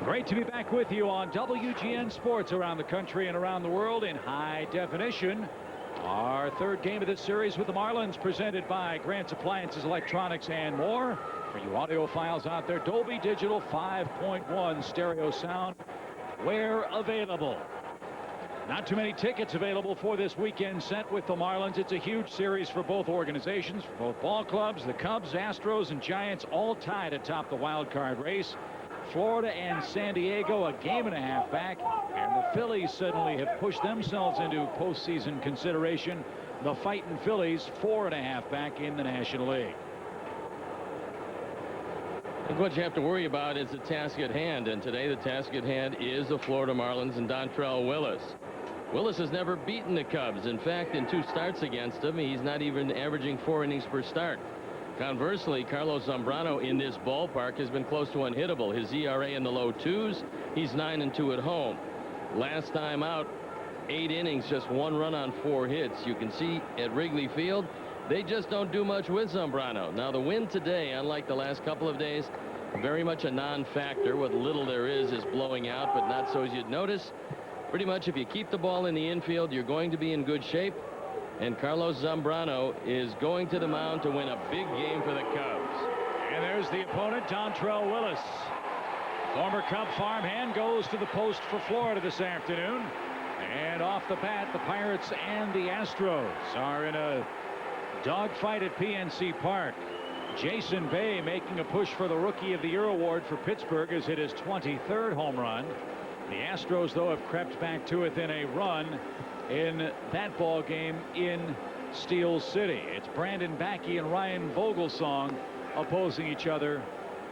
Great to be back with you on WGN Sports around the country and around the world in high definition. Our third game of this series with the Marlins, presented by Grant's Appliances, Electronics, and more. For you audiophiles out there, Dolby Digital 5.1 stereo sound where available. Not too many tickets available for this weekend set with the Marlins. It's a huge series for both organizations, for both ball clubs. The Cubs, Astros, and Giants all tied atop the wild card race. Florida and San Diego a game and a half back, and the Phillies suddenly have pushed themselves into postseason consideration. The fighting Phillies 4.5 back in the National League. I think what you have to worry about is the task at hand, and today the task at hand is the Florida Marlins and Dontrelle Willis. Willis has never beaten the Cubs. In fact, in 2 starts against them, he's not even averaging 4 innings per start. Conversely, Carlos Zambrano in this ballpark has been close to unhittable. His ERA in the low 2s. He's 9-2 at home. Last time out, 8 innings, just 1 run on 4 hits. You can see at Wrigley Field, they just don't do much with Zambrano. Now, the wind today, unlike the last couple of days, very much a non-factor. What little there is blowing out, but not so as you'd notice. Pretty much if you keep the ball in the infield, you're going to be in good shape. And Carlos Zambrano is going to the mound to win a big game for the Cubs. And there's the opponent, Dontrelle Willis. Former Cub farmhand goes to the post for Florida this afternoon. And off the bat, the Pirates and the Astros are in a dogfight at PNC Park. Jason Bay, making a push for the Rookie of the Year award for Pittsburgh, has hit his 23rd home run. The Astros, though, have crept back to within a run in that ball game in Steel City. It's Brandon Backey and Ryan Vogelsong opposing each other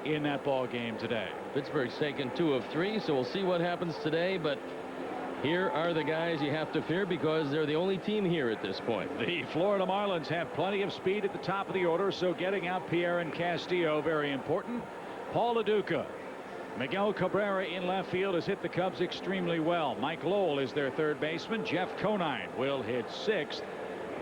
in that ball game today. Pittsburgh's taken 2 of 3, so we'll see what happens today. But here are the guys you have to fear because they're the only team here at this point. The Florida Marlins have plenty of speed at the top of the order, so getting out Pierre and Castillo very important. Paul LaDuca. Miguel Cabrera in left field has hit the Cubs extremely well. Mike Lowell is their third baseman. Jeff Conine will hit 6th,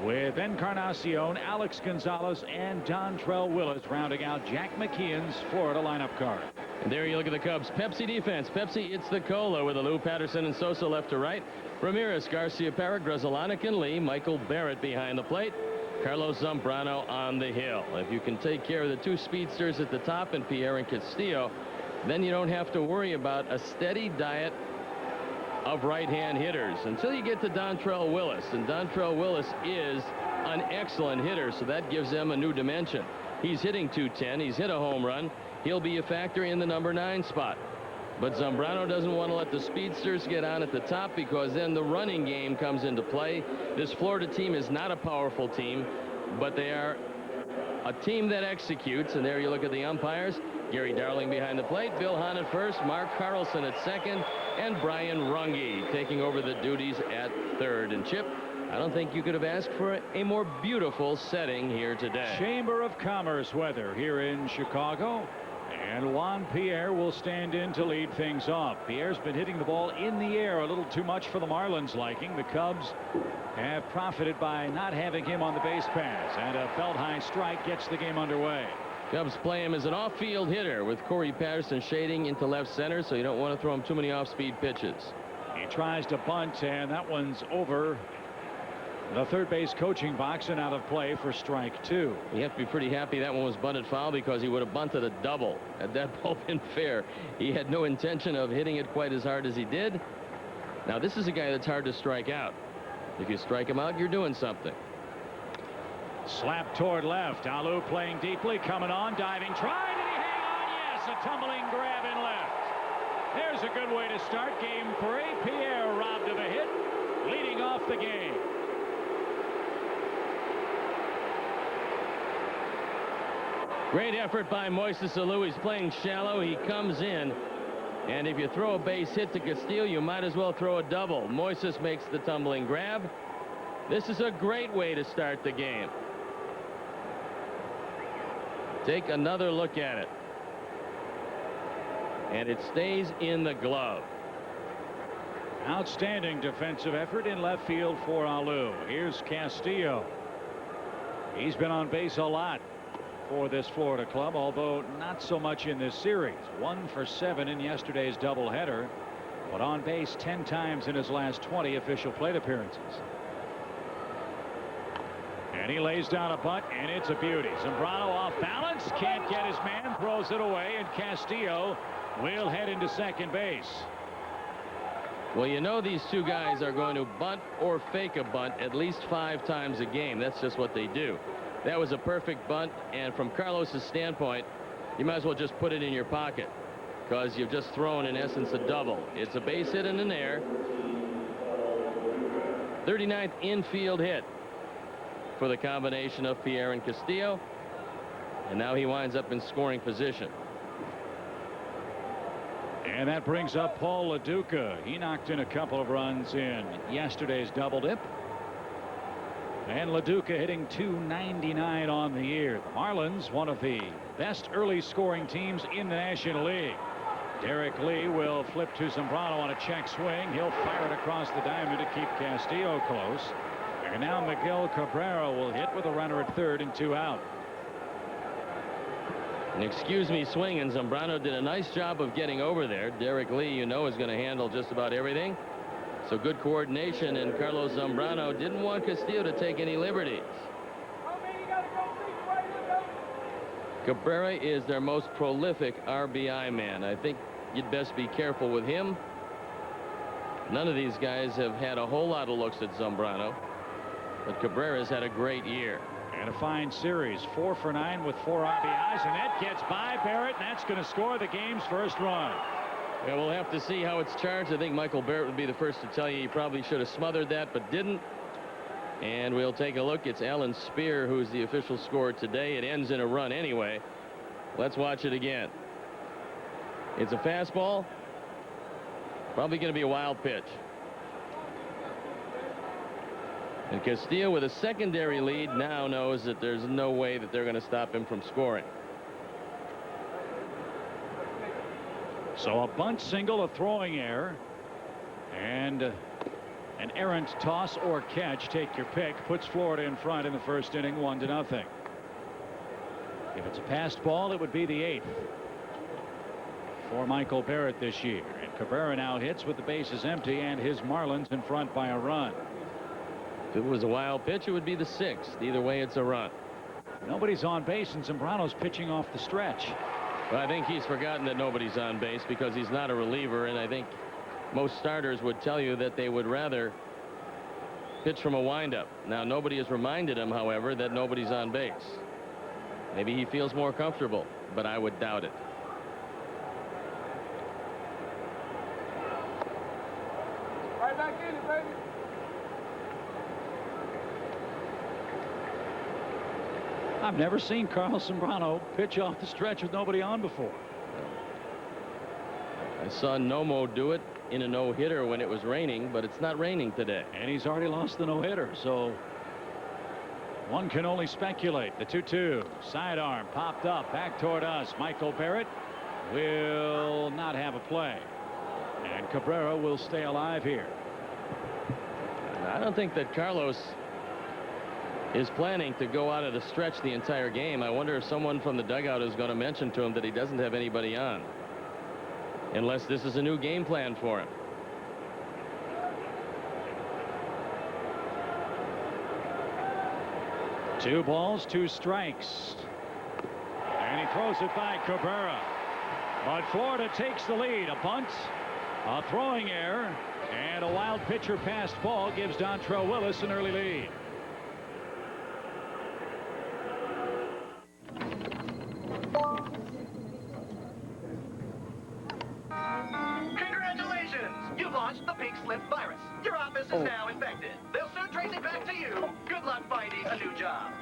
with Encarnacion, Alex Gonzalez, and Dontrelle Willis rounding out Jack McKeon's Florida lineup card. And there you look at the Cubs. Pepsi defense. Pepsi, it's the Cola with Alou, Patterson, and Sosa left to right. Ramirez, Garcia, Parra, Grzelcyk, and Lee. Michael Barrett behind the plate. Carlos Zambrano on the hill. If you can take care of the 2 speedsters at the top and Pierre and Castillo, then you don't have to worry about a steady diet of right-hand hitters until you get to Dontrelle Willis. And Dontrelle Willis is an excellent hitter, so that gives them a new dimension. He's hitting .210. He's hit a home run. He'll be a factor in the number 9 spot. But Zambrano doesn't want to let the speedsters get on at the top because then the running game comes into play. This Florida team is not a powerful team, but they are a team that executes. And there you look at the umpires. Gary Darling behind the plate, Bill Hahn at first, Mark Carlson at second, and Brian Runge taking over the duties at third. And Chip, I don't think you could have asked for a more beautiful setting here today. Chamber of Commerce weather here in Chicago. And Juan Pierre will stand in to lead things off. Pierre's been hitting the ball in the air a little too much for the Marlins' liking. The Cubs have profited by not having him on the base paths, and a belt-high strike gets the game underway. Cubs play him as an off-field hitter with Corey Patterson shading into left center, so you don't want to throw him too many off-speed pitches. He tries to bunt, and that one's over the third base coaching box and out of play for strike 2. You have to be pretty happy that one was bunted foul because he would have bunted a double had that ball been fair. He had no intention of hitting it quite as hard as he did. Now this is a guy that's hard to strike out. If you strike him out, you're doing something. Slap toward left. Alou playing deeply, coming on, diving, try. Did he hang on? Yes, a tumbling grab in left. There's a good way to start game 3. Pierre robbed of a hit, leading off the game. Great effort by Moises Alou. He's playing shallow. He comes in, and if you throw a base hit to Castillo, you might as well throw a double. Moises makes the tumbling grab. This is a great way to start the game. Take another look at it. And it stays in the glove. Outstanding defensive effort in left field for Alou. Here's Castillo. He's been on base a lot. for this Florida club, although not so much in this series. 1 for 7 in yesterday's doubleheader, but on base 10 times in his last 20 official plate appearances. And he lays down a bunt, and it's a beauty. Zambrano off balance, can't get his man, throws it away, and Castillo will head into second base. Well, you know these two guys are going to bunt or fake a bunt at least 5 times a game. That's just what they do. That was a perfect bunt, and from Carlos's standpoint, you might as well just put it in your pocket because you've just thrown, in essence, a double. It's a base hit in an air. 39th infield hit for the combination of Pierre and Castillo, and now he winds up in scoring position. And that brings up Paul Lo Duca. He knocked in a couple of runs in yesterday's double dip. And Lo Duca hitting .299 on the year. The Marlins, one of the best early scoring teams in the National League. Derrek Lee will flip to Zambrano on a check swing. He'll fire it across the diamond to keep Castillo close. And now Miguel Cabrera will hit with a runner at third and 2 out. And excuse me swinging, Zambrano did a nice job of getting over there. Derrek Lee, you know, is going to handle just about everything. So good coordination, and Carlos Zambrano didn't want Castillo to take any liberties. Cabrera is their most prolific RBI man. I think you'd best be careful with him. None of these guys have had a whole lot of looks at Zambrano, but Cabrera's had a great year. And a fine series, 4 for 9 with 4 RBIs, and that gets by Barrett, and that's going to score the game's first run. Yeah, we'll have to see how it's charged. I think Michael Barrett would be the first to tell you he probably should have smothered that, but didn't. And we'll take a look. It's Alan Spear who's the official scorer today. It ends in a run anyway. Let's watch it again. It's a fastball. Probably going to be a wild pitch. And Castillo, with a secondary lead, now knows that there's no way that they're going to stop him from scoring. So a bunt single, a throwing error, and an errant toss or catch, take your pick, puts Florida in front in the first inning, 1-0. If it's a passed ball, it would be the 8th for Michael Barrett this year. And Cabrera now hits with the bases empty and his Marlins in front by a run. If it was a wild pitch, it would be the 6th. Either way, it's a run. Nobody's on base, and Zambrano's pitching off the stretch. Well, I think he's forgotten that nobody's on base because he's not a reliever, and I think most starters would tell you that they would rather pitch from a windup. Now, nobody has reminded him, however, that nobody's on base. Maybe he feels more comfortable, but I would doubt it. Right back in it, baby. I've never seen Carlos Zambrano pitch off the stretch with nobody on before. I saw Nomo do it in a no-hitter when it was raining, but it's not raining today. And he's already lost the no-hitter, so one can only speculate. The 2-2 sidearm popped up back toward us. Michael Barrett will not have a play, and Cabrera will stay alive here. I don't think that Carlos is planning to go out of the stretch the entire game. I wonder if someone from the dugout is going to mention to him that he doesn't have anybody on, unless this is a new game plan for him. Two balls, 2 strikes, and he throws it by Cabrera, but Florida takes the lead. A bunt, a throwing error, and a wild pitcher passed ball gives Dontrelle Willis an early lead. The pink slip virus. Your office is now infected. They'll soon trace it back to you. Good luck finding a new job.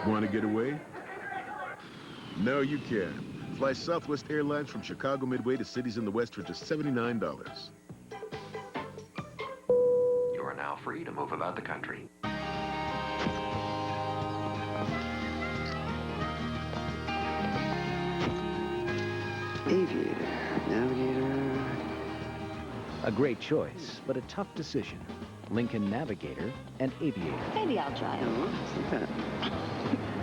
Want to get away? No, you can. Fly Southwest Airlines from Chicago Midway to cities in the West for just $79. You are now free to move about the country. Aviator, navigator. A great choice, but a tough decision. Lincoln Navigator, and Aviator. Maybe I'll try it.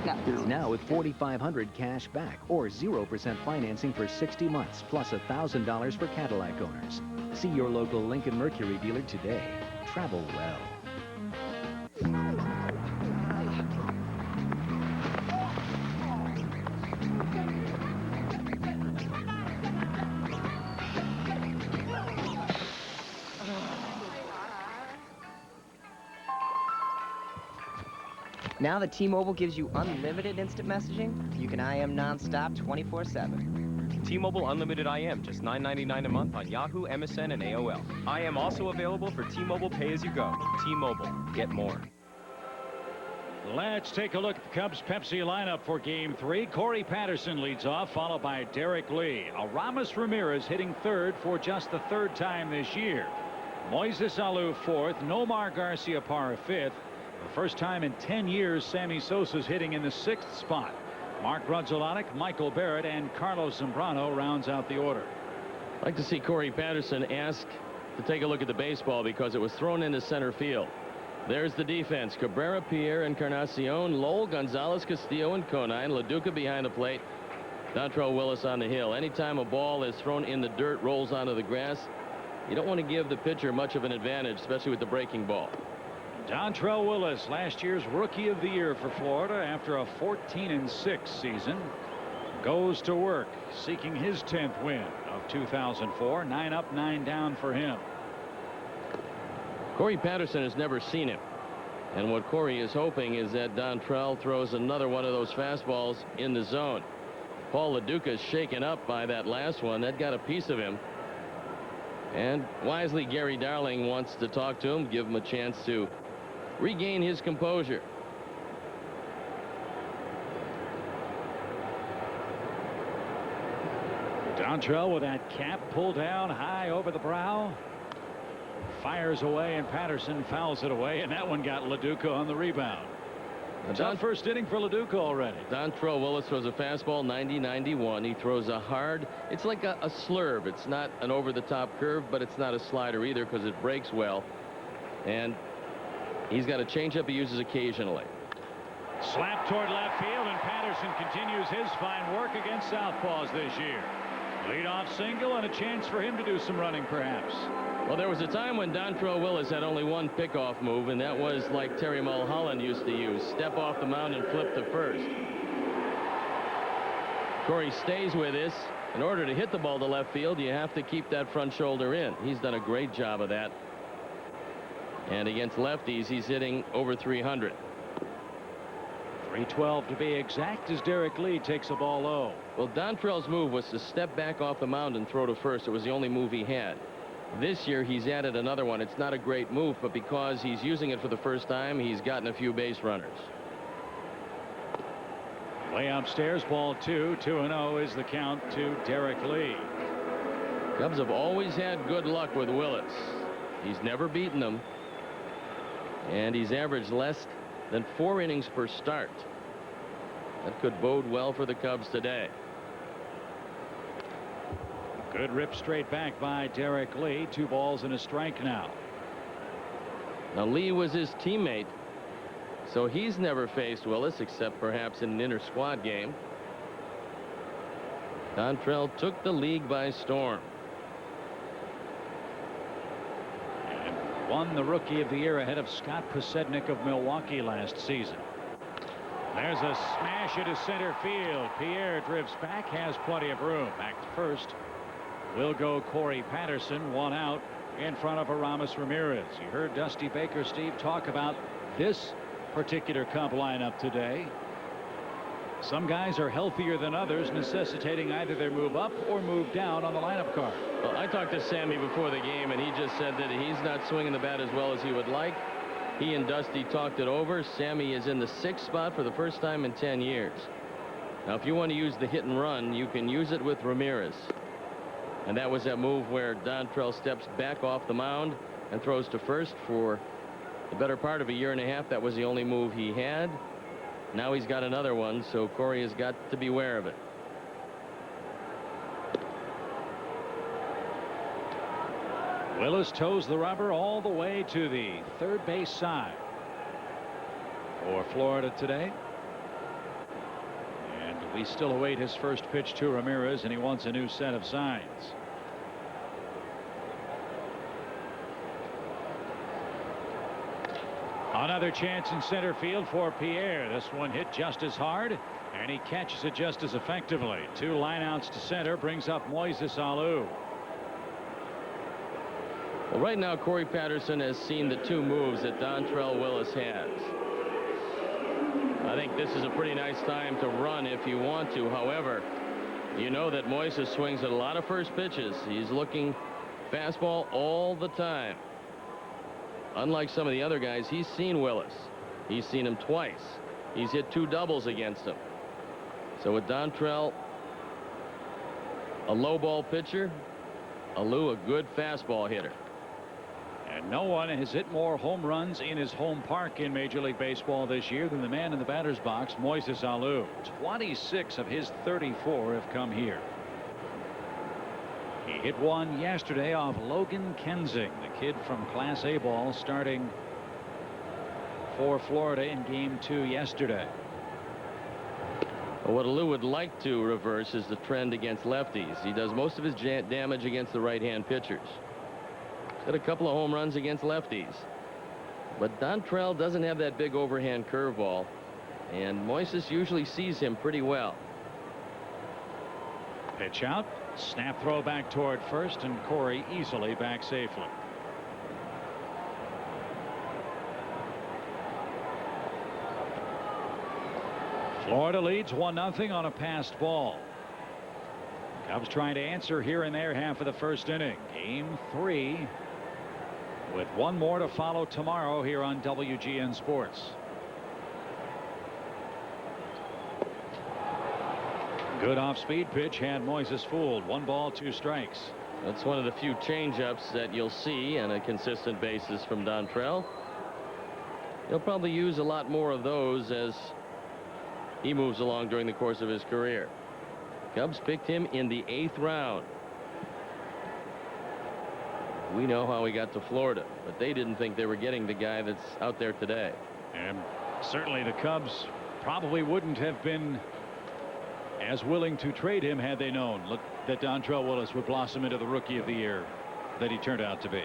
No. Now with $4,500 cash back or 0% financing for 60 months plus $1,000 for Cadillac owners. See your local Lincoln Mercury dealer today. Travel well. Now that T-Mobile gives you unlimited instant messaging, you can IM nonstop 24/7. T-Mobile Unlimited IM, just $9.99 a month on Yahoo, MSN, and AOL. IM also available for T-Mobile Pay-As-You-Go. T-Mobile, get more. Let's take a look at the Cubs Pepsi lineup for Game 3. Corey Patterson leads off, followed by Derrek Lee. Aramis Ramirez hitting third for just the third time this year. Moises Alou fourth. Nomar Garciaparra fifth. The first time in 10 years, Sammy Sosa's hitting in the sixth spot. Mark Grudzielanek, Michael Barrett, and Carlos Zambrano rounds out the order. I'd like to see Corey Patterson ask to take a look at the baseball because it was thrown into center field. There's the defense. Cabrera, Pierre, Encarnacion, Lowell, Gonzalez, Castillo, and Conine. LaDuca behind the plate. Dontrelle Willis on the hill. Anytime a ball is thrown in the dirt, rolls onto the grass, you don't want to give the pitcher much of an advantage, especially with the breaking ball. Dontrelle Willis, last year's Rookie of the Year for Florida after a 14-6 season, goes to work seeking his 10th win of 2004. 9 up, 9 down for him. Corey Patterson has never seen him. And what Corey is hoping is that Dontrelle throws another one of those fastballs in the zone. Paul LaDuca is shaken up by that last one. That got a piece of him. And wisely, Gary Darling wants to talk to him, give him a chance to regain his composure. Dontrelle with that cap pulled down high over the brow. Fires away, and Patterson fouls it away, and that one got LaDuca on the rebound. A tough first inning for LaDuca already. Dontrelle Willis throws a fastball 90-91. He throws a hard, it's like a slurve. It's not an over-the-top curve, but it's not a slider either because it breaks well. And he's got a changeup he uses occasionally. Slap toward left field, and Patterson continues his fine work against southpaws this year. Leadoff single and a chance for him to do some running perhaps. Well, there was a time when Dontrelle Willis had only one pickoff move, and that was like Terry Mulholland used to use. Step off the mound and flip to first. Corey stays with this. In order to hit the ball to left field, you have to keep that front shoulder in. He's done a great job of that. And against lefties, he's hitting over 300. 312 to be exact as Derrek Lee takes a ball low. Well, Dontrelle's move was to step back off the mound and throw to first. It was the only move he had. This year, he's added another one. It's not a great move, but because he's using it for the first time, he's gotten a few base runners. Way upstairs, ball 2. 2-0 is the count to Derrek Lee. Cubs have always had good luck with Willis. He's never beaten them. And he's averaged less than 4 innings per start. That could bode well for the Cubs today. Good rip straight back by Derrek Lee. 2 balls and a strike now. Now Lee was his teammate, so he's never faced Willis except perhaps in an inter-squad game. Dontrelle took the league by storm. And won the Rookie of the Year ahead of Scott Posednik of Milwaukee last season. There's a smash into center field. Pierre drifts back, has plenty of room. Back to first will go Corey Patterson, 1 out in front of Aramis Ramirez. You heard Dusty Baker, Steve, talk about this particular Cub lineup today. Some guys are healthier than others, necessitating either their move up or move down on the lineup card. Well, I talked to Sammy before the game, and he just said that he's not swinging the bat as well as he would like. He and Dusty talked it over. Sammy is in the 6th spot for the first time in 10 years. Now, if you want to use the hit and run, you can use it with Ramirez. And that was that move where Dontrelle steps back off the mound and throws to first for the better part of a year and a half. That was the only move he had. Now he's got another one, so Corey has got to be aware of it. Willis toes the rubber all the way to the third base side for Florida today. And we still await his first pitch to Ramirez, and he wants a new set of signs. Another chance in center field for Pierre. This one hit just as hard, and he catches it just as effectively. 2 lineouts to center brings up Moises Alou. Well, right now, Corey Patterson has seen the 2 moves that Dontrelle Willis has. I think this is a pretty nice time to run if you want to. However, you know that Moises swings at a lot of first pitches. He's looking fastball all the time. Unlike some of the other guys, he's seen Willis. He's seen him twice. He's hit 2 doubles against him. So with Dontrelle, a low ball pitcher, Alou, a good fastball hitter. And no one has hit more home runs in his home park in Major League Baseball this year than the man in the batter's box, Moises Alou. 26 of his 34 have come here. He hit one yesterday off Logan Kensing, the kid from Class A ball, starting for Florida in Game 2 yesterday. What Alou would like to reverse is the trend against lefties. He does most of his damage against the right-hand pitchers. He's got a couple of home runs against lefties. But Dontrelle doesn't have that big overhand curveball, and Moises usually sees him pretty well. Pitch out. Snap throw back toward first, and Corey easily back safely. Florida leads 1-0 on a passed ball. Cubs trying to answer here in their half of the first inning. Game 3 with 1 more to follow tomorrow here on WGN Sports. Good off-speed pitch had Moises fooled. 1 ball, 2 strikes. That's one of the few changeups that you'll see on a consistent basis from Dontrelle. He'll probably use a lot more of those as he moves along during the course of his career. Cubs picked him in the 8th round. We know how he got to Florida, but they didn't think they were getting the guy that's out there today. And certainly the Cubs probably wouldn't have been as willing to trade him had they known that Dontrelle Willis would blossom into the Rookie of the Year that he turned out to be.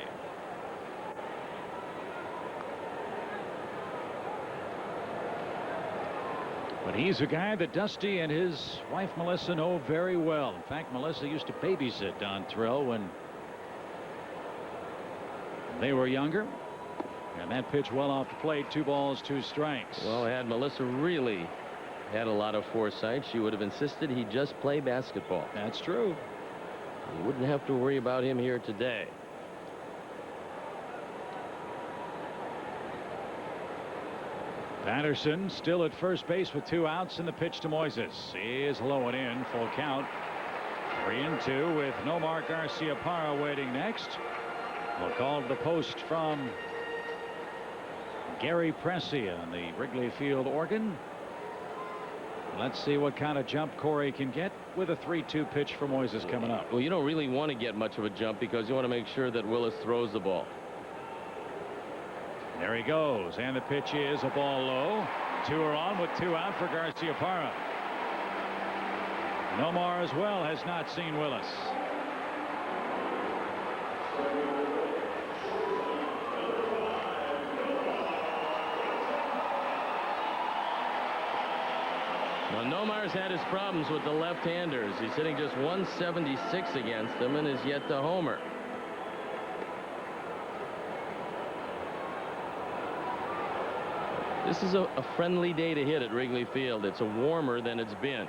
But he's a guy that Dusty and his wife Melissa know very well. In fact, Melissa used to babysit Dontrelle when they were younger. And that pitch well off the plate. 2 balls, 2 strikes. Well, had Melissa really had a lot of foresight, she would have insisted he just play basketball. That's true. You wouldn't have to worry about him here today. Patterson still at first base with 2 outs, and the pitch to Moises is low and in. Full count. 3-2 with Nomar Garciaparra waiting next. We'll call the post from Gary Pressey on the Wrigley Field organ. Let's see what kind of jump Corey can get with a 3-2 pitch for Moises coming up. Well, you don't really want to get much of a jump because you want to make sure that Willis throws the ball. There he goes, and the pitch is a ball low. 2 are on with 2 out for Garciaparra. Nomar as well has not seen Willis. Well, Nomar's had his problems with the left-handers. He's hitting just 176 against them and is yet to homer. This is a friendly day to hit at Wrigley Field. It's warmer than it's been.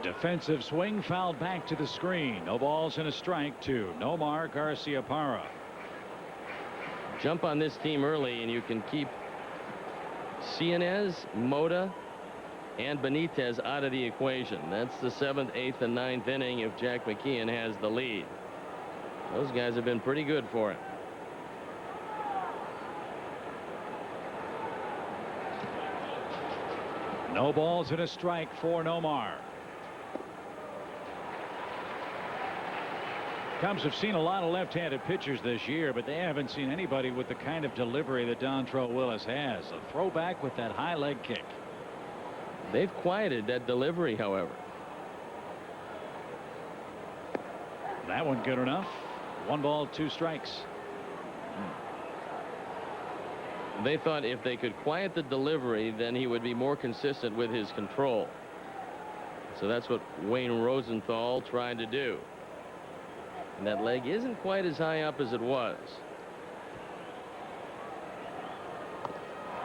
Defensive swing fouled back to the screen. No balls and a strike to Nomar Garciaparra. Jump on this team early and you can keep Cianez, Mota, and Benitez out of the equation. That's the 7th, 8th, and 9th inning if Jack McKeon has the lead. Those guys have been pretty good for him. No balls and a strike for Nomar. Cubs have seen a lot of left-handed pitchers this year, but they haven't seen anybody with the kind of delivery that Dontrelle Willis has. A throwback with that high leg kick. They've quieted that delivery, however. That one good enough. 1 ball, 2 strikes. They thought if they could quiet the delivery, then he would be more consistent with his control. So that's what Wayne Rosenthal tried to do. And that leg isn't quite as high up as it was.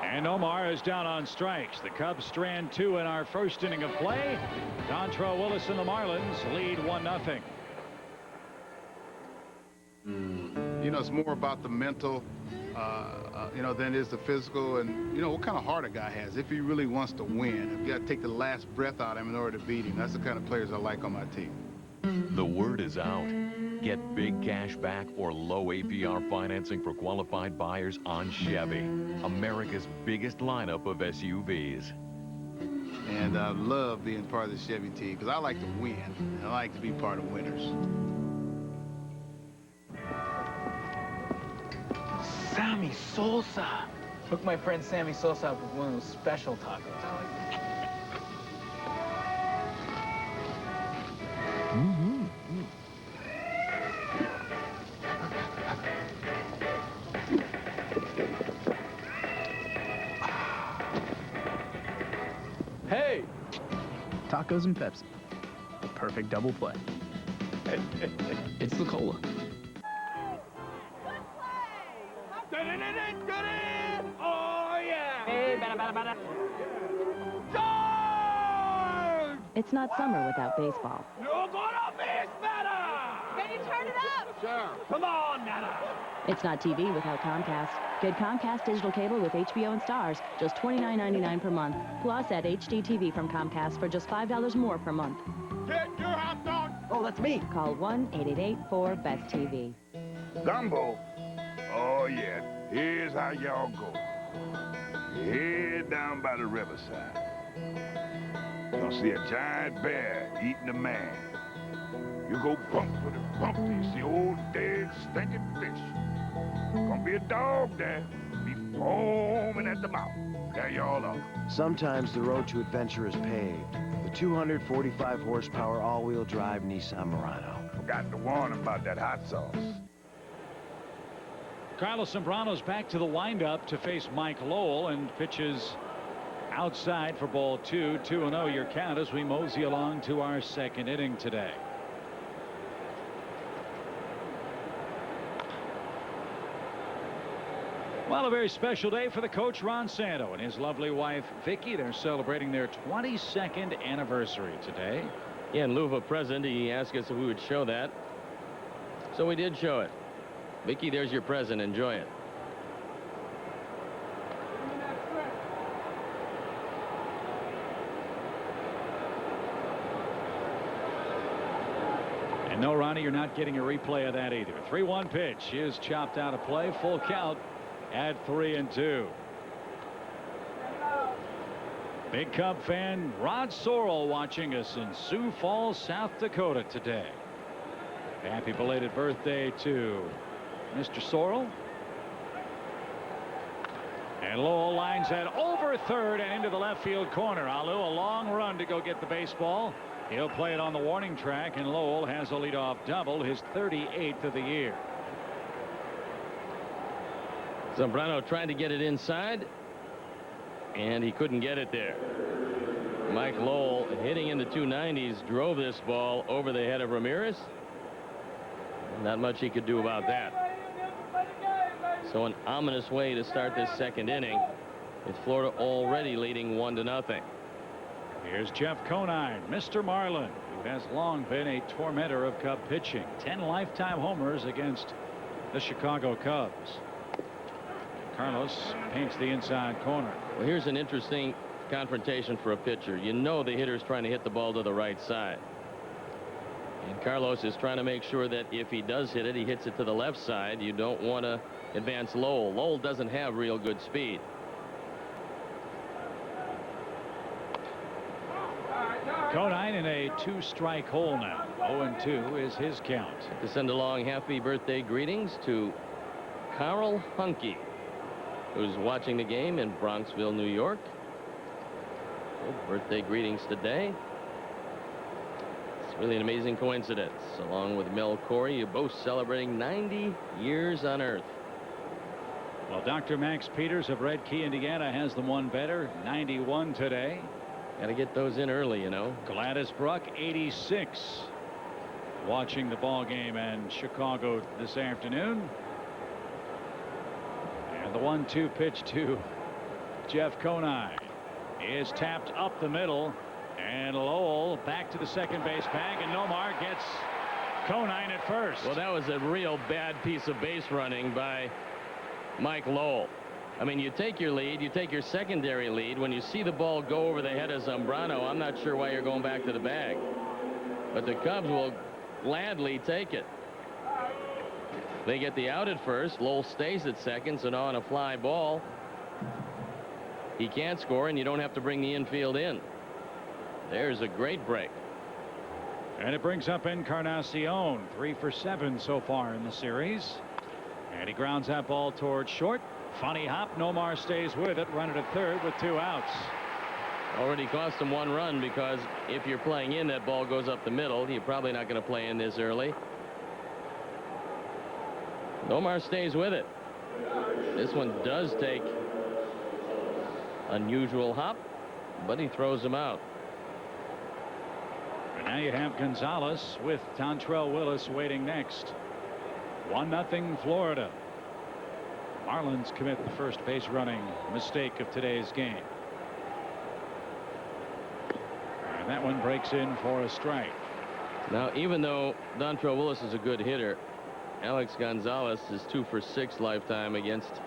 And Omar is down on strikes. The Cubs strand 2 in our first inning of play. Dontrelle Willis and the Marlins lead 1-0. You know, it's more about the mental, you know, than it is the physical, and you know what kind of heart a guy has. If he really wants to win, you got to take the last breath out of him in order to beat him. That's the kind of players I like on my team. The word is out. Get big cash back or low APR financing for qualified buyers on Chevy, America's biggest lineup of SUVs. And I love being part of the Chevy team because I like to win, and I like to be part of winners. Sammy Sosa. Hook my friend Sammy Sosa up with one of those special tacos. Hey! Tacos and Pepsi. The perfect double play. It's the cola. Oh, yeah! Hey, bada. It's not summer without baseball. You're gonna miss better! Can you turn it up? Sure. Come on, Nana. It's not TV without Comcast. Get Comcast digital cable with HBO and Stars, just $29.99 per month. Plus, add HD TV from Comcast for just $5 more per month. Get your hot dog! Oh, that's me. Call 1-888-4-BEST-TV. Gumbo? Oh, yeah. Here's how y'all go. You head down by the riverside. You'll see a giant bear eating a man. You go bump with it, bump. You see old dead stinking fish. Gonna be a dog there. Be foaming at the mouth. There y'all are. Sometimes the road to adventure is paved. The 245 horsepower all-wheel drive Nissan Murano. Forgot to warn about that hot sauce. Carlos Zambrano's back to the windup to face Mike Lowell and pitches outside for ball 2. 2-0 your count as we mosey along to our second inning today. Well, a very special day for the coach Ron Santo and his lovely wife Vicky. They're celebrating their 22nd anniversary today. Yeah, in lieu of a present, he asked us if we would show that. So we did show it. Vicky, there's your present. Enjoy it. And no, Ronnie, you're not getting a replay of that either. 3-1 pitch is chopped out of play. Full count at 3-2. Big Cub fan Rod Sorrell watching us in Sioux Falls, South Dakota today. Happy belated birthday to Mr. Sorrell. And Lowell lines that over third and into the left field corner. Alu, a long run to go get the baseball. He'll play it on the warning track, and Lowell has a leadoff double, his 38th of the year. Zambrano tried to get it inside, and he couldn't get it there. Mike Lowell, hitting in the 290s, drove this ball over the head of Ramirez. Not much he could do about that. So an ominous way to start this second inning, with Florida already leading 1-0. Here's Jeff Conine, Mr. Marlin, who has long been a tormentor of Cub pitching. 10 lifetime homers against the Chicago Cubs. Carlos paints the inside corner. Well, here's an interesting confrontation for a pitcher. You know the hitter's trying to hit the ball to the right side. And Carlos is trying to make sure that if he does hit it, he hits it to the left side. You don't want to advance Lowell. Lowell doesn't have real good speed. All right. Conine in a 2-strike hole now. 0-2 is his count. To send along happy birthday greetings to Carl Hunke, who's watching the game in Bronxville, New York. Well, birthday greetings today. It's really an amazing coincidence. Along with Mel Corey, you're both celebrating 90 years on Earth. Well, Dr. Max Peters of Red Key, Indiana, has them one better. 91 today. Got to get those in early, you know. Gladys Bruck, 86. Watching the ball game in Chicago this afternoon. And the 1-2 pitch to Jeff Conine is tapped up the middle. And Lowell back to the second base bag, and Nomar gets Conine at first. Well, that was a real bad piece of base running by Mike Lowell. I mean, you take your lead, you take your secondary lead. When you see the ball go over the head of Zambrano, I'm not sure why you're going back to the bag. But the Cubs will gladly take it. They get the out at first. Lowell stays at second, so now on a fly ball, he can't score, and you don't have to bring the infield in. There's a great break. And it brings up Encarnacion, 3 for 7 so far in the series. And he grounds that ball towards short. Funny hop. Nomar stays with it. Run it at third with 2 outs. Already cost him 1 run, because if you're playing in, that ball goes up the middle. You're probably not going to play in this early. Nomar stays with it. This one does take unusual hop, but he throws him out. And now you have Gonzalez with Dontrelle Willis waiting next. 1-0 Florida. Marlins commit the first base running mistake of today's game. And that one breaks in for a strike. Now, even though Dontrelle Willis is a good hitter, Alex Gonzalez is 2 for 6 lifetime against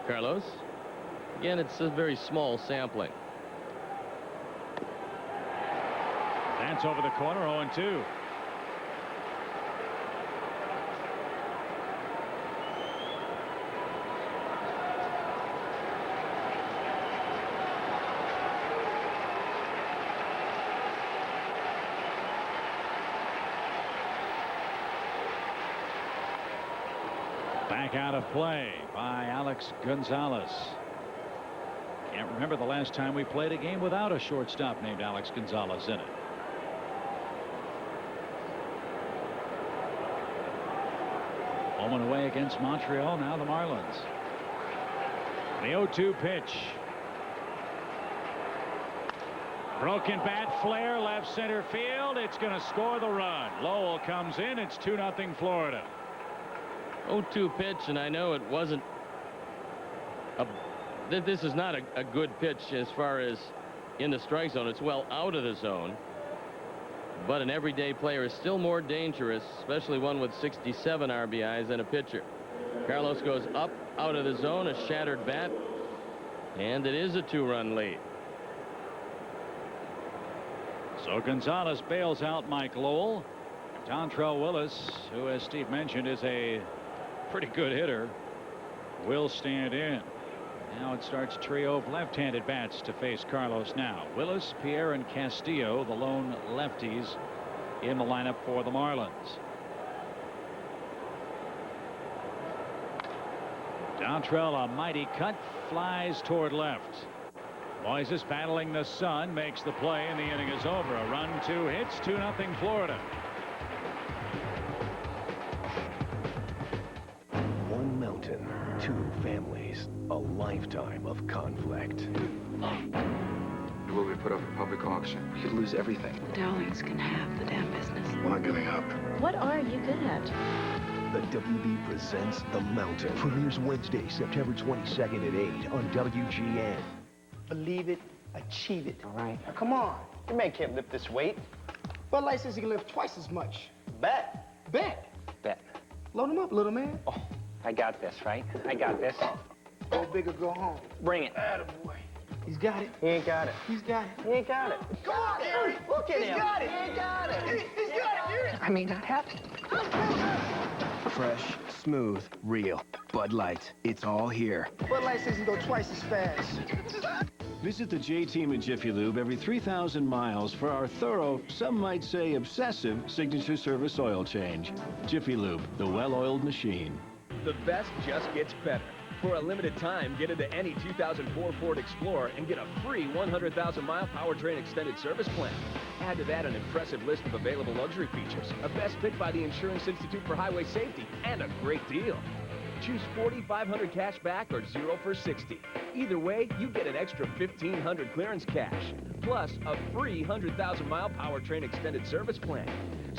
Carlos. Again, it's a very small sampling. That's over the corner. 0-2. Back out of play by Alex Gonzalez. Can't remember the last time we played a game without a shortstop named Alex Gonzalez in it. Home and away against Montreal. Now the Marlins. The 0-2 pitch. Broken bat, flare, left center field. It's going to score the run. Lowell comes in. It's 2-0 Florida. 0-2 pitch, and I know it wasn't this is not a good pitch as far as in the strike zone. It's well out of the zone, but an everyday player is still more dangerous, especially one with 67 RBIs, than a pitcher. Carlos goes up out of the zone, a shattered bat, and it is a 2-run lead. So Gonzalez bails out Mike Lowell. Dontrelle Willis, who, as Steve mentioned, is a pretty good hitter, will stand in. Now it starts a trio of left-handed bats to face Carlos now. Willis, Pierre, and Castillo, the lone lefties in the lineup for the Marlins. Dontrelle, a mighty cut, flies toward left. Moises battling the sun, makes the play, and the inning is over. A run, 2 hits, 2-0 Florida. One mountain, 2 families, a lifetime of conflict. It will be put up for public auction. We could lose everything. Dowlings can have the damn business. We're not giving up. What are you good at? The WB presents The Mountain. Premieres Wednesday, September 22nd at 8 on WGN. Believe it, achieve it. All right. Now, come on. Your man can't lift this weight. Bud Light says he can lift twice as much. Bet. Bet. Bet. Load him up, little man. Oh, I got this, right? I got this. Go big or go home. Bring it. Attaboy. He's got it. He ain't got it. He's got it. He ain't got it. Come on, Gary. Look at him. He's got it. He ain't got it. He's got it, Gary. I may not have it. Fresh, smooth, real. Bud Light. It's all here. Bud Light says he can go twice as fast. Visit the J-Team at Jiffy Lube every 3,000 miles for our thorough, some might say obsessive, signature service oil change. Jiffy Lube, the well-oiled machine. The best just gets better. For a limited time, get into any 2004 Ford Explorer and get a free 100,000-mile powertrain extended service plan. Add to that an impressive list of available luxury features, a best pick by the Insurance Institute for Highway Safety, and a great deal. Choose 4,500 cash back or 0 for 60. Either way, you get an extra 1,500 clearance cash, plus a free 100,000-mile powertrain extended service plan.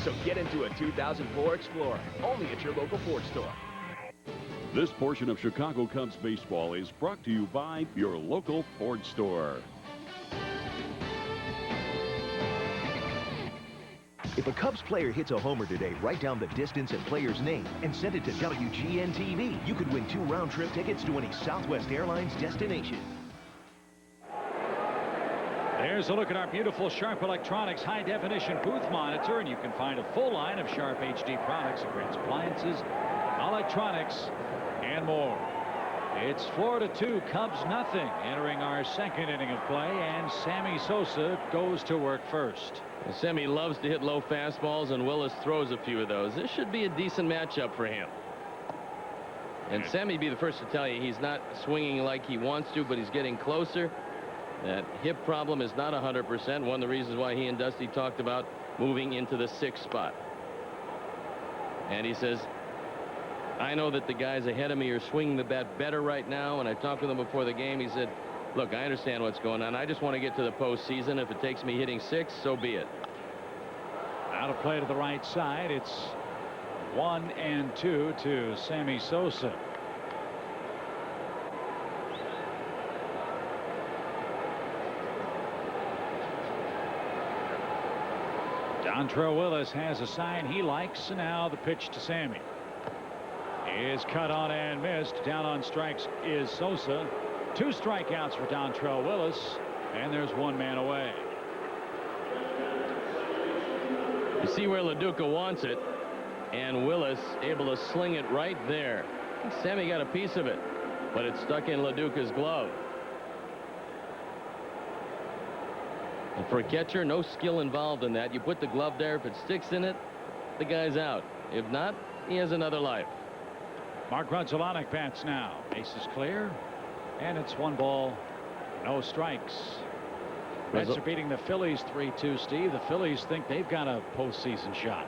So get into a 2004 Explorer, only at your local Ford store. This portion of Chicago Cubs baseball is brought to you by your local Ford store. If a Cubs player hits a homer today, write down the distance and player's name and send it to WGN-TV. You could win 2 round-trip tickets to any Southwest Airlines destination. There's a look at our beautiful Sharp Electronics high-definition booth monitor, and you can find a full line of Sharp HD products, Grant's appliances, electronics, and more. It's Florida 2, Cubs nothing, entering our second inning of play, and Sammy Sosa goes to work first. Well, Sammy loves to hit low fastballs, and Willis throws a few of those. This should be a decent matchup for him. And Sammy, be the first to tell you, he's not swinging like he wants to, but he's getting closer. That hip problem is not 100%. One of the reasons why he and Dusty talked about moving into the 6th spot. And he says, I know that the guys ahead of me are swinging the bat better right now, and I talked with him before the game. He said, look, I understand what's going on. I just want to get to the postseason. If it takes me hitting 6, so be it. Out of play to the right side. It's 1-2 to Sammy Sosa. Dontrelle Willis has a sign he likes. Now the pitch to Sammy is cut on and missed. Down on strikes is Sosa. 2 strikeouts for Dontrelle Willis, and there's 1 man away. You see where LaDuca wants it, and Willis able to sling it right there. I think Sammy got a piece of it, but it stuck in LaDuca's glove. And for a catcher, no skill involved in that. You put the glove there. If it sticks in it, the guy's out. If not, he has another life. Mark Grudzielanek bats now. Base is clear, and it's 1 ball, no strikes. Mets are beating the Phillies 3-2, Steve. The Phillies think they've got a postseason shot.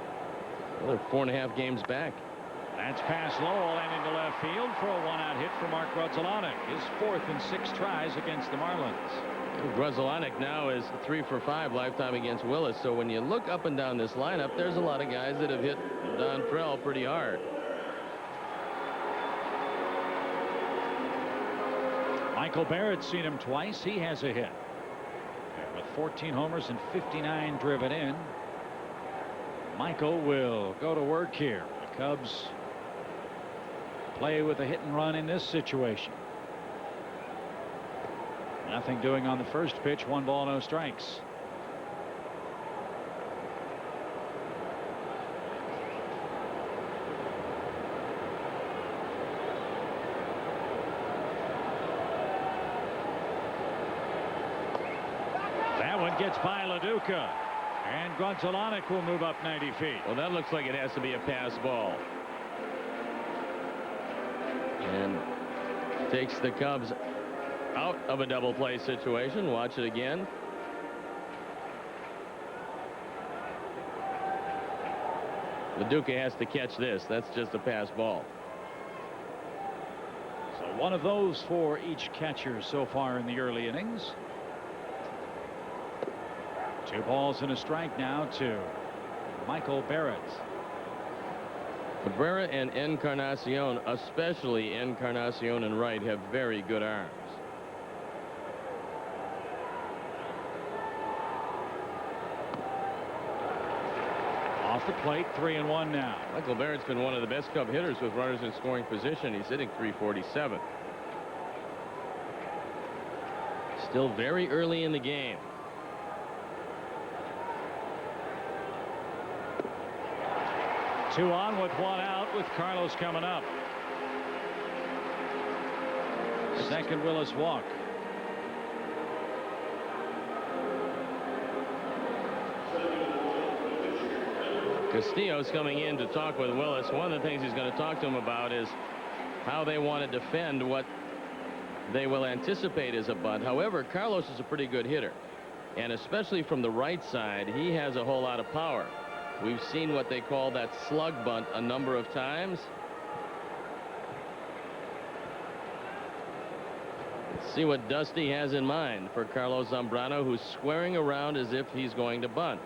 Well, they're 4.5 games back. That's past Lowell and into left field for a 1-out hit for Mark Grudzielanek. His 4th in 6 tries against the Marlins. Grudzielanek now is 3 for 5 lifetime against Willis. So when you look up and down this lineup, there's a lot of guys that have hit Dontrelle pretty hard. Michael Barrett's seen him twice. He has a hit. With 14 homers and 59 driven in, Michael will go to work here. The Cubs play with a hit and run in this situation. Nothing doing on the first pitch. 1 ball, no strikes. That one gets by LaDuca, and Grudzielanek will move up 90 feet. Well, that looks like it has to be a pass ball. And takes the Cubs out of a double play situation. Watch it again. LaDuca has to catch this. That's just a pass ball. So 1 of those for each catcher so far in the early innings. 2 balls and a strike now to Michael Barrett. Cabrera and Encarnacion, especially Encarnacion and Wright, have very good arms. Off the plate, 3-1 now. Michael Barrett's been one of the best Cub hitters with runners in scoring position. He's hitting .347. Still very early in the game. Two on with 1 out with Carlos coming up. Second Willis walk. Castillo's coming in to talk with Willis. One of the things he's going to talk to him about is how they want to defend what they will anticipate as a bunt. However, Carlos is a pretty good hitter, and especially from the right side, he has a whole lot of power. We've seen what they call that slug bunt a number of times. Let's see what Dusty has in mind for Carlos Zambrano, who's squaring around as if he's going to bunt.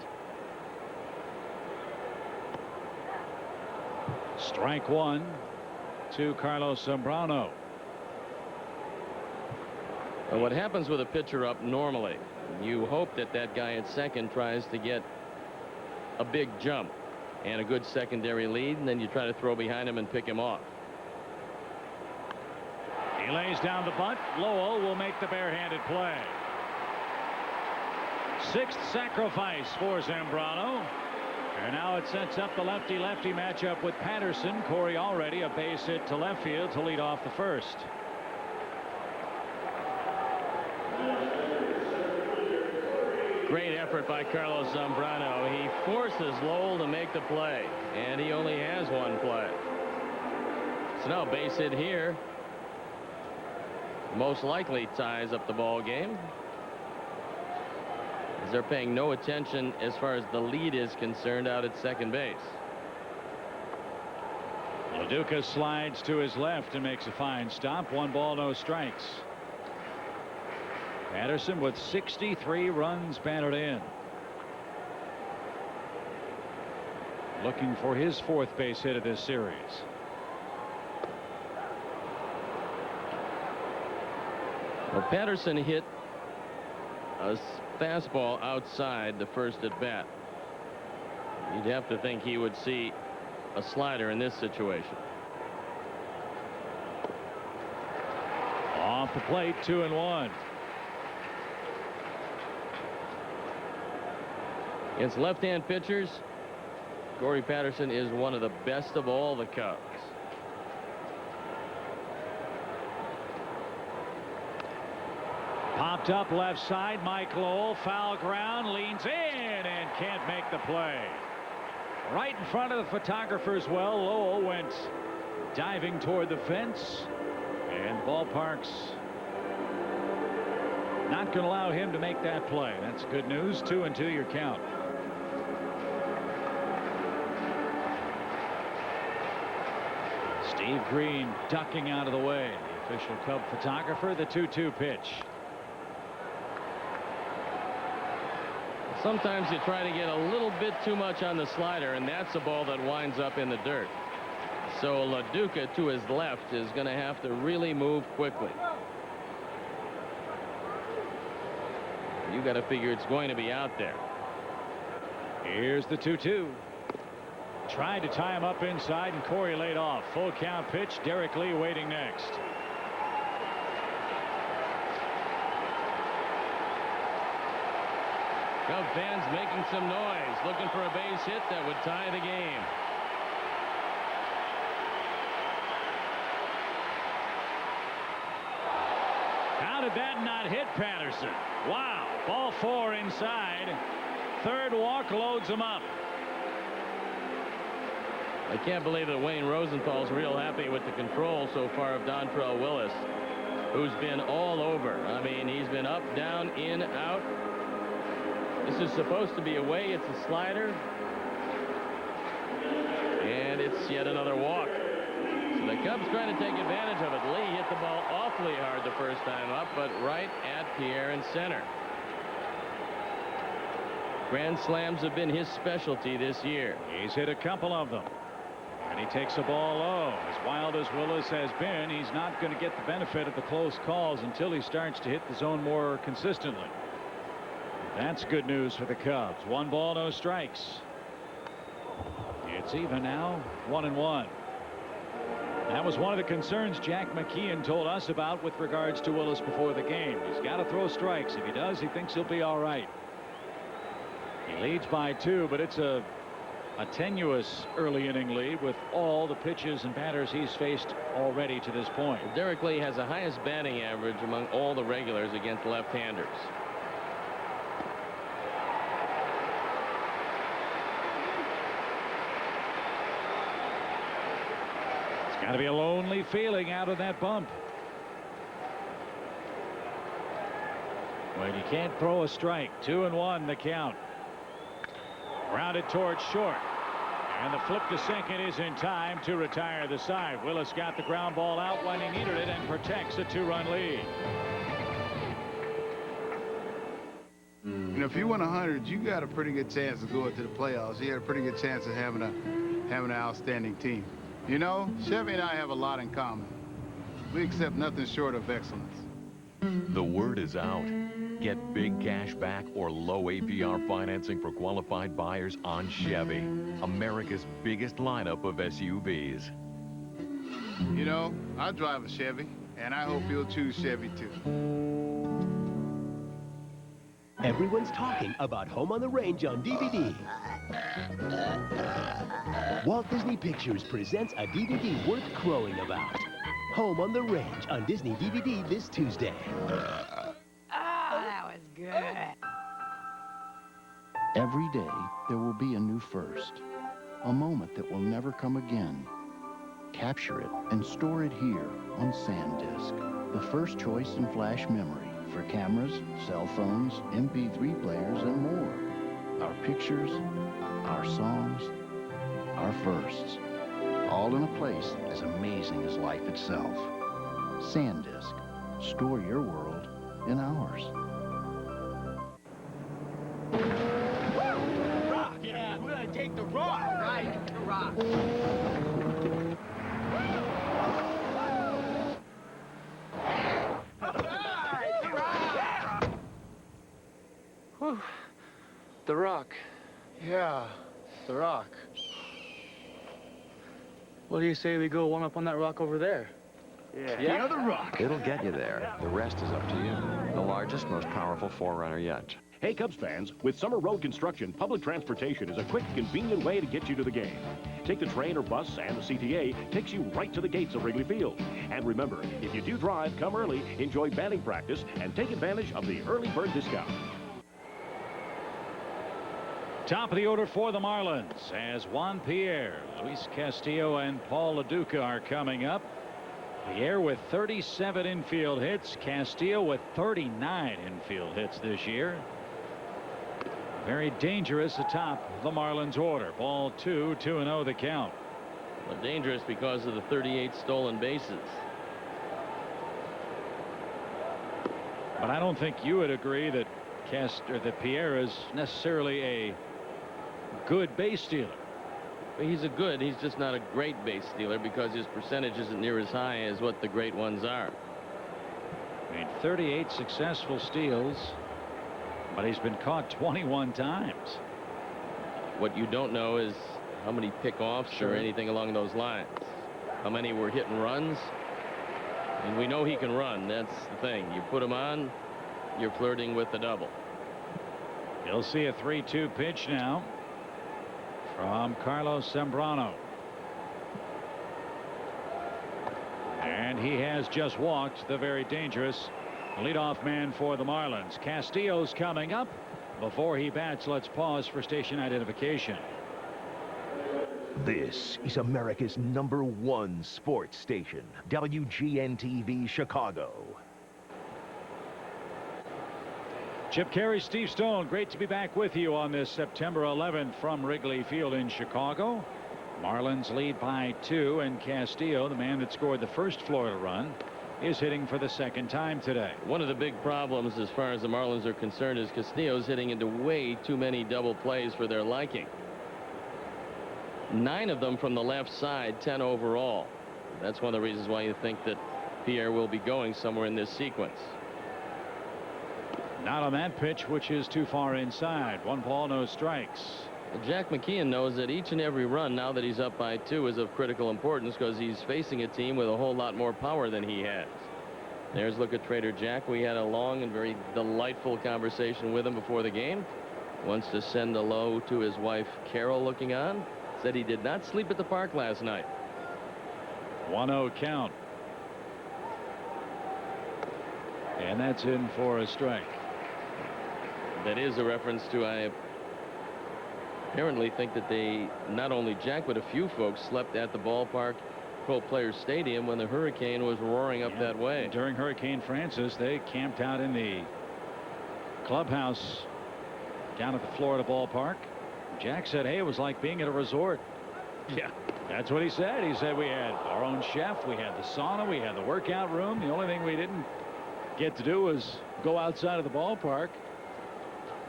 Strike one to Carlos Zambrano. Well, what happens with a pitcher up normally, you hope that that guy at second tries to get a big jump and a good secondary lead, and then you try to throw behind him and pick him off. He lays down the bunt. Lowell will make the barehanded play. Sixth sacrifice for Zambrano. And now it sets up the lefty-lefty matchup with Patterson. Corey already a base hit to left field to lead off the first. Great effort by Carlos Zambrano. He forces Lowell to make the play, and he only has one play. So now base hit here most likely ties up the ball game, as they're paying no attention as far as the lead is concerned out at second base. LaDuca slides to his left and makes a fine stop. 1 ball, no strikes. Patterson with 63 runs batted in. Looking for his 4th base hit of this series. Well, Patterson hit a fastball outside the first at bat. You'd have to think he would see a slider in this situation. Off the plate, 2-1. Against left-hand pitchers, Corey Patterson is one of the best of all the Cubs. Popped up left side. Mike Lowell, foul ground, leans in and can't make the play. Right in front of the photographer's well. Lowell went diving toward the fence, and ballpark's not going to allow him to make that play. That's good news. 2-2 your count. Steve Green ducking out of the way. The official Cub photographer. The 2-2 pitch. Sometimes you try to get a little bit too much on the slider, and that's a ball that winds up in the dirt. So LaDuca to his left is going to have to really move quickly. You got to figure it's going to be out there. Here's the 2-2. Tried to tie him up inside, and Corey laid off. Full count pitch. Derrek Lee waiting next. Cub fans making some noise, looking for a base hit that would tie the game. How did that not hit Patterson? Wow. Ball 4 inside. Third walk loads him up. I can't believe that Wayne Rosenthal's real happy with the control so far of Dontrelle Willis, who's been all over. I mean, he's been up, down, in, out. This is supposed to be a way. It's a slider. And it's yet another walk. So the Cubs trying to take advantage of it. Lee hit the ball awfully hard the first time up, but right at Pierre in center. Grand slams have been his specialty this year. He's hit a couple of them. And he takes the ball low. As wild as Willis has been, he's not going to get the benefit of the close calls until he starts to hit the zone more consistently. That's good news for the Cubs. 1 ball, no strikes. It's even now, 1-1. That was one of the concerns Jack McKeon told us about with regards to Willis before the game. He's got to throw strikes. If he does, he thinks he'll be all right. He leads by 2, but it's a tenuous early inning lead with all the pitches and batters he's faced already to this point. Derrek Lee has the highest batting average among all the regulars against left-handers. Got to be a lonely feeling out of that bump. When you can't throw a strike. 2-1 the count. Grounded towards short. And the flip to second is in time to retire the side. Willis got the ground ball out when he needed it and protects a 2-run lead. You know, if you win 100, you got a pretty good chance of going to the playoffs. You had a pretty good chance of having an outstanding team. You know, Chevy and I have a lot in common. We accept nothing short of excellence. The word is out. Get big cash back or low APR financing for qualified buyers on Chevy, America's biggest lineup of SUVs. You know, I drive a Chevy, and I hope you'll choose Chevy too. Everyone's talking about Home on the Range on DVD. Walt Disney Pictures presents a DVD worth crowing about. Home on the Range on Disney DVD this Tuesday. That was good. Every day, there will be a new first. A moment that will never come again. Capture it and store it here on SanDisk. The first choice in flash memory for cameras, cell phones, MP3 players, and more. Our pictures, our songs, our firsts. All in a place as amazing as life itself. SanDisk. Store your world in ours. Rock, yeah, we're gonna take the rock. Right, the rock. Whew. The Rock. Yeah, the rock. What do you say we go one up on that rock over there? Yeah, the rock. It'll get you there. The rest is up to you. The largest, most powerful forerunner yet. Hey, Cubs fans, with summer road construction, public transportation is a quick, convenient way to get you to the game. Take the train or bus, and the CTA takes you right to the gates of Wrigley Field. And remember, if you do drive, come early, enjoy batting practice, and take advantage of the early bird discount. Top of the order for the Marlins as Juan Pierre, Luis Castillo, and Paul LaDuca are coming up. Pierre with 37 infield hits. Castillo with 39 infield hits this year. Very dangerous atop the Marlins order. Ball 2, 2-0 the count. Well, dangerous because of the 38 stolen bases. But I don't think you would agree that Pierre is necessarily a good base stealer. He's just not a great base stealer because his percentage isn't near as high as what the great ones are. Made 38 successful steals, but he's been caught 21 times. What you don't know is how many pickoffs or anything along those lines. How many were hit and runs. And we know he can run. That's the thing. You put him on, you're flirting with the double. You'll see a 3-2 pitch now from Carlos Zambrano. And he has just walked the very dangerous leadoff man for the Marlins. Castillo's coming up. Before he bats, let's pause for station identification. This is America's #1 sports station, WGN-TV Chicago. Chip Carey, Steve Stone, great to be back with you on this September 11th from Wrigley Field in Chicago. Marlins lead by 2, and Castillo, the man that scored the first Florida run, is hitting for the second time today. One of the big problems as far as the Marlins are concerned is Castillo's hitting into way too many double plays for their liking. 9 of them from the left side, 10 overall. That's one of the reasons why you think that Pierre will be going somewhere in this sequence. Not on that pitch, which is too far inside. 1 ball, no strikes. Jack McKeon knows that each and every run, now that he's up by 2, is of critical importance because he's facing a team with a whole lot more power than he has. There's look at Trader Jack. We had a long and very delightful conversation with him before the game. Wants to send a hello to his wife, Carol, looking on. Said he did not sleep at the park last night. 1-0 count. And that's in for a strike. That is a reference to, I apparently think that they, not only Jack, but a few folks slept at the ballpark quote-unquote Players Stadium when the hurricane was roaring up that way. During Hurricane Francis, they camped out in the clubhouse down at the Florida ballpark. Jack said, hey, it was like being at a resort. Yeah, that's what he said. He said we had our own chef, we had the sauna, we had the workout room. The only thing we didn't get to do was go outside of the ballpark.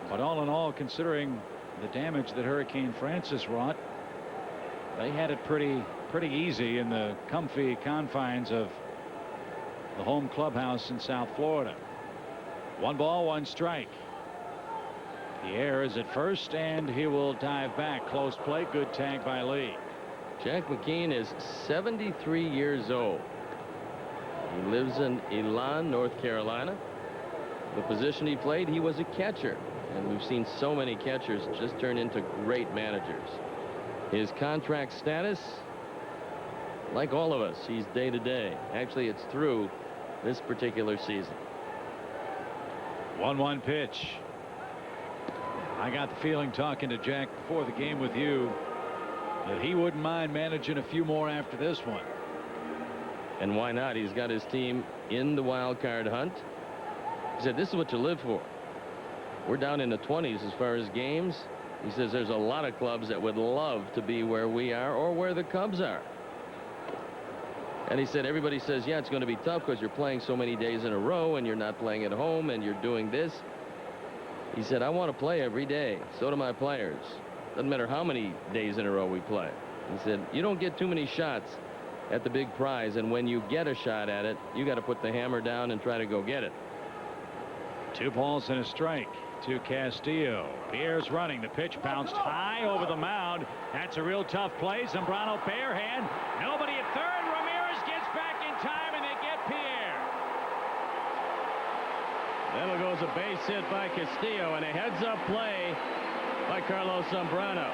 But all in all, considering the damage that Hurricane Francis wrought, they had it pretty easy in the comfy confines of the home clubhouse in South Florida. 1 ball, 1 strike. Pierre is at first, and he will dive back. Close play. Good tag by Lee. Jack McKean is 73 years old. He lives in Elon, North Carolina. The position he played, he was a catcher. And we've seen so many catchers just turn into great managers. His contract status, like all of us, he's day to day. Actually, it's through this particular season. 1-1 pitch. I got the feeling talking to Jack before the game with you that he wouldn't mind managing a few more after this one. And why not? He's got his team in the wild card hunt. He said, this is what you live for. We're down in the 20s as far as games. He says there's a lot of clubs that would love to be where we are or where the Cubs are. And he said everybody says, yeah, it's going to be tough because you're playing so many days in a row and you're not playing at home and you're doing this. He said, I want to play every day. So do my players. Doesn't matter how many days in a row we play. He said, you don't get too many shots at the big prize. And when you get a shot at it, you got to put the hammer down and try to go get it. 2 balls and a strike to Castillo. Pierre's running. The pitch bounced high over the mound. That's a real tough play. Zambrano bare hand. Nobody at third. Ramirez gets back in time, and they get Pierre. That'll go as a base hit by Castillo, and a heads-up play by Carlos Zambrano.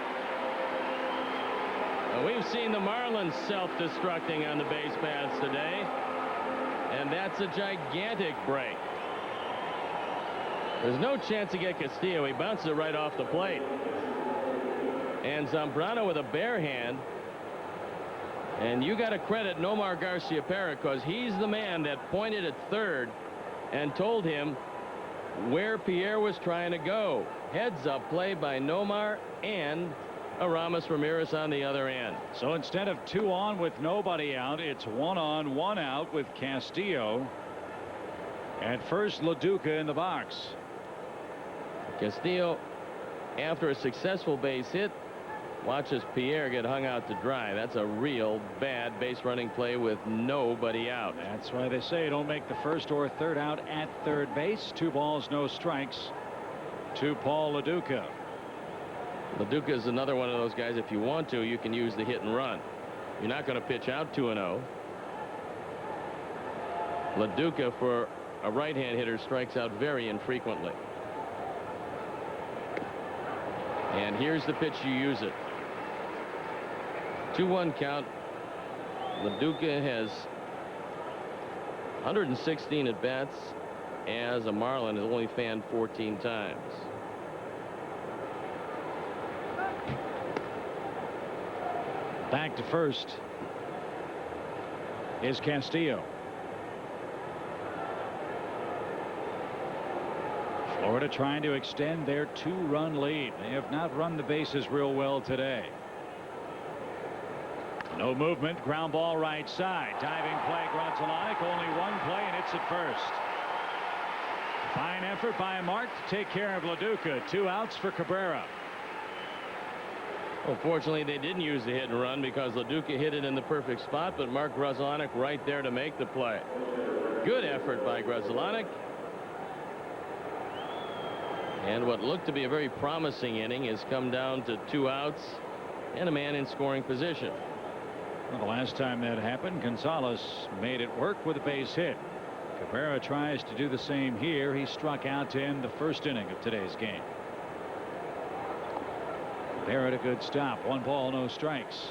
Now, we've seen the Marlins self-destructing on the base paths today, and that's a gigantic break. There's no chance to get Castillo. He bounces it right off the plate. And Zambrano with a bare hand. And you got to credit Nomar Garciaparra because he's the man that pointed at third and told him where Pierre was trying to go. Heads up play by Nomar and Aramis Ramirez on the other end. So instead of 2 on with nobody out, it's 1 on, 1 out with Castillo. At first, LaDuca in the box. Castillo, after a successful base hit, watches Pierre get hung out to dry. That's a real bad base running play with nobody out. That's why they say don't make the first or third out at third base. 2 balls, no strikes to Paul LaDuca. LaDuca is another one of those guys. If you want to, you can use the hit and run. You're not going to pitch out 2-0. LaDuca, for a right-hand hitter, strikes out very infrequently. And here's the pitch you use it. 2-1 count. LaDuca has 116 at bats as a Marlin, has only fanned 14 times. Back to first is Castillo. Florida trying to extend their 2-run lead. They have not run the bases real well today. No movement. Ground ball right side. Diving play. Grunzelanek. Only 1 play, and it's at first. Fine effort by Mark to take care of LaDuca. 2 outs for Cabrera. Well, fortunately, they didn't use the hit and run because LaDuca hit it in the perfect spot, but Mark Grunzelanek right there to make the play. Good effort by Grunzelanek. And what looked to be a very promising inning has come down to 2 outs and a man in scoring position. Well, the last time that happened, Gonzalez made it work with a base hit. Cabrera tries to do the same here. He struck out to end the first inning of today's game. Barrett a good stop. 1 ball, no strikes.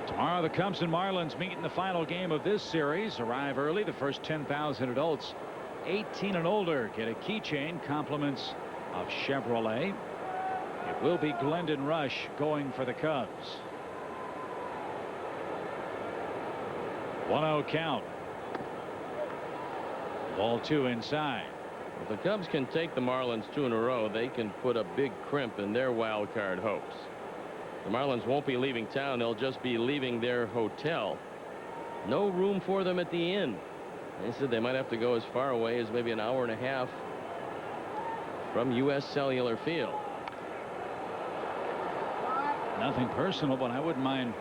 Tomorrow the Cubs and Marlins meet in the final game of this series. Arrive early. The first 10,000 adults 18 and older get a keychain, compliments of Chevrolet. It will be Glendon Rush going for the Cubs. 1-0 count. Ball 2 inside. If the Cubs can take the Marlins 2 in a row, they can put a big crimp in their wild card hopes. The Marlins won't be leaving town. They'll just be leaving their hotel. No room for them at the inn. They said they might have to go as far away as maybe an hour and a half from U.S. Cellular Field. Nothing personal, but I wouldn't mind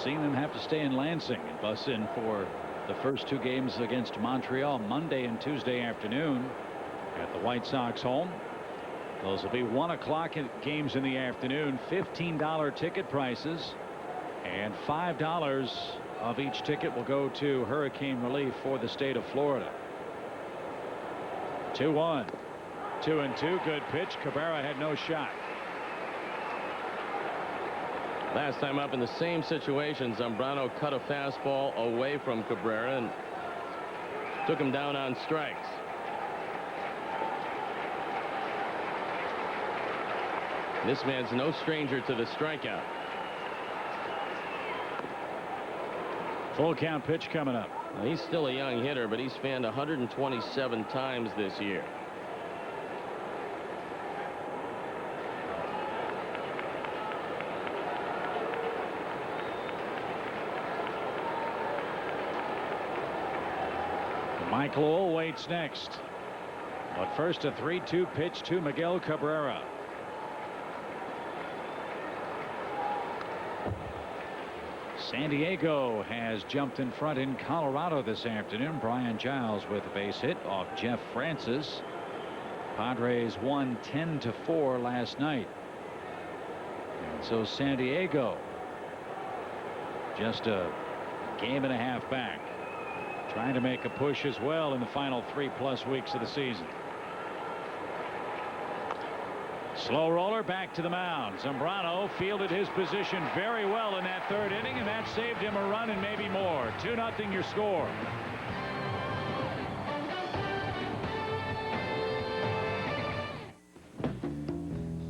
seeing them have to stay in Lansing and bus in for the first 2 games against Montreal, Monday and Tuesday afternoon at the White Sox home. Those will be 1 o'clock games in the afternoon. $15 ticket prices, and $5 of each ticket will go to hurricane relief for the state of Florida. 2-1. 2-2. Good pitch. Cabrera had no shot. Last time up in the same situation, Zambrano cut a fastball away from Cabrera and took him down on strikes. This man's no stranger to the strikeout. Full count pitch coming up. Now, he's still a young hitter, but he's fanned 127 times this year. Michael Ohl waits next. But first, a 3-2 pitch to Miguel Cabrera. San Diego has jumped in front in Colorado this afternoon. Brian Giles with a base hit off Jeff Francis. Padres won 10-4 last night. And so San Diego just a game and a half back, trying to make a push as well in the final 3+ weeks of the season. Slow roller back to the mound. Zambrano fielded his position very well in that 3rd inning, and that saved him a run and maybe more. 2-0 your score.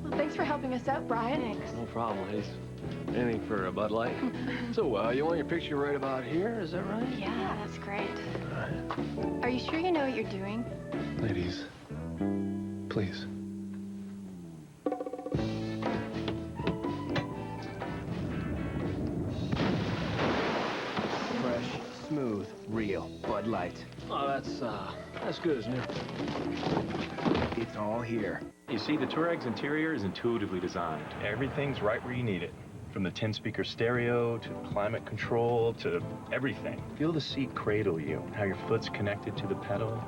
Well, thanks for helping us out, Brian. Thanks. No problem. He's anything for a Bud Light. So, you want your picture right about here? Is that right? Yeah, that's great. All right. Are you sure you know what you're doing? Ladies, please. Smooth, real Bud Light. Oh, that's good, isn't it? It's all here. You see, the Touareg's interior is intuitively designed. Everything's right where you need it. From the 10-speaker stereo to climate control to everything. Feel the seat cradle you, how your foot's connected to the pedal.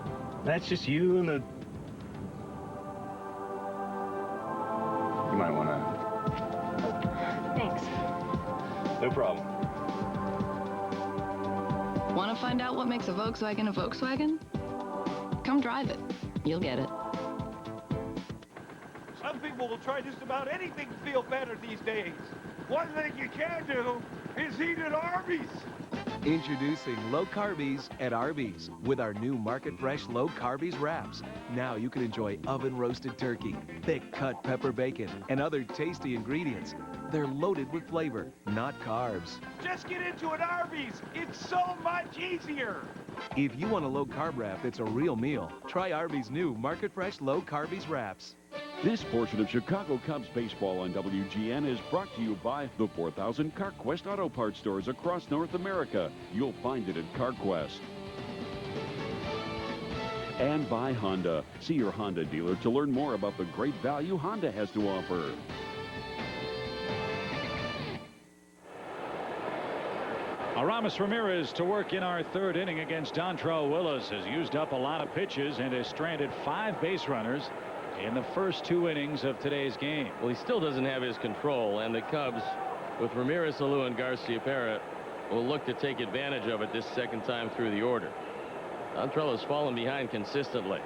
That's just you and the... You might want to... Thanks. No problem. Want to find out what makes a Volkswagen a Volkswagen? Come drive it. You'll get it. Some people will try just about anything to feel better these days. One thing you can do is eat at Arby's. Introducing Low Carbies at Arby's with our new Market Fresh Low Carbies wraps. Now you can enjoy oven roasted turkey, thick cut pepper bacon, and other tasty ingredients. They're loaded with flavor, not carbs. Just get into an Arby's. It's so much easier. If you want a low carb wrap that's a real meal, try Arby's new Market Fresh Low Carbies wraps. This portion of Chicago Cubs baseball on WGN is brought to you by the 4,000 CarQuest Auto Parts stores across North America. You'll find it at CarQuest. And by Honda. See your Honda dealer to learn more about the great value Honda has to offer. Aramis Ramirez to work in our 3rd inning against Dontrelle Willis. Has used up a lot of pitches and has stranded 5 base runners in the first 2 innings of today's game. Well, he still doesn't have his control, and the Cubs, with Ramirez, Alou, and Garcia Perez, will look to take advantage of it this second time through the order. Dontrelle has fallen behind consistently.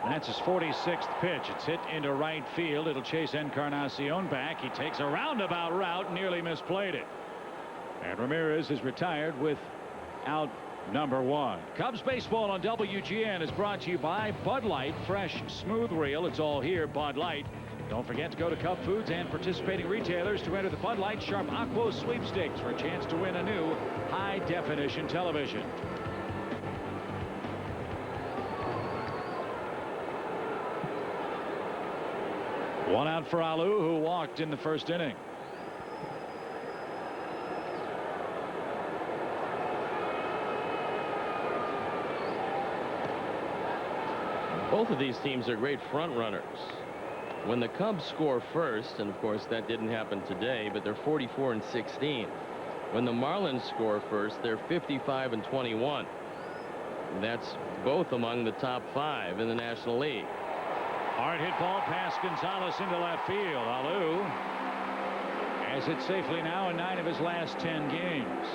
That's his 46th pitch. It's hit into right field. It'll chase Encarnacion back. He takes a roundabout route, nearly misplayed it. And Ramirez is retired with out number 1. Cubs baseball on WGN is brought to you by Bud Light, fresh, smooth, real. It's all here. Bud Light. Don't forget to go to Cub Foods and participating retailers to enter the Bud Light Sharp Aqua Sweepstakes for a chance to win a new high-definition television. One out for Alou, who walked in the first inning. Both of these teams are great front runners. When the Cubs score first, and of course that didn't happen today, but they're 44-16. When the Marlins score first, they're 55-21. That's both among the top 5 in the National League. Hard hit ball past Gonzalez into left field. Alou has it safely now in 9 of his last 10 games.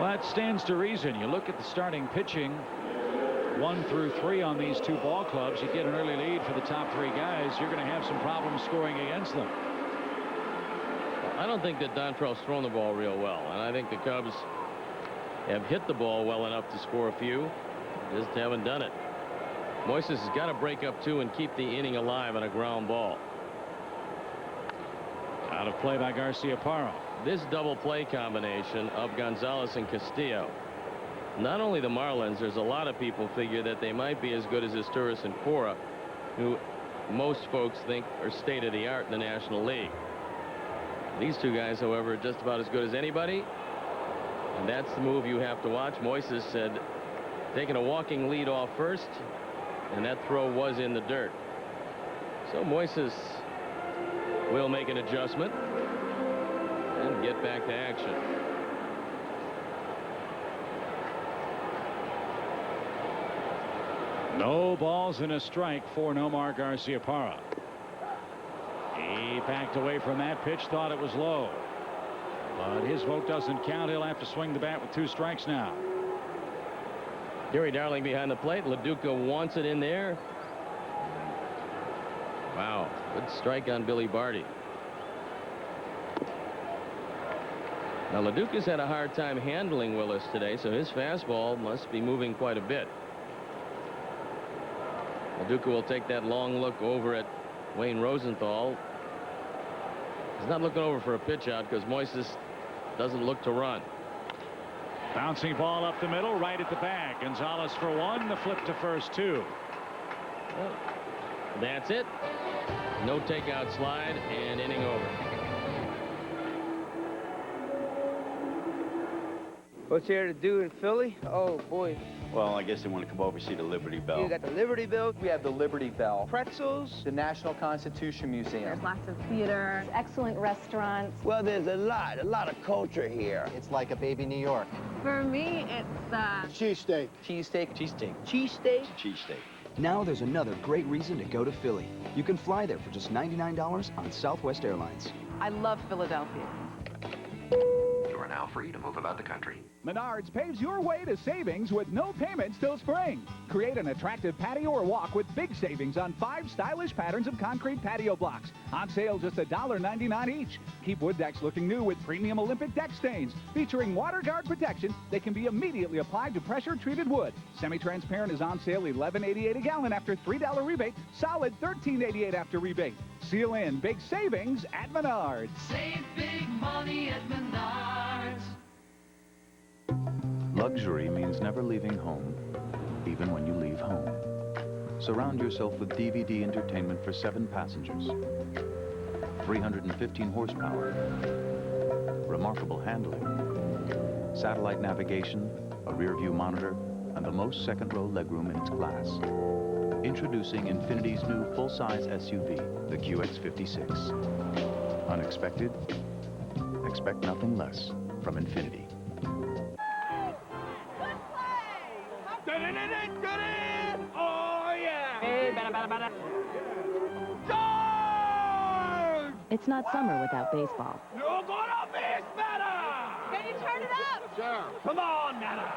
Well, that stands to reason. You look at the starting pitching, 1 through 3 on these 2 ball clubs. You get an early lead for the top 3 guys, you're going to have some problems scoring against them. I don't think that Dontrelle's thrown the ball real well, and I think the Cubs have hit the ball well enough to score a few, just haven't done it. Moises has got to break up 2 and keep the inning alive on a ground ball. Out of play by Garciaparra. This double play combination of Gonzalez and Castillo. Not only the Marlins, there's a lot of people figure that they might be as good as Isturis and Cora, who most folks think are state-of-the-art in the National League. These 2 guys, however, are just about as good as anybody. And that's the move you have to watch. Moises said taking a walking lead off first, and that throw was in the dirt. So Moises will make an adjustment and get back to action. No balls and a strike for Nomar Garciaparra. He backed away from that pitch, thought it was low. But his vote doesn't count. He'll have to swing the bat with 2 strikes now. Gary Darling behind the plate. LaDuca wants it in there. Wow, good strike on Billy Barty. Now LaDuca's had a hard time handling Willis today, so his fastball must be moving quite a bit. LaDuca will take that long look over at Wayne Rosenthal. He's not looking over for a pitch out because Moises doesn't look to run. Bouncing ball up the middle, right at the bag. Gonzalez for 1, the flip to first 2. Well, that's it. No takeout slide, and inning over. What's there to do in Philly? Oh, boy. Well, I guess they want to come over and see the Liberty Bell. You got the Liberty Bell. We have the Liberty Bell. Pretzels. The National Constitution Museum. There's lots of theater, excellent restaurants. Well, there's a lot of culture here. It's like a baby New York. For me, it's Cheesesteak. Cheesesteak. Cheesesteak. Cheesesteak? Cheesesteak. Now there's another great reason to go to Philly. You can fly there for just $99 on Southwest Airlines. I love Philadelphia. You are now free to move about the country. Menards paves your way to savings with no payments till spring. Create an attractive patio or walk with big savings on 5 stylish patterns of concrete patio blocks. On sale just $1.99 each. Keep wood decks looking new with premium Olympic deck stains. Featuring water guard protection, they can be immediately applied to pressure-treated wood. Semi-transparent is on sale $11.88 a gallon after $3 rebate. Solid $13.88 after rebate. Seal in big savings at Menards. Save big money at Menards. Luxury means never leaving home, even when you leave home. Surround yourself with DVD entertainment for 7 passengers. 315 horsepower. Remarkable handling. Satellite navigation, a rear-view monitor, and the most second-row legroom in its class. Introducing Infinity's new full-size SUV, the QX56. Unexpected? Expect nothing less from Infinity. Oh, yeah! Hey, better. It's not summer without baseball. You're gonna be better! Can you turn it up? Sure. Come on, Nana.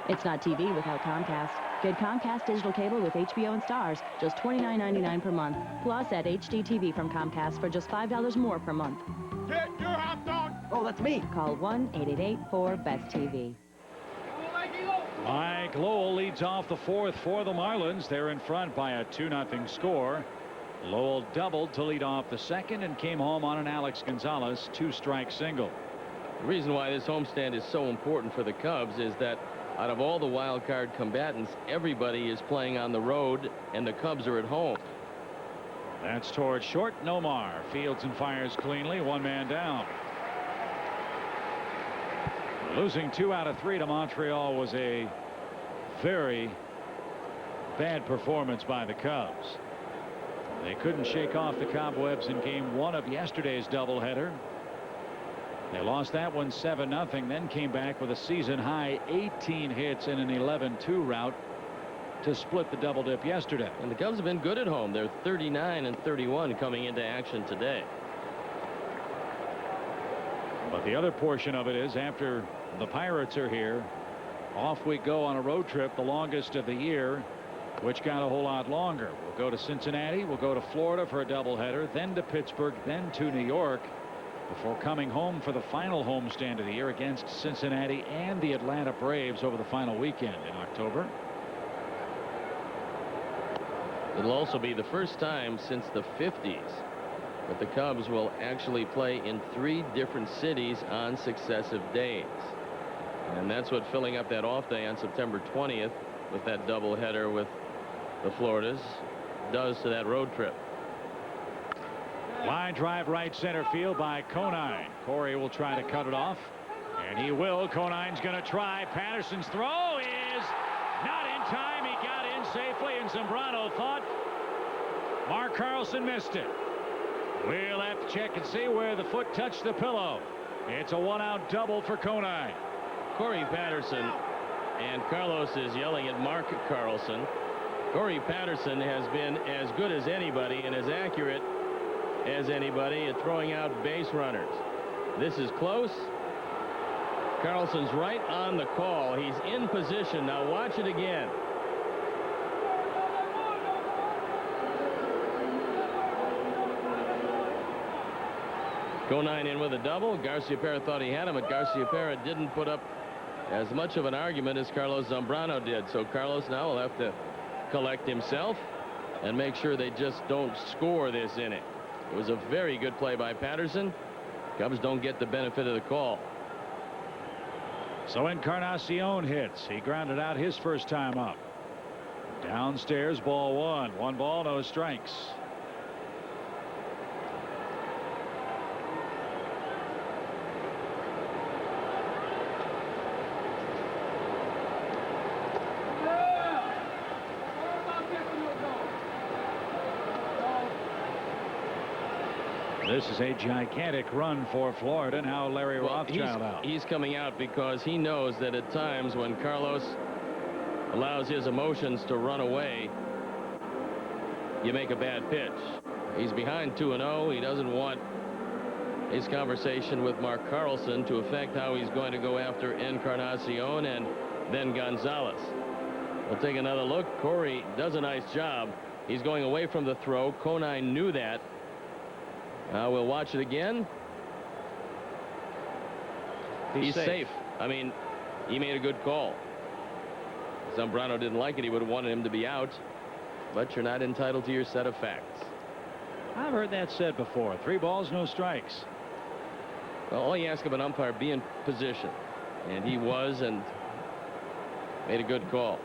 It's not TV without Comcast. Get Comcast digital cable with HBO and Stars, just $29.99 per month. Plus, add HD TV from Comcast for just $5 more per month. Get your hot dog! Oh, that's me. Call 1-888-4-BEST-TV. Mike Derrek Lowell leads off the fourth for the Marlins. They're in front by a 2-0 score. Lowell doubled to lead off the second and came home on an Alex Gonzalez 2-strike single. The reason why this homestand is so important for the Cubs is that out of all the wild card combatants, everybody is playing on the road and the Cubs are at home. That's towards short. Nomar fields and fires cleanly. One man down. Losing 2 out of 3 to Montreal was a very bad performance by the Cubs. They couldn't shake off the cobwebs in game 1 of yesterday's doubleheader. They lost that one 7-0, then came back with a season high 18 hits in an 11-2 rout to split the double dip yesterday. And the Cubs have been good at home. They're 39-31 coming into action today. But the other portion of it is, after the Pirates are here, off we go on a road trip, the longest of the year, which got a whole lot longer. We'll go to Cincinnati, we'll go to Florida for a doubleheader, then to Pittsburgh, then to New York, before coming home for the final homestand of the year against Cincinnati and the Atlanta Braves over the final weekend in October. It'll also be the first time since the 50s that the Cubs will actually play in 3 different cities on successive days. And that's what filling up that off day on September 20th with that doubleheader with the Floridas does to that road trip. Line drive right center field by Conine. Corey will try to cut it off, and he will. Conine's going to try. Patterson's throw is not in time. He got in safely, and Zambrano thought Mark Carlson missed it. We'll have to check and see where the foot touched the pillow. It's a 1-out double for Conine. Corey Patterson, and Carlos is yelling at Mark Carlson. Corey Patterson has been as good as anybody and as accurate as anybody at throwing out base runners. This is close. Carlson's right on the call. He's in position. Now watch it again. Conine in with a double. Garciaparra thought he had him, but Garciaparra didn't put up as much of an argument as Carlos Zambrano did. So Carlos now will have to collect himself and make sure they just don't score this inning. It was a very good play by Patterson. Cubs don't get the benefit of the call. So Encarnacion hits. He grounded out his first time up. Downstairs, ball 1. 1 ball, no strikes. This is a gigantic run for Florida. Now Larry Rothschild out. He's coming out because he knows that at times when Carlos allows his emotions to run away, you make a bad pitch. He's behind 2-0. He doesn't want his conversation with Mark Carlson to affect how he's going to go after Encarnacion and then Gonzalez. We'll take another look. Corey does a nice job. He's going away from the throw. Conine knew that. We'll watch it again. He's safe. I mean, he made a good call. Zambrano didn't like it. He would have wanted him to be out. But you're not entitled to your set of facts. I've heard that said before. 3 balls, no strikes. Well, all you ask of an umpire, be in position. And he was, and made a good call.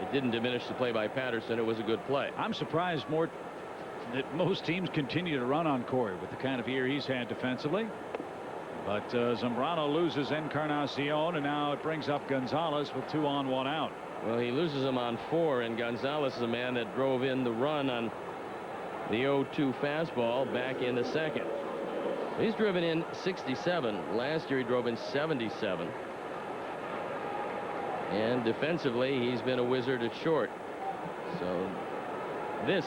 It didn't diminish the play by Patterson. It was a good play. I'm surprised more that most teams continue to run on Corey with the kind of year he's had defensively. But Zambrano loses Encarnacion, and now it brings up Gonzalez with 2 on, 1 out. Well, he loses him on 4, and Gonzalez is a man that drove in the run on the 0-2 fastball back in the second. He's driven in 67. Last year he drove in 77. And defensively, he's been a wizard at short. So this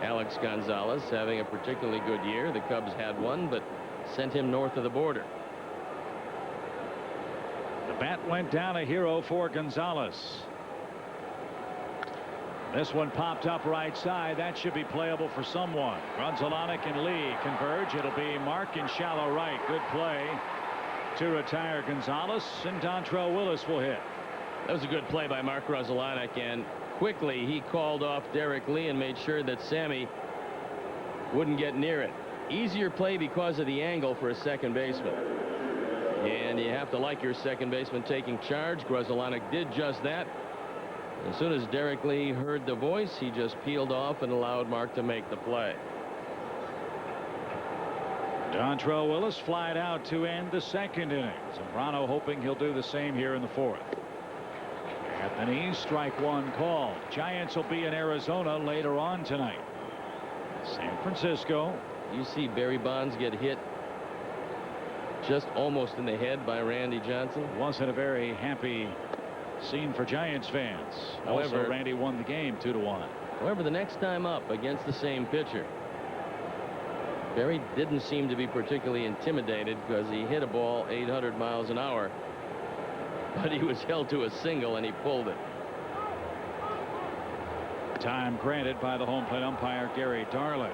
Alex Gonzalez having a particularly good year. The Cubs had one, but sent him north of the border. The bat went down, a hero for Gonzalez. This one popped up right side. That should be playable for someone. Grunzalanek and Lee converge. It'll be Mark in shallow right. Good play to retire Gonzalez, and Dontrelle Willis will hit. That was a good play by Mark Grudzielanek, and quickly he called off Derrek Lee and made sure that Sammy wouldn't get near it. Easier play because of the angle for a second baseman. And you have to like your second baseman taking charge. Grudzielanek did just that. As soon as Derrek Lee heard the voice, he just peeled off and allowed Mark to make the play. Dontrelle Willis flied out to end the second inning. Zambrano hoping he'll do the same here in the fourth. At the knees, strike one called. Giants will be in Arizona later on tonight. San Francisco. You see Barry Bonds get hit just almost in the head by Randy Johnson. Wasn't a very happy scene for Giants fans. However, also, Randy won the game 2-1. However, the next time up against the same pitcher, Barry didn't seem to be particularly intimidated because he hit a ball 800 miles an hour, but he was held to a single and he pulled it. Time granted by the home plate umpire Gary Darling.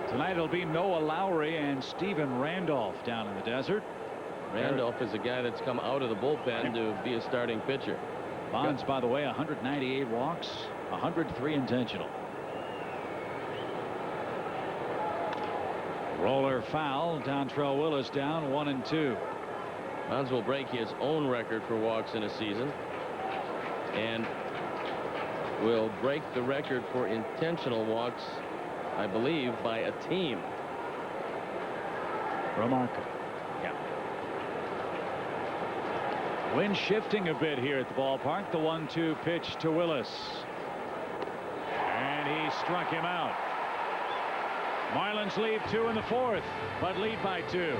Tonight it'll be Noah Lowry and Steven Randolph down in the desert. Randolph is a guy that's come out of the bullpen to be a starting pitcher. Bonds, by the way, 198 walks, 103 intentional. Roller foul. Dontrelle Willis down 1-2. Bonds will break his own record for walks in a season and will break the record for intentional walks, I believe, by a team. Remarkable. Yeah. Wind shifting a bit here at the ballpark. The 1-2 pitch to Willis. And he struck him out. Marlins lead 2 in the fourth, but lead by 2.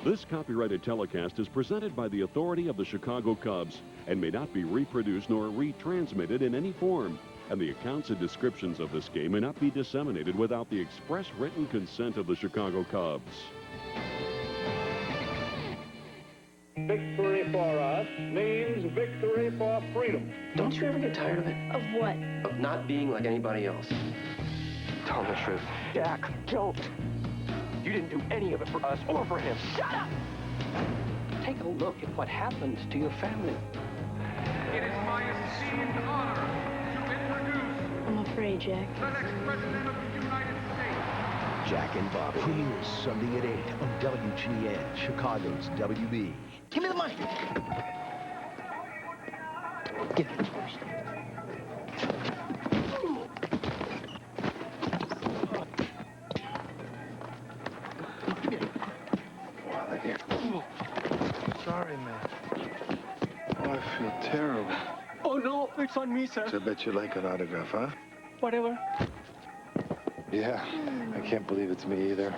This copyrighted telecast is presented by the authority of the Chicago Cubs and may not be reproduced nor retransmitted in any form. And the accounts and descriptions of this game may not be disseminated without the express written consent of the Chicago Cubs. Victory for us means victory for freedom. Don't you ever get tired of it? Of what? Of not being like anybody else. Tell him the truth. Jack, don't. You didn't do any of it for us or for him. Shut up! Take a look at what happened to your family. It is my esteemed honor to introduce I'm afraid, Jack. the next President of the United States. Jack and Bobby premieres Sunday at 8 on WGN, Chicago's WB. Give me the money. Get it first. Sorry, man. Oh, I feel terrible. Oh, no, it's on me, sir. I bet you like an autograph, huh? Whatever. Yeah, I can't believe it's me either.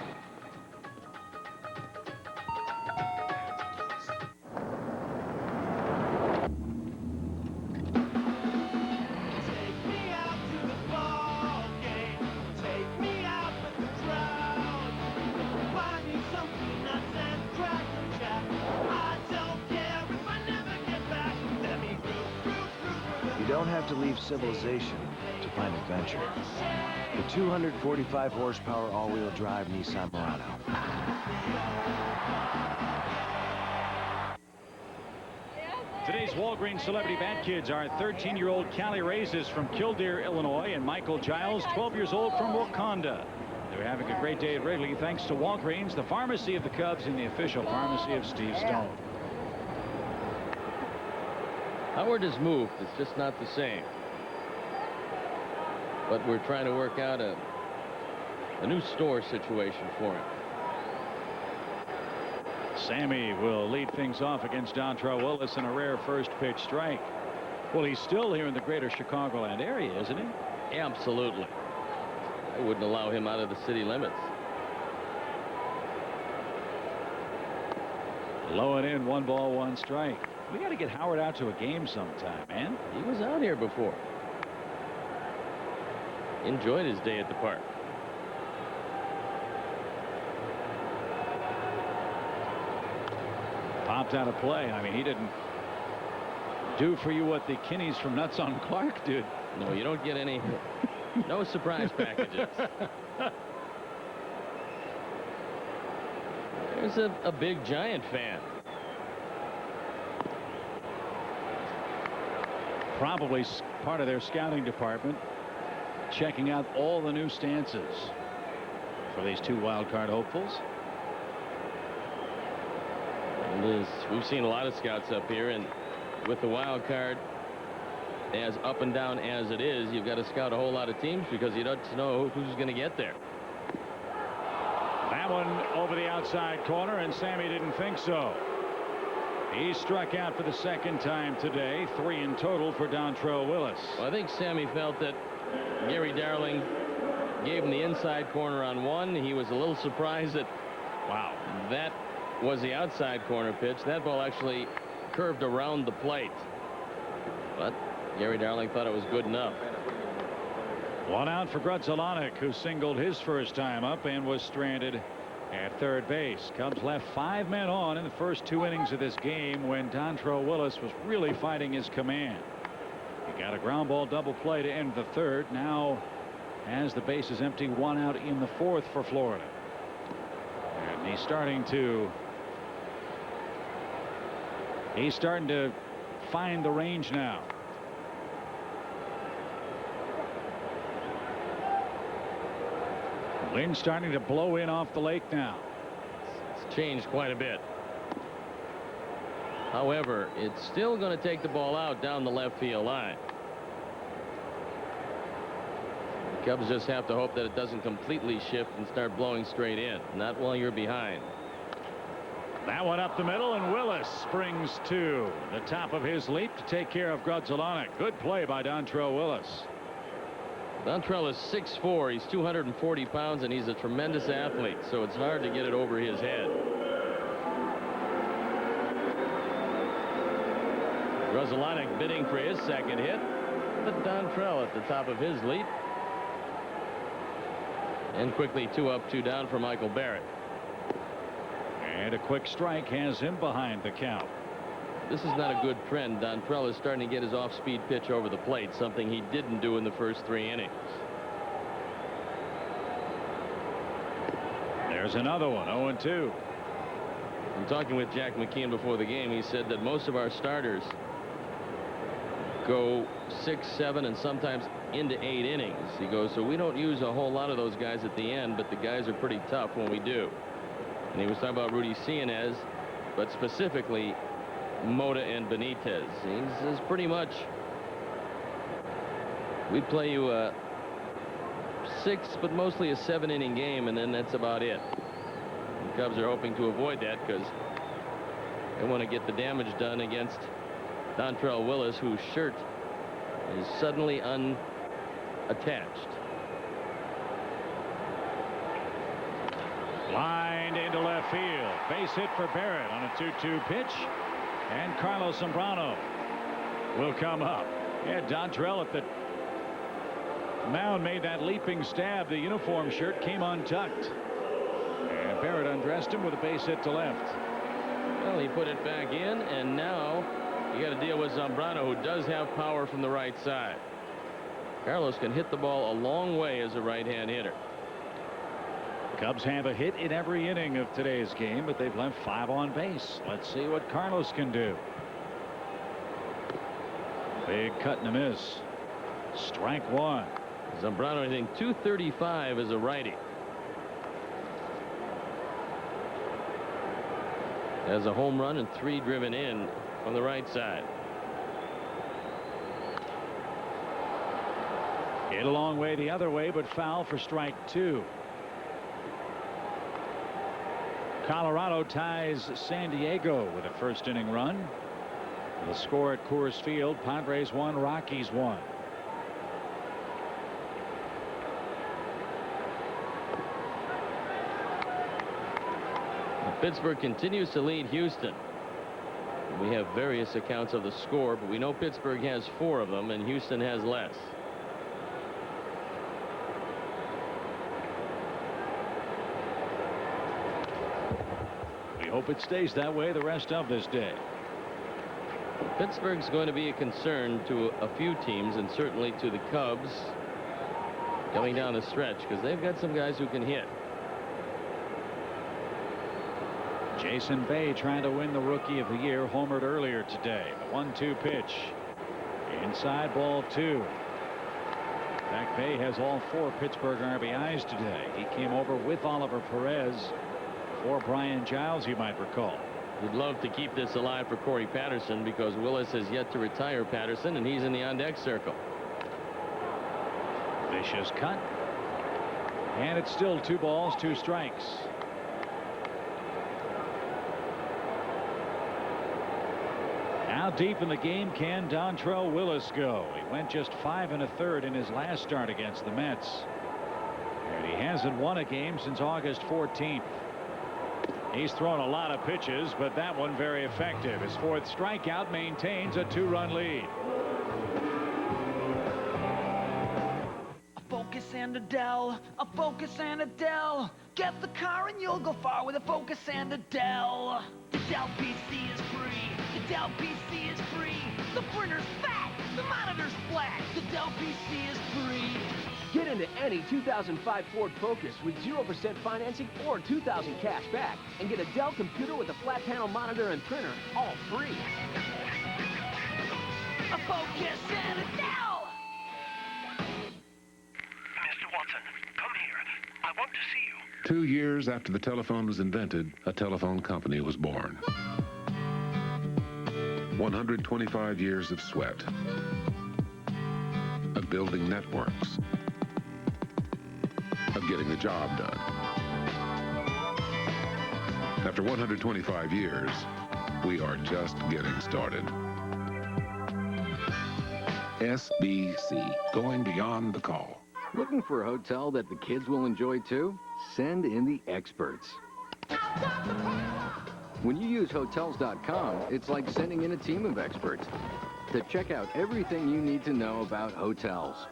You don't have to leave civilization to find adventure. The 245 horsepower all-wheel drive Nissan Murano. Today's Walgreens Celebrity Bat Kids are 13-year-old Callie Reyes from Killdeer, Illinois, and Michael Giles, 12 years old, from Wakanda. They're having a great day at Wrigley thanks to Walgreens, the pharmacy of the Cubs, and the official pharmacy of Steve Stone. Howard has moved. It's just not the same. But we're trying to work out a new store situation for him. Sammy will lead things off against Dontrelle Willis in a rare first pitch strike. Well, he's still here in the greater Chicagoland area, isn't he? Absolutely. I wouldn't allow him out of the city limits. Low and in, 1 ball, 1 strike. We got to get Howard out to a game sometime, man. He was out here before. Enjoyed his day at the park. Popped out of play. I mean, he didn't do for you what the Kinneys from Nuts on Clark did. No, you don't get any. No surprise packages. There's a big Giant fan. Probably part of their scouting department, checking out all the new stances for these two wild card hopefuls. And we've seen a lot of scouts up here, and with the wild card as up and down as it is, you've got to scout a whole lot of teams because you don't know who's going to get there. That one over the outside corner, and Sammy didn't think so. He struck out for the second time today, 3 in total for Dontrelle Willis. Well, I think Sammy felt that Gary Darling gave him the inside corner on one. He was a little surprised that, wow, that was the outside corner pitch. That ball actually curved around the plate. But Gary Darling thought it was good enough. 1 out for Grudzielanek, who singled his first time up and was stranded at third base. Cubs left 5 men on in the first 2 innings of this game when Dontrelle Willis was really fighting his command. He got a ground ball double play to end the third. Now, as the base is empty, 1 out in the fourth for Florida. And he's starting to find the range now. Wind starting to blow in off the lake now. It's changed quite a bit. However, it's still going to take the ball out down the left field line. The Cubs just have to hope that it doesn't completely shift and start blowing straight in. Not while you're behind. That one up the middle, and Willis springs to the top of his leap to take care of Grudzielanek. Good play by Dontrelle Willis. Dontrelle is 6'4". He's 240 pounds, and he's a tremendous athlete, so it's hard to get it over his head. Grudzielanek bidding for his second hit, but Dontrelle at the top of his leap. And quickly 2 up, 2 down for Michael Barrett. And a quick strike has him behind the count. This is not a good trend. Dontrelle is starting to get his off-speed pitch over the plate, something he didn't do in the first 3 innings. There's another one, 0-2. I'm talking with Jack McKeon before the game. He said that most of our starters go 6, 7, and sometimes into 8 innings. He goes, so we don't use a whole lot of those guys at the end, but the guys are pretty tough when we do. And he was talking about Rudy Cianez, but specifically Mota and Benitez. He says pretty much we play you a 6, but mostly a 7-inning game, and then that's about it. The Cubs are hoping to avoid that because they want to get the damage done against Dontrelle Willis, whose shirt is suddenly unattached. Lined into left field. Base hit for Barrett on a 2-2 pitch. And Carlos Zambrano will come up. Yeah, Dontrelle at the mound made that leaping stab. The uniform shirt came untucked. And Barrett undressed him with a base hit to left. Well, he put it back in, and now you got to deal with Zambrano, who does have power from the right side. Carlos can hit the ball a long way as a right-hand hitter. Cubs have a hit in every inning of today's game, but they've left 5 on base. Let's see what Carlos can do. Big cut and a miss. Strike 1. Zambrano, I think 235 as a righty. Has a home run and 3 driven in from the right side. Hit a long way the other way, but foul for strike 2. Colorado ties San Diego with a first inning run. The score at Coors Field: Padres 1, Rockies 1. Pittsburgh continues to lead Houston. We have various accounts of the score, but we know Pittsburgh has 4 of them and Houston has less. We hope it stays that way the rest of this day. Pittsburgh's going to be a concern to a few teams, and certainly to the Cubs coming down the stretch, because they've got some guys who can hit. Jason Bay trying to win the Rookie of the Year, homered earlier today. The 1-2 pitch. Inside, ball 2. In fact, Bay has all 4 Pittsburgh RBIs today. He came over with Oliver Perez for Brian Giles, you might recall. We'd love to keep this alive for Corey Patterson because Willis has yet to retire Patterson, and he's in the on-deck circle. Vicious cut. And it's still 2 balls, 2 strikes. How deep in the game can Dontrelle Willis go? He went just 5 1/3 in his last start against the Mets. And he hasn't won a game since August 14th. He's thrown a lot of pitches, but that one very effective. His 4th strikeout maintains a 2-run lead. A Focus and a Dell, a Focus and a Dell. Get the car and you'll go far with a Focus and a Dell. The Dell PC is free. The Dell PC is free. The printer's fat. The monitor's flat. The Dell PC is free. Get into any 2005 Ford Focus with 0% financing or $2,000 cash back and get a Dell computer with a flat panel monitor and printer, all free. A Focus and a Dell. Mr. Watson, come here. I want to see you. 2 years after the telephone was invented, a telephone company was born. 125 years of sweat, of building networks, of getting the job done. After 125 years, we are just getting started. SBC, going beyond the call. Looking for a hotel that the kids will enjoy too? Send in the experts. When you use Hotels.com, it's like sending in a team of experts to check out everything you need to know about hotels.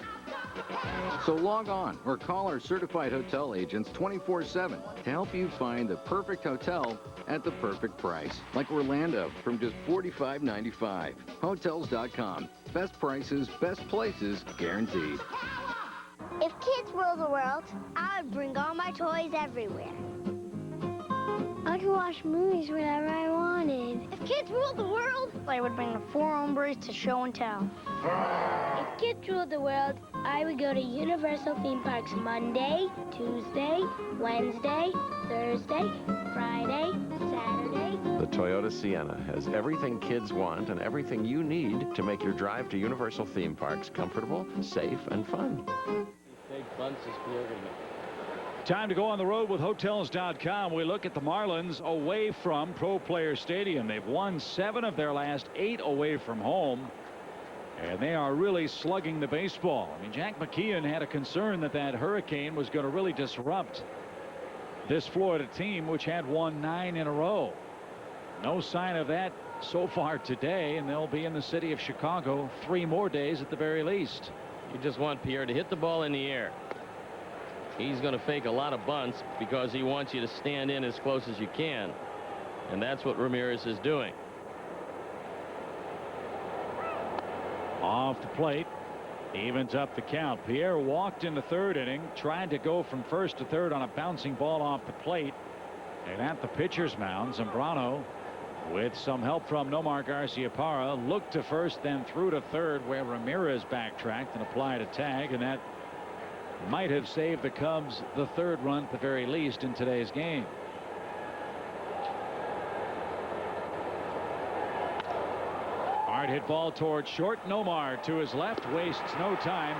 So log on or call our certified hotel agents 24/7 to help you find the perfect hotel at the perfect price. Like Orlando from just $45.95. Hotels.com. Best prices, best places, guaranteed. If kids rule the world, I would bring all my toys everywhere. I could watch movies whenever I wanted. If kids ruled the world, I would bring the 4 hombres to show and tell. If kids ruled the world, I would go to Universal theme parks Monday, Tuesday, Wednesday, Thursday, Friday, Saturday. The Toyota Sienna has everything kids want and everything you need to make your drive to Universal theme parks comfortable, safe, and fun. Time to go on the road with Hotels.com. We look at the Marlins away from Pro Player Stadium. They've won 7 of their last 8 away from home. And they are really slugging the baseball. I mean, Jack McKeon had a concern that that hurricane was going to really disrupt this Florida team, which had won 9 in a row. No sign of that so far today, and they'll be in the city of Chicago 3 more days at the very least. You just want Pierre to hit the ball in the air. He's going to fake a lot of bunts because he wants you to stand in as close as you can. And that's what Ramirez is doing. Off the plate. Evens up the count. Pierre walked in the 3rd inning, tried to go from 1st to 3rd on a bouncing ball off the plate. And at the pitcher's mound, Zambrano, with some help from Nomar Garciaparra, looked to 1st, then threw to 3rd, where Ramirez backtracked and applied a tag, and that might have saved the Cubs the 3rd run at the very least in today's game. Hard hit ball towards short. Nomar to his left, wastes no time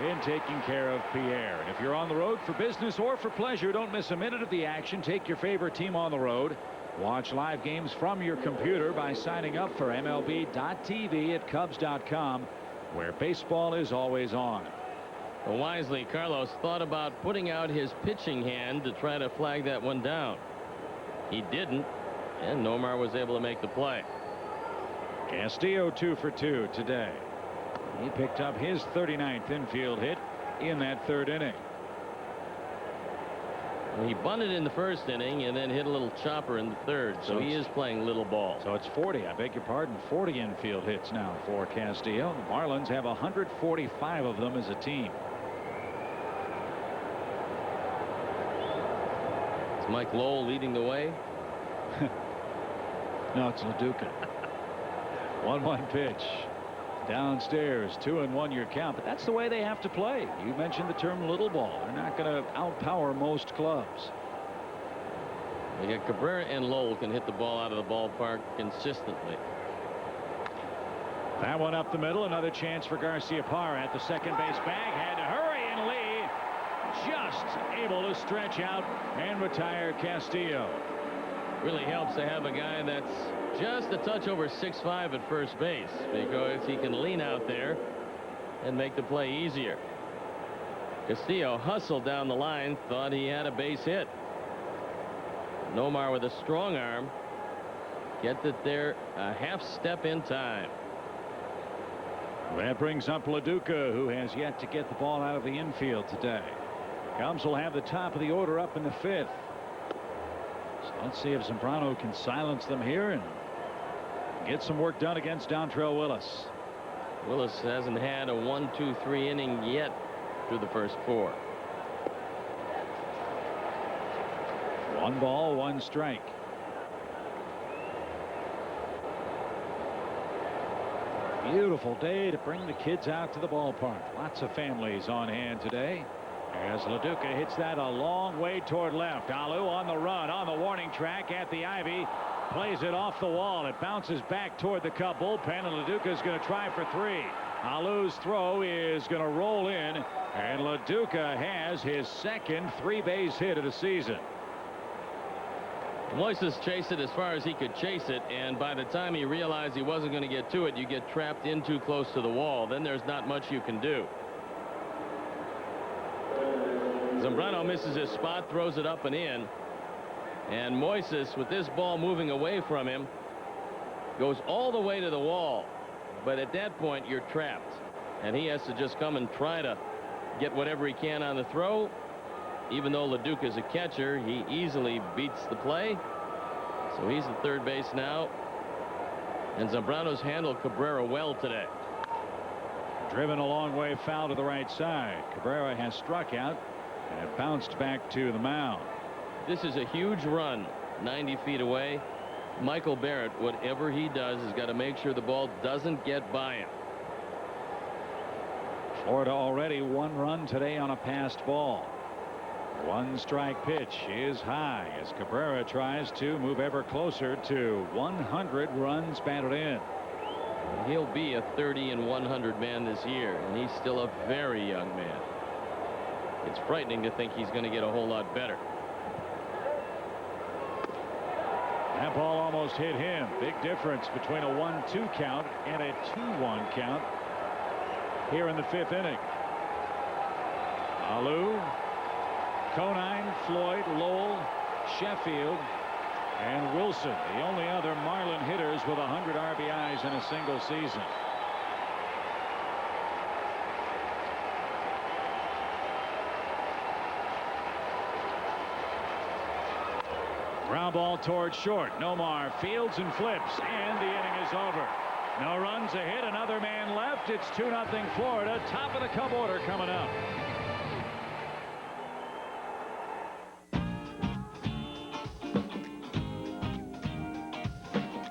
in taking care of Pierre. And if you're on the road for business or for pleasure, don't miss a minute of the action. Take your favorite team on the road. Watch live games from your computer by signing up for MLB.tv at Cubs.com, where baseball is always on. Well, wisely, Carlos thought about putting out his pitching hand to try to flag that one down. He didn't, and Nomar was able to make the play. Castillo 2 for 2 today. He picked up his 39th infield hit in that 3rd inning. Well, he bunted in the 1st inning and then hit a little chopper in the 3rd, so he is playing little ball. So it's 40, I beg your pardon, 40 infield hits now for Castillo. The Marlins have 145 of them as a team. It's Mike Lowell leading the way. No, it's LaDuca. 1-1 pitch. Downstairs, 2-1 your count, but that's the way they have to play. You mentioned the term little ball. They're not going to outpower most clubs. You got Cabrera and Lowell can hit the ball out of the ballpark consistently. That one up the middle. Another chance for Garciaparra at the second base bag. Had to hurry, and Lee just able to stretch out and retire Castillo. Really helps to have a guy that's just a touch over 6'5" at first base, because he can lean out there and make the play easier. Castillo hustled down the line, thought he had a base hit. Nomar with a strong arm gets it there a half step in time. That brings up LaDuca, who has yet to get the ball out of the infield today. Cubs will have the top of the order up in the 5th. So let's see if Zambrano can silence them here and get some work done against Dontrelle Willis. Willis hasn't had a 1-2-3 inning yet through the first 4. 1 ball, 1 strike. Beautiful day to bring the kids out to the ballpark. Lots of families on hand today. As LaDuca hits that a long way toward left. Alou on the run, on the warning track at the ivy. Plays it off the wall. It bounces back toward the Cub bullpen, and LaDuca is going to try for 3. Alou's throw is going to roll in, and LaDuca has his second 3-base hit of the season. Moises chased it as far as he could chase it, and by the time he realized he wasn't going to get to it, you get trapped in too close to the wall. Then there's not much you can do. Zambrano misses his spot, throws it up and in, and Moises, with this ball moving away from him, goes all the way to the wall. But at that point, you're trapped, and he has to just come and try to get whatever he can on the throw. Even though LaDuca is a catcher, he easily beats the play. So he's at third base now. And Zambrano's handled Cabrera well today. Driven a long way foul to the right side. Cabrera has struck out and bounced back to the mound. This is a huge run, 90 feet away. Michael Barrett, whatever he does, has got to make sure the ball doesn't get by him. Florida already 1 run today on a passed ball. 1 strike pitch is high as Cabrera tries to move ever closer to 100 runs batted in. He'll be a 30 and 100 man this year, and he's still a very young man. It's frightening to think he's going to get a whole lot better. That ball almost hit him. Big difference between a 1-2 count and a 2-1 count here in the 5th inning. Alou, Conine, Floyd, Lowell, Sheffield, and Wilson, the only other Marlin hitters with 100 RBIs in a single season. Ground ball towards short. Nomar fields and flips, and the inning is over. No runs, a hit, another man left. It's 2-0 Florida. Top of the Cub order coming up.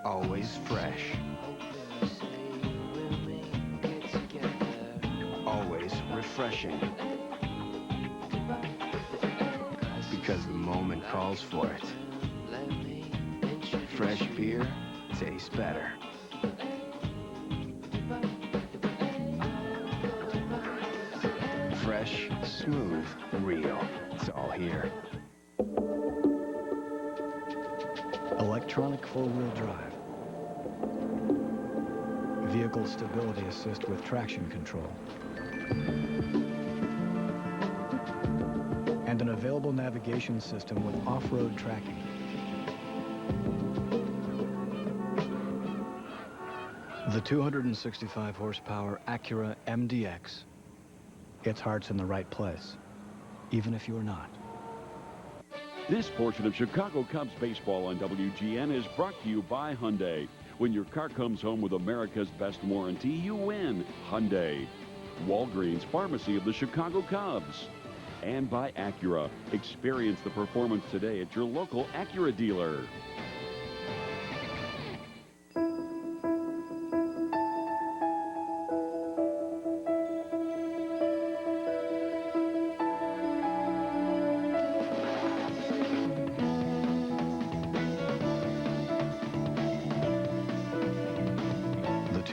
Always fresh. Always refreshing. Because the moment calls for it. Fresh beer tastes better. Fresh, smooth, real. It's all here. Electronic four-wheel drive. Vehicle stability assist with traction control. And an available navigation system with off-road tracking. The 265 horsepower Acura MDX. Its heart's in the right place, even if you're not. This portion of Chicago Cubs baseball on WGN is brought to you by Hyundai. When your car comes home with America's best warranty, you win. Hyundai. Walgreens, pharmacy of the Chicago Cubs. And by Acura. Experience the performance today at your local Acura dealer.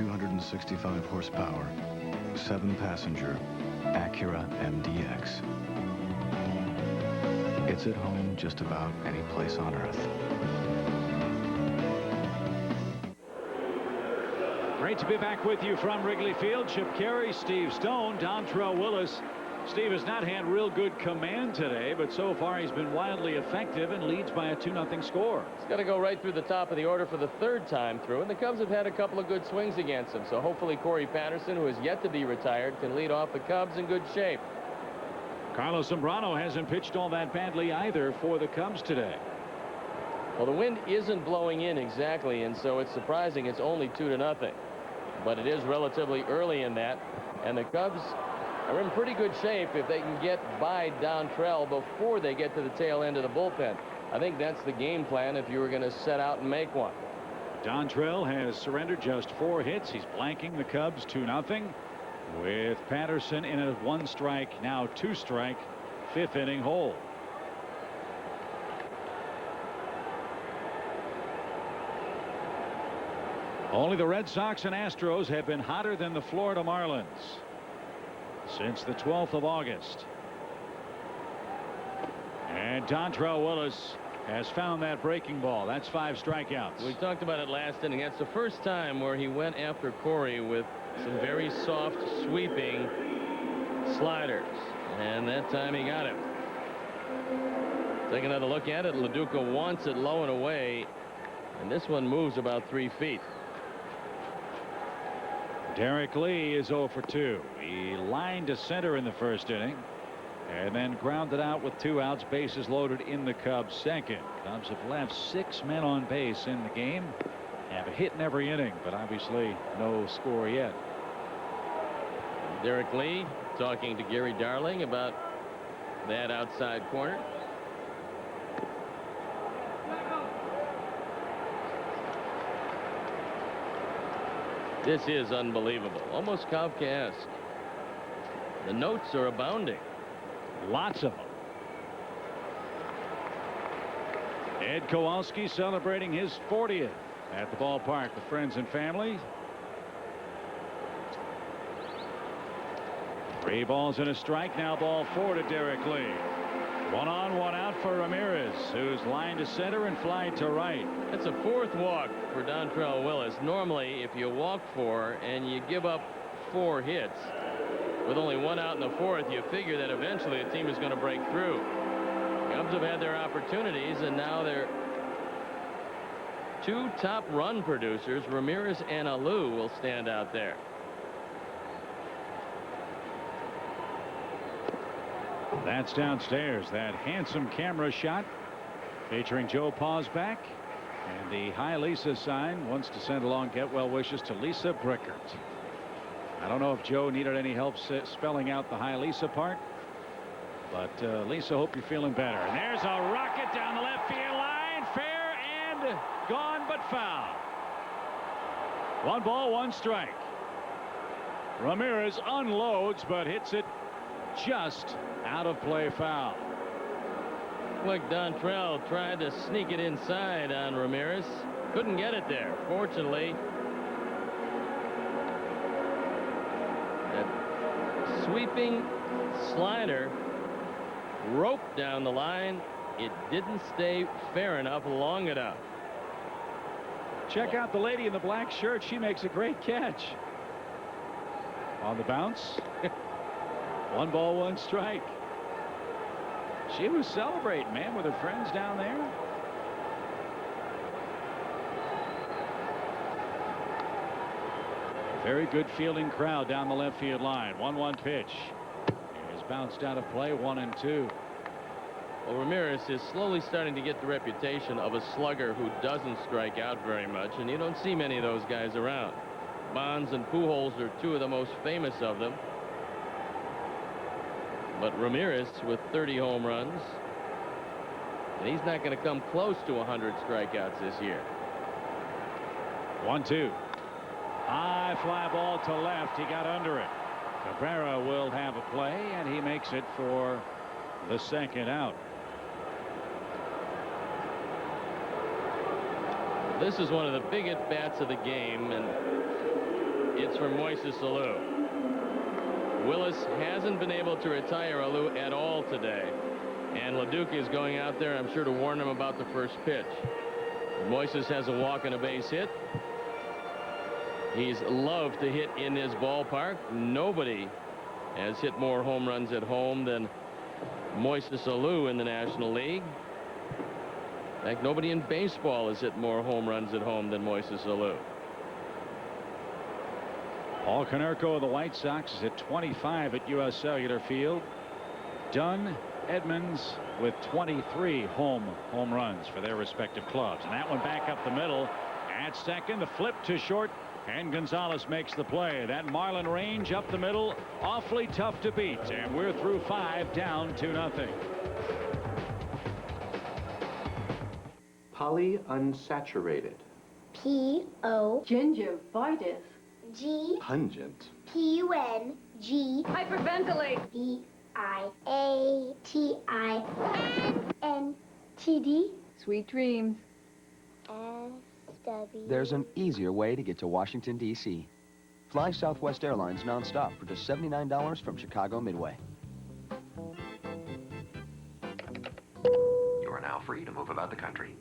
265 horsepower, 7-passenger Acura MDX. It's at home just about any place on Earth. Great to be back with you from Wrigley Field. Chip Carey, Steve Stone, Dontrelle Willis. Steve has not had real good command today, but so far he's been wildly effective and leads by a 2-0 score. He's got to go right through the top of the order for the 3rd time through, and the Cubs have had a couple of good swings against him. So hopefully Corey Patterson, who is yet to be retired, can lead off the Cubs in good shape. Carlos Zambrano hasn't pitched all that badly either for the Cubs today. Well, the wind isn't blowing in exactly, and so it's surprising it's only 2-0. But it is relatively early in that, and the Cubs are in pretty good shape if they can get by Dontrelle before they get to the tail end of the bullpen. I think that's the game plan if you were going to set out and make one. Dontrelle has surrendered just 4 hits. He's blanking the Cubs 2-0 with Patterson in a 1-strike, now 2-strike, 5th inning hole. Only the Red Sox and Astros have been hotter than the Florida Marlins since the 12th of August. And Dontrelle Willis has found that breaking ball. That's 5 strikeouts. We talked about it last inning. That's the first time where he went after Corey with some very soft, sweeping sliders. And that time he got him. Take another look at it. LaDuca wants it low and away. And this one moves about 3 feet. Derrek Lee is 0 for 2. He lined to center in the 1st inning and then grounded out with 2 outs, bases loaded in the Cubs' 2nd. Cubs have left 6 men on base in the game, have a hit in every inning, but obviously no score yet. Derrek Lee talking to Gary Darling about that outside corner. This is unbelievable, almost Kafkaesque. The notes are abounding. Lots of them. Ed Kowalski celebrating his 40th at the ballpark with friends and family. 3 balls and a strike. Now ball 4 to Derrek Lee. 1 on, 1 out for Ramirez, who's lined to center and flied to right. That's a 4th walk for Dontrelle Willis. Normally, if you walk 4 and you give up 4 hits with only 1 out in the 4th, you figure that eventually a team is going to break through. Cubs have had their opportunities, and now their 2 top run producers, Ramirez and Alou, will stand out there. That's downstairs. That handsome camera shot featuring Joe Pausback, and the Hi Lisa sign wants to send along get well wishes to Lisa Brickert. I don't know if Joe needed any help spelling out the Hi Lisa part, but Lisa, hope you're feeling better. And there's a rocket down the left field line, fair and gone but foul. 1 ball, 1 strike. Ramirez unloads but hits it just out of play, foul. Look, Dontrelle tried to sneak it inside on Ramirez. Couldn't get it there. Fortunately, that sweeping slider roped down the line. It didn't stay fair enough long enough. Check out the lady in the black shirt. She makes a great catch. On the bounce. 1 ball, 1 strike. She was celebrating, man, with her friends down there. Very good fielding crowd down the left field line. 1-1 pitch. Is bounced out of play. 1-2. Well, Ramirez is slowly starting to get the reputation of a slugger who doesn't strike out very much, and you don't see many of those guys around. Bonds and Pujols are 2 of the most famous of them. But Ramirez with 30 home runs, and he's not going to come close to 100 strikeouts this year. 1-2. High fly ball to left. He got under it. Cabrera will have a play, and he makes it for the 2nd out. This is one of the big at-bats of the game, and It's for Moises Alou. Willis hasn't been able to retire Alou at all today. And LaDuca is going out there, I'm sure, to warn him about the first pitch. Moises has a walk and a base hit. He's loved to hit in his ballpark. Nobody has hit more home runs at home than Moises Alou in the National League. In fact, nobody in baseball has hit more home runs at home than Moises Alou. Paul Konerko of the White Sox is at 25 at U.S. Cellular Field. Dunn, Edmonds with 23 home runs for their respective clubs. And that one back up the middle at second. The flip to short, and Gonzalez makes the play. That Marlin range up the middle, awfully tough to beat. And we're through 5, down 2-0. Polyunsaturated. P-O. Gingivitis. G. Pungent. P-U-N-G. Hyperventilate. B-I-A-T-I-N-N-T-D. Sweet dreams. S-W. There's an easier way to get to Washington, D.C. Fly Southwest Airlines nonstop for just $79 from Chicago Midway. You are now free to move about the country.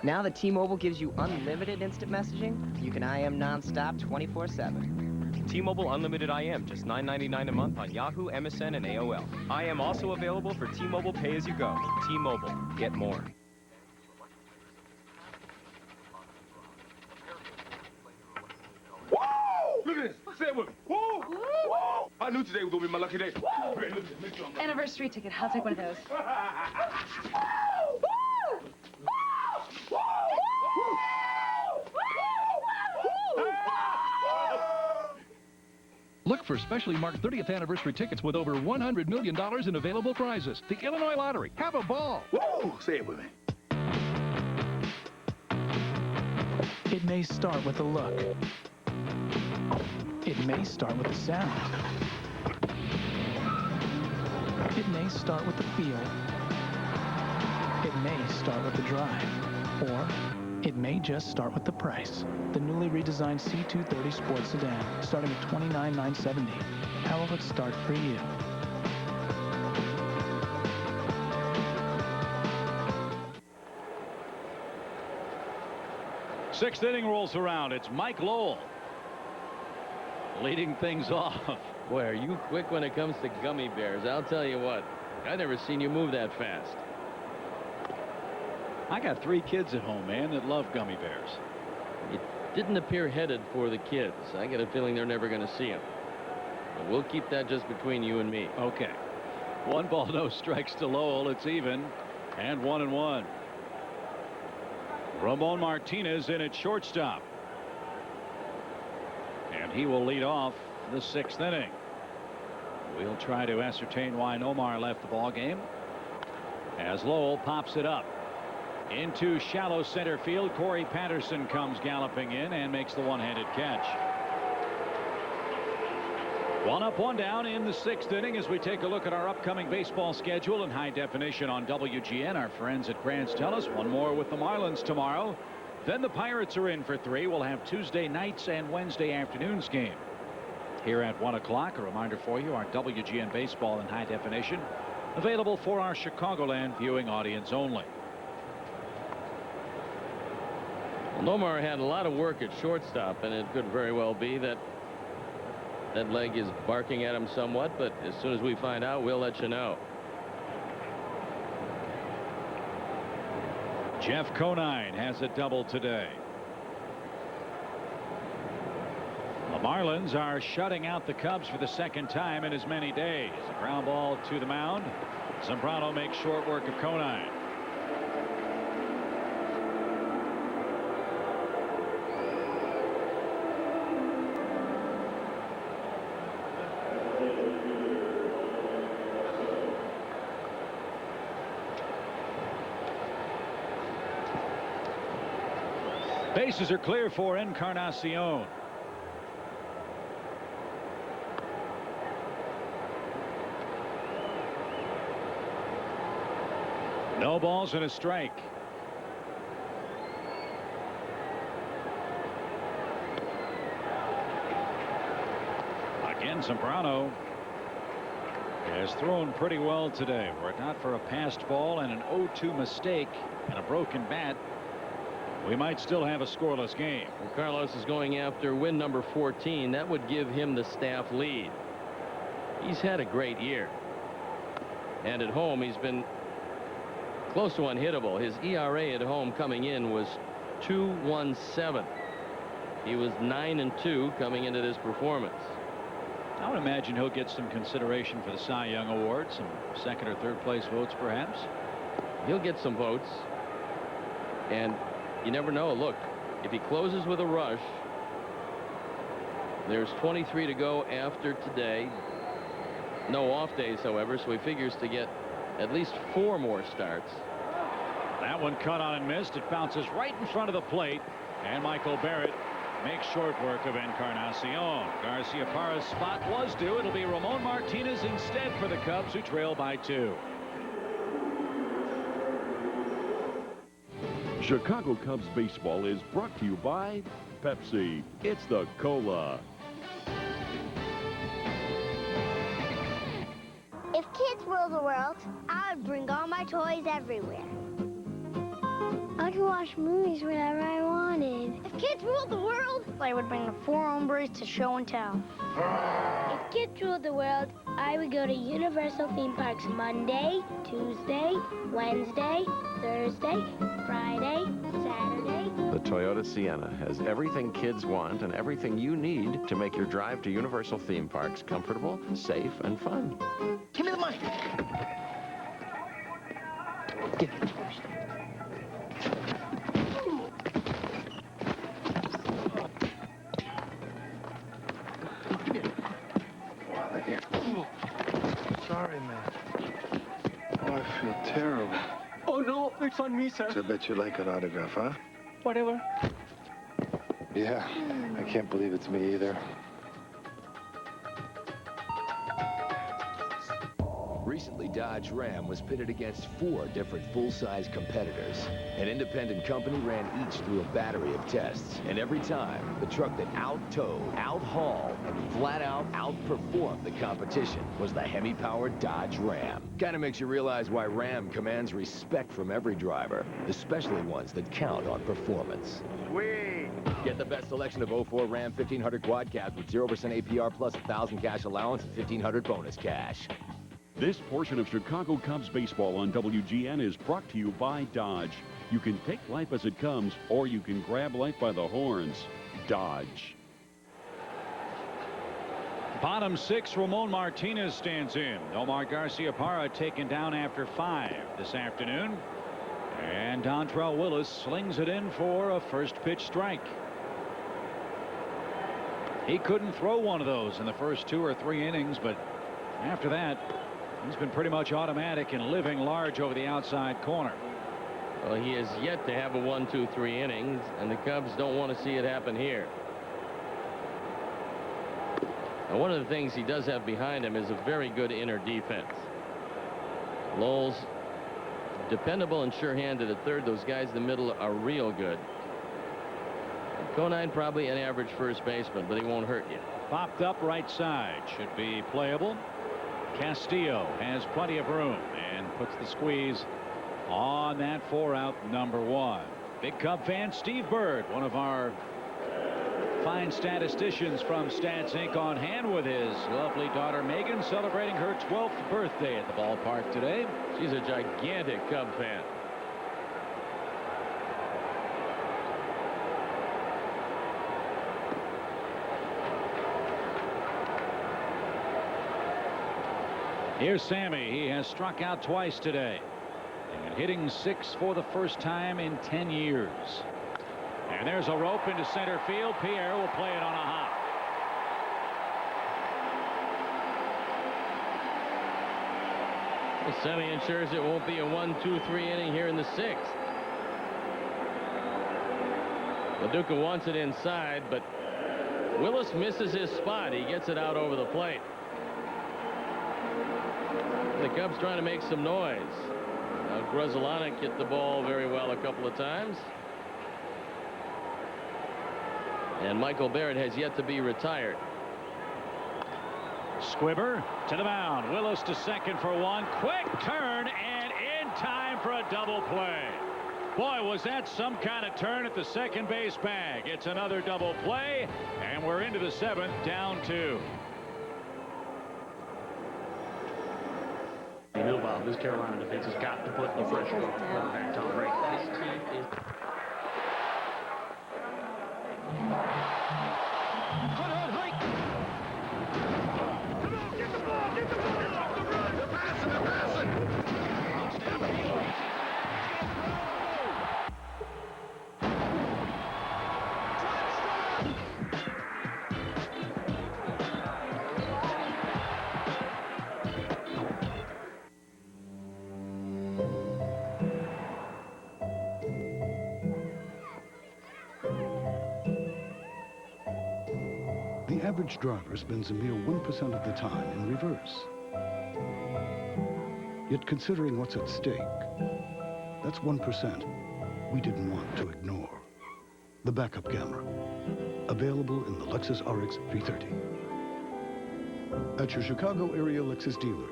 Now that T-Mobile gives you unlimited instant messaging, you can IM nonstop 24/7. T-Mobile Unlimited IM, just $9.99 a month on Yahoo, MSN, and AOL. IM also available for T-Mobile Pay-As-You-Go. T-Mobile, get more. Whoa! Look at this. Say it with me. Whoa! Whoa! I knew today was going to be my lucky day. Whoa! Look at this. Make sure I'm not... Anniversary ticket. I'll take one of those. Look for specially marked 30th anniversary tickets with over $100 million in available prizes. The Illinois Lottery. Have a ball. Whoa! Say it with me. It may start with a look. It may start with the sound. It may start with the feel. It may start with the drive. Or it may just start with the price. The newly redesigned C230 Sports Sedan, starting at $29,970. How will it start for you? Sixth inning rolls around. It's Mike Lowell leading things off. Boy, are you quick when it comes to gummy bears. I'll tell you what, I've never seen you move that fast. I got 3 kids at home, man, that love gummy bears. It didn't appear headed for the kids. I get a feeling they're never going to see him. But we'll keep that just between you and me. Okay. 1 ball, no strikes to Lowell. It's even. And 1-1. Ramon Martinez in at shortstop. And he will lead off the 6th inning. We'll try to ascertain why Nomar left the ball game as Lowell pops it up into shallow center field. Corey Patterson comes galloping in and makes the one-handed catch. 1 up, 1 down in the 6th inning as we take a look at our upcoming baseball schedule in high definition on WGN. Our friends at Grants tell us 1 more with the Marlins tomorrow. Then the Pirates are in for 3. We'll have Tuesday nights and Wednesday afternoons game here at 1 o'clock. A reminder for you, our WGN baseball in high definition available for our Chicagoland viewing audience only. Well, Nomar had a lot of work at shortstop, and it could very well be that that leg is barking at him somewhat, but as soon as we find out, we'll let you know. Jeff Conine has a double today. The Marlins are shutting out the Cubs for the 2nd time in as many days. A ground ball to the mound. Zambrano makes short work of Conine. Bases are clear for Encarnacion. No balls and a strike. Again, Zambrano has thrown pretty well today. Were it not for a passed ball and an 0-2 mistake and a broken bat, we might still have a scoreless game. Well, Carlos is going after win number 14. That would give him the staff lead. He's had a great year. And at home, he's been close to unhittable. His ERA at home coming in was 2.17. He was 9-2 coming into this performance. I would imagine he'll get some consideration for the Cy Young Award, some second or third place votes, perhaps. He'll get some votes. And you never know. Look, if he closes with a rush, there's 23 to go after today. No off days, however, so he figures to get at least 4 more starts. That one cut on and missed. It bounces right in front of the plate, and Michael Barrett makes short work of Encarnacion. Garciaparra's spot was due. It'll be Ramon Martinez instead for the Cubs, who trail by 2. Chicago Cubs baseball is brought to you by Pepsi. It's the Cola. If kids ruled the world, I would bring all my toys everywhere. I could watch movies whenever I wanted. If kids ruled the world, I would bring the 4 hombres to show and tell. If kids ruled the world, I would go to Universal theme parks Monday, Tuesday, Wednesday, Thursday, Friday, Saturday. The Toyota Sienna has everything kids want and everything you need to make your drive to Universal theme parks comfortable, safe, and fun. Give me the money. Give it first. Sorry, man. Oh, I feel terrible. Oh, no, it's on me, sir. So I bet you like an autograph, huh? Whatever. Yeah, I can't believe it's me either. Recently, Dodge Ram was pitted against 4 different full-size competitors. An independent company ran each through a battery of tests, and every time, the truck that out-towed, out-hauled, and flat-out outperformed the competition was the Hemi-powered Dodge Ram. Kind of makes you realize why Ram commands respect from every driver, especially ones that count on performance. Sweet! Get the best selection of 04 Ram 1500 Quad Cabs with 0% APR plus 1,000 cash allowance and 1,500 bonus cash. This portion of Chicago Cubs baseball on WGN is brought to you by Dodge. You can take life as it comes, or you can grab life by the horns. Dodge. Bottom 6, Ramon Martinez stands in. Omar Garciaparra taken down after 5 this afternoon. And Dontrelle Willis slings it in for a first pitch strike. He couldn't throw one of those in the first 2 or 3 innings, but after that, he's been pretty much automatic and living large over the outside corner. Well, he has yet to have a 1-2-3 innings, and the Cubs don't want to see it happen here. Now, one of the things he does have behind him is a very good inner defense. Lowell's dependable and sure-handed at third. Those guys in the middle are real good. Conine probably an average first baseman, but he won't hurt you. Popped up right side. Should be playable. Castillo has plenty of room and puts the squeeze on that 4-out number 1. Big Cub fan Steve Bird, one of our fine statisticians from Stats Inc. on hand with his lovely daughter Megan, celebrating her 12th birthday at the ballpark today. She's a gigantic Cub fan. Here's Sammy. He has struck out twice today and hitting 6 for the first time in 10 years. And there's a rope into center field. Pierre will play it on a hop. Well, Sammy ensures it won't be a 1-2-3 inning here in the 6th. LaDuca wants it inside, but Willis misses his spot. He gets it out over the plate. The Cubs trying to make some noise. Grzelcyk hit the ball very well a couple of times. And Michael Barrett has yet to be retired. Squibber to the mound. Willis to second for one. Quick turn and in time for a double play. Boy, was that some kind of turn at the second base bag. It's another double play, and we're into the 7th, down 2. You knew about this Carolina defense has got to put the pressure on quarterback Tom Brady. This team is. The average driver spends a mere 1% of the time in reverse. Yet considering what's at stake, that's 1% we didn't want to ignore. The backup camera, available in the Lexus RX 330. At your Chicago area Lexus dealer.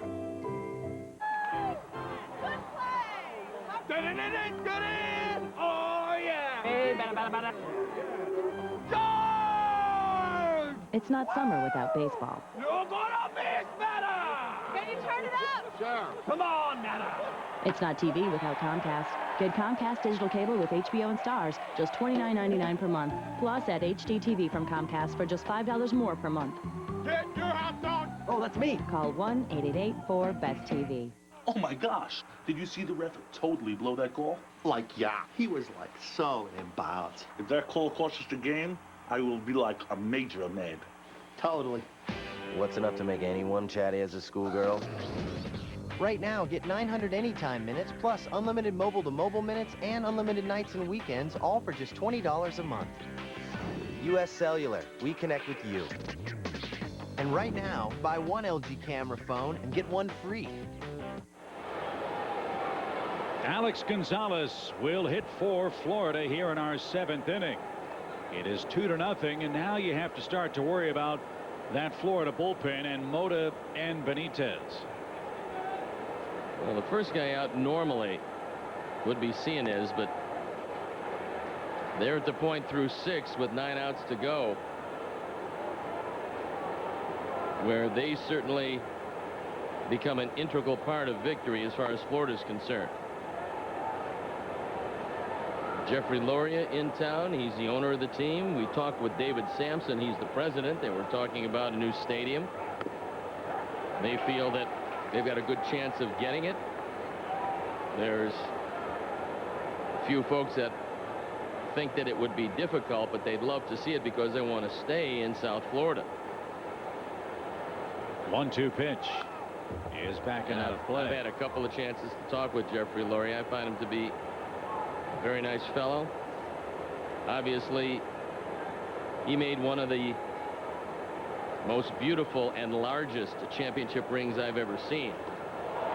Good in! Oh, yeah! Hey, bada. It's not summer without baseball. You're gonna miss better! Can you turn it up? Sure. Come on, Nana. It's not TV without Comcast. Get Comcast digital cable with HBO and Stars, just $29.99 per month. Plus, add HD TV from Comcast for just $5 more per month. Get your hot dog! Oh, that's me. Call 1-888-4-BEST-TV. Oh my gosh, did you see the ref totally blow that call? Yeah, he was like so embarrassed. If that call costs us the game, I will be like a major mad. Totally. What's enough to make anyone chatty as a schoolgirl? Right now, get 900 anytime minutes, plus unlimited mobile-to-mobile minutes and unlimited nights and weekends, all for just $20 a month. U.S. Cellular, we connect with you. And right now, buy one LG camera phone and get one free. Alex Gonzalez will hit for Florida here in our 7th inning. It is 2-0, and now you have to start to worry about that Florida bullpen and Mota and Benitez. Well, the first guy out normally would be Cianez, but they're at the point through 6 with 9 outs to go, where they certainly become an integral part of victory as far as Florida is concerned. Jeffrey Loria in town. He's the owner of the team. We talked with David Sampson. He's the president. They were talking about a new stadium. They feel that they've got a good chance of getting it. There's a few folks that think that it would be difficult, but they'd love to see it because they want to stay in South Florida. 1-2 pitch is back and out of play. I've had a couple of chances to talk with Jeffrey Loria. I find him to be a very nice fellow. Obviously, he made one of the most beautiful and largest championship rings I've ever seen.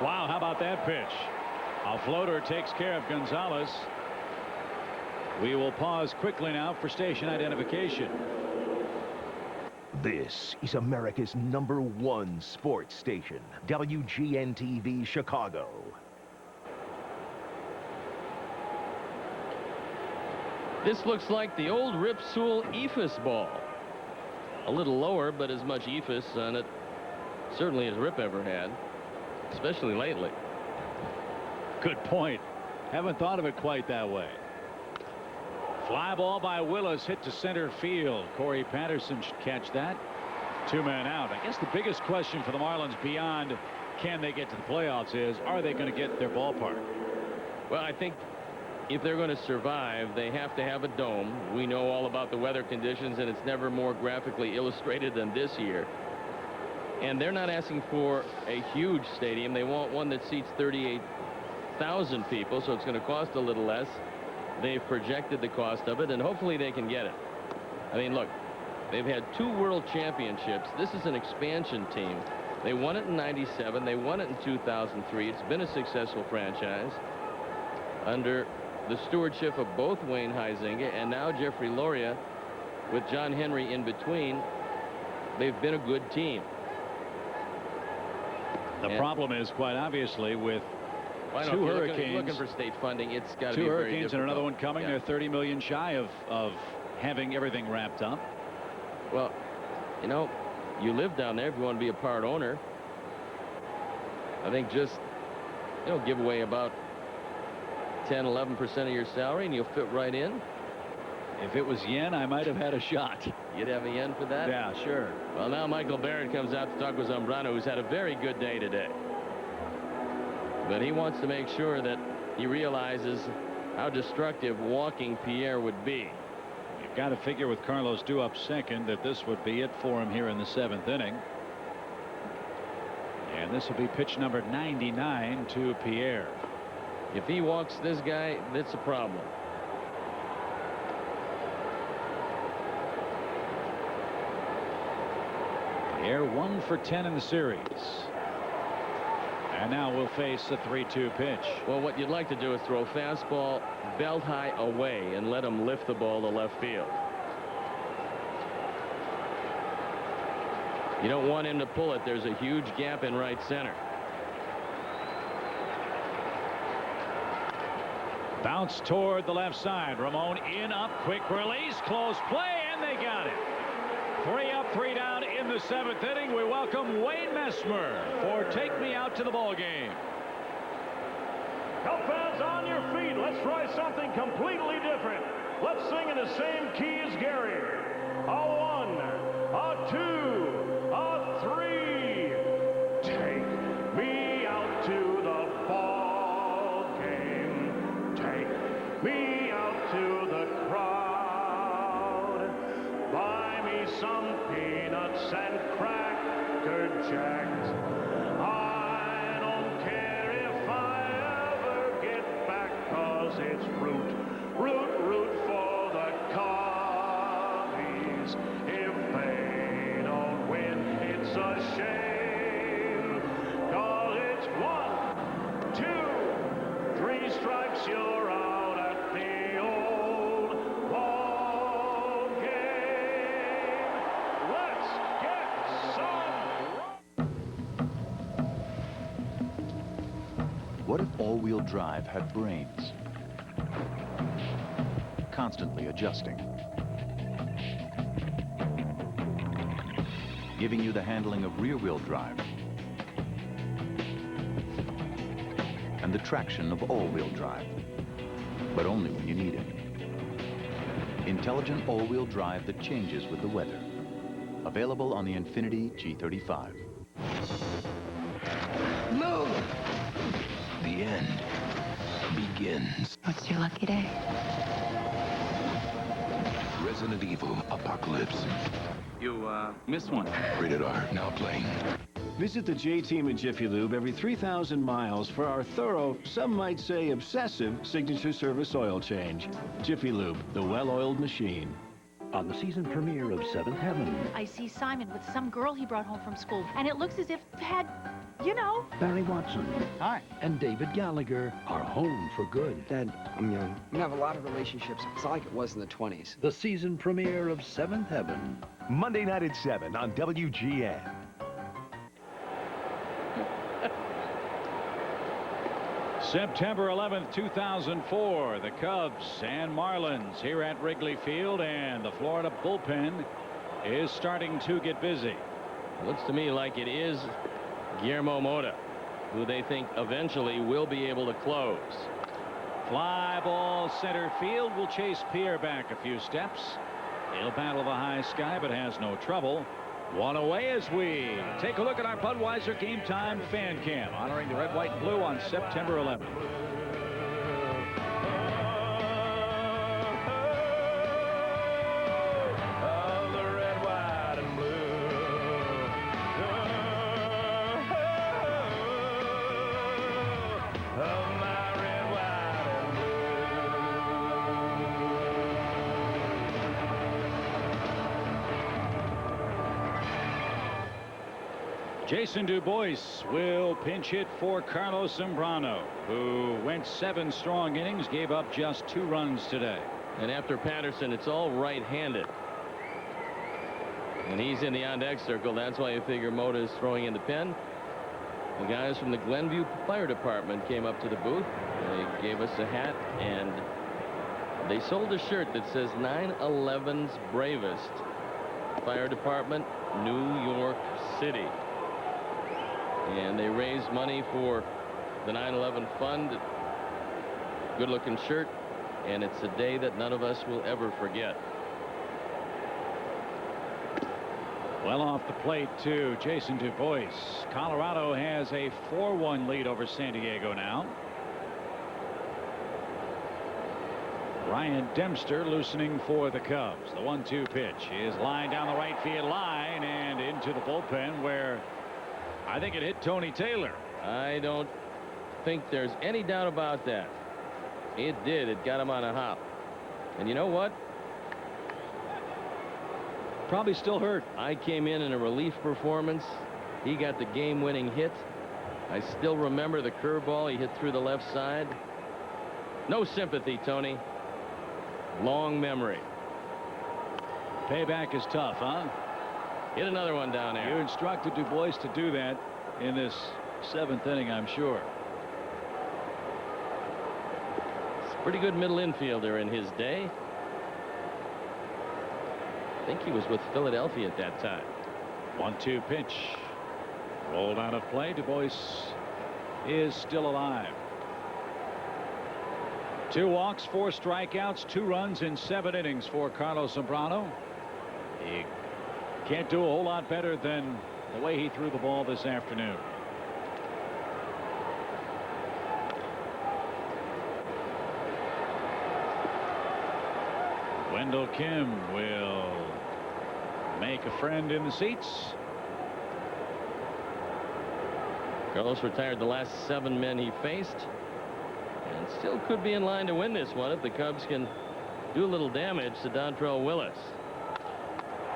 Wow, how about that pitch? A floater takes care of Gonzalez. We will pause quickly now for station identification. This is America's #1 sports station, WGN-TV Chicago. This looks like the old Rip Sewell eephus ball. A little lower, but as much eephus on it certainly as Rip ever had, especially lately. Good point. Haven't thought of it quite that way. Fly ball by Willis, hit to center field. Corey Patterson should catch that. 2 men out. I guess the biggest question for the Marlins beyond can they get to the playoffs is, are they going to get their ballpark? Well, I think if they're going to survive, they have to have a dome. We know all about the weather conditions, and it's never more graphically illustrated than this year. And they're not asking for a huge stadium. They want one that seats 38,000 people, so it's going to cost a little less. They've projected the cost of it, and hopefully they can get it. I mean, look, they've had 2 world championships. This is an expansion team. They won it in '97. They won it in 2003. It's been a successful franchise. under the stewardship of both Wayne Huizenga and now Jeffrey Loria, with John Henry in between, they've been a good team. The problem is, quite obviously, with two hurricanes. Looking for state funding, it's got to be two very hurricanes difficult. and another one coming. Yeah. They're $30 million shy of having everything wrapped up. Well, you know, you live down there if you want to be a part owner. I think just, you know, give away about 10-11% of your salary and you'll fit right in. If it was yen, I might have had a shot. You'd have a yen for that? Yeah, sure. Well, now Michael Barrett comes out to talk with Zambrano, who's had a very good day today. But he wants to make sure that he realizes how destructive walking Pierre would be. You've got to figure with Carlos due up second that this would be it for him here in the 7th inning. And this will be pitch number 99 to Pierre. If he walks this guy, that's a problem. Pierre 1 for 10 in the series. And now we'll face the 3-2 pitch. Well, what you'd like to do is throw a fastball belt high away and let him lift the ball to left field. You don't want him to pull it. There's a huge gap in right center. Bounce toward the left side. Ramon in, up, quick release, close play, and they got it. 3 up, 3 down in the 7th inning. We welcome Wayne Messmer for Take Me Out to the Ball Game. Cub fans, on your feet. Let's try something completely different. Let's sing in the same key as Gary. A 1, a 2, a 3. Take me out to the ball game. Take me out to the crowd. Buy me some peanuts and cracker jacks. I don't care if I ever get back, 'cause it's root for the Cubbies. If they don't win, it's a shame, 'cause it's 1, 2, 3 strikes, you're out at the old ball game. Let's get some. What if all-wheel drive had brains? Constantly adjusting. Giving you the handling of rear-wheel drive. And the traction of all-wheel drive. But only when you need it. Intelligent all-wheel drive that changes with the weather. Available on the Infiniti G35. Move! The end begins. What's your lucky day? Resident Evil Apocalypse. You, missed one. Rated R, now playing. Visit the J-Team at Jiffy Lube every 3,000 miles for our thorough, some might say obsessive, signature service oil change. Jiffy Lube, the well-oiled machine. On the season premiere of Seventh Heaven, I see Simon with some girl he brought home from school, and it looks as if had, you know. Barry Watson. Hi. And David Gallagher are home for good. Dad, I'm young. We have a lot of relationships. It's not like it was in the 20s. The season premiere of Seventh Heaven. Monday night at 7 on WGN. September 11th, 2004, the Cubs and Marlins here at Wrigley Field, and the Florida bullpen is starting to get busy. Looks to me like it is Guillermo Mota, who they think eventually will be able to close. Fly ball center field will chase Pierre back a few steps. He'll battle the high sky, but has no trouble. One away as we take a look at our Budweiser Game Time Fan Cam, honoring the red, white, and blue on September 11th. Jason Du Bois will pinch hit for Carlos Zambrano, who went 7 strong innings, gave up just 2 runs today. And after Patterson, it's all right-handed. And he's in the on-deck circle. That's why you figure Mota's throwing in the pen. The guys from the Glenview Fire Department came up to the booth. They gave us a hat, and they sold a shirt that says 9/11's Bravest. Fire Department, New York City. And they raised money for the 9/11 fund. Good-looking shirt, and it's a day that none of us will ever forget. Well off the plate to Jason Du Bois. Colorado has a 4-1 lead over San Diego now. Ryan Dempster loosening for the Cubs. The 1-2 pitch is lined down the right field line and into the bullpen, where I think it hit Tony Taylor. I don't think there's any doubt about that. It did. It got him on a hop. And you know what? Probably still hurt. I came in a relief performance. He got the game-winning hit. I still remember the curveball he hit through the left side. No sympathy, Tony. Long memory. Payback is tough, huh? Hit another one down there. You instructed Du Bois to do that in this 7th inning, I'm sure. It's a pretty good middle infielder in his day. I think he was with Philadelphia at that time. 1-2 pitch. Rolled out of play. Du Bois is still alive. 2 walks, 4 strikeouts, 2 runs in 7 innings for Carlos Zambrano. He can't do a whole lot better than the way he threw the ball this afternoon. Wendell Kim will make a friend in the seats. Carlos retired the last 7 men he faced, and still could be in line to win this one if the Cubs can do a little damage to Dontrelle Willis.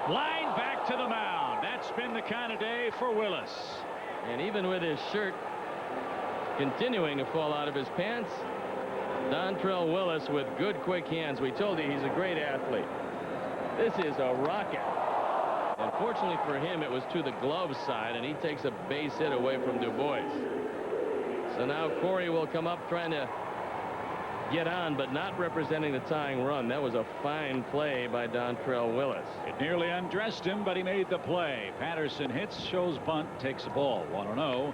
Line back to the mound. That's been the kind of day for Willis. And even with his shirt continuing to fall out of his pants, Dontrelle Willis with good quick hands. We told you he's a great athlete. This is a rocket. Unfortunately for him, it was to the glove side, and he takes a base hit away from Du Bois. So now Corey will come up trying to get on, but not representing the tying run. That was a fine play by Dontrelle Willis. It nearly undressed him, but he made the play. Patterson hits, shows bunt, takes the ball. 1-0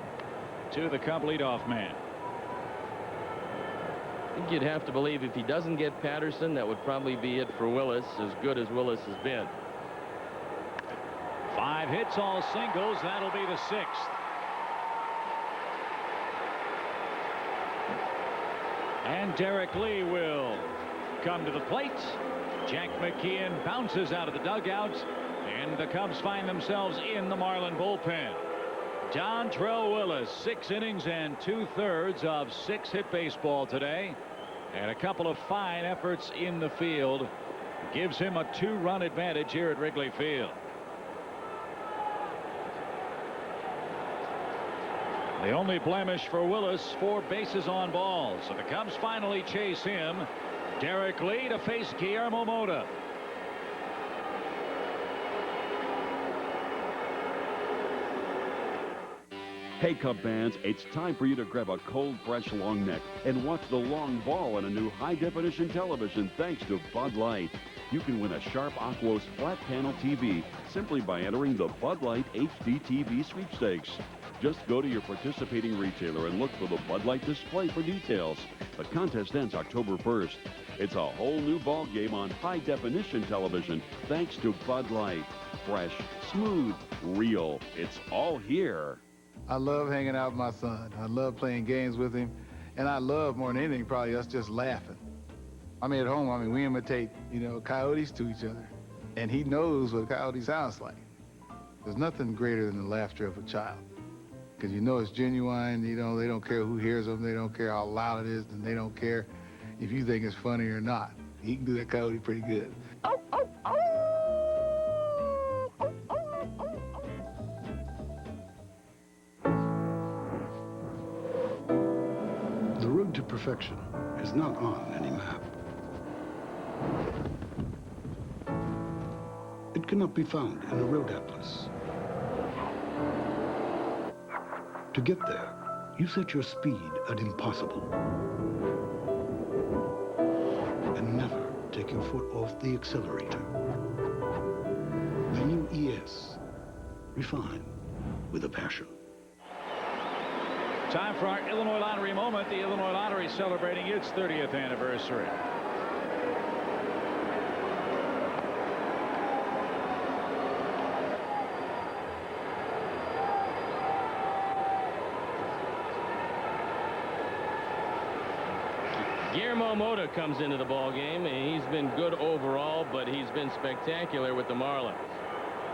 to the Cub leadoff man. I think you'd have to believe if he doesn't get Patterson, that would probably be it for Willis, as good as Willis has been. 5 hits, all singles. That'll be the 6th. And Derrek Lee will come to the plate. Jack McKeon bounces out of the dugout, and the Cubs find themselves in the Marlin bullpen. Dontrelle Willis, 6 innings and 2/3 of 6-hit baseball today, and a couple of fine efforts in the field gives him a 2-run advantage here at Wrigley Field. The only blemish for Willis, 4 bases on balls. So the Cubs finally chase him. Derrek Lee to face Guillermo Mota. Hey, Cub fans, it's time for you to grab a cold, fresh long neck and watch the long ball on a new high-definition television thanks to Bud Light. You can win a Sharp Aquos flat panel TV simply by entering the Bud Light HD TV sweepstakes. Just go to your participating retailer and look for the Bud Light display for details. The contest ends October 1st. It's a whole new ball game on high-definition television thanks to Bud Light. Fresh, smooth, real. It's all here. I love hanging out with my son. I love playing games with him. And I love more than anything probably us just laughing. I mean, at home, we imitate, coyotes to each other. And he knows what a coyote sounds like. There's nothing greater than the laughter of a child. Because it's genuine, they don't care who hears them, they don't care how loud it is, and they don't care if you think it's funny or not. He can do that coyote pretty good. perfection is not on any map. It cannot be found in a road atlas. To get there, you set your speed at impossible. And never take your foot off the accelerator. The new ES. Refine with a passion. Time for our Illinois Lottery moment. The Illinois Lottery celebrating its 30th anniversary. Guillermo Mota comes into the ball game, and he's been good overall, but he's been spectacular with the Marlins.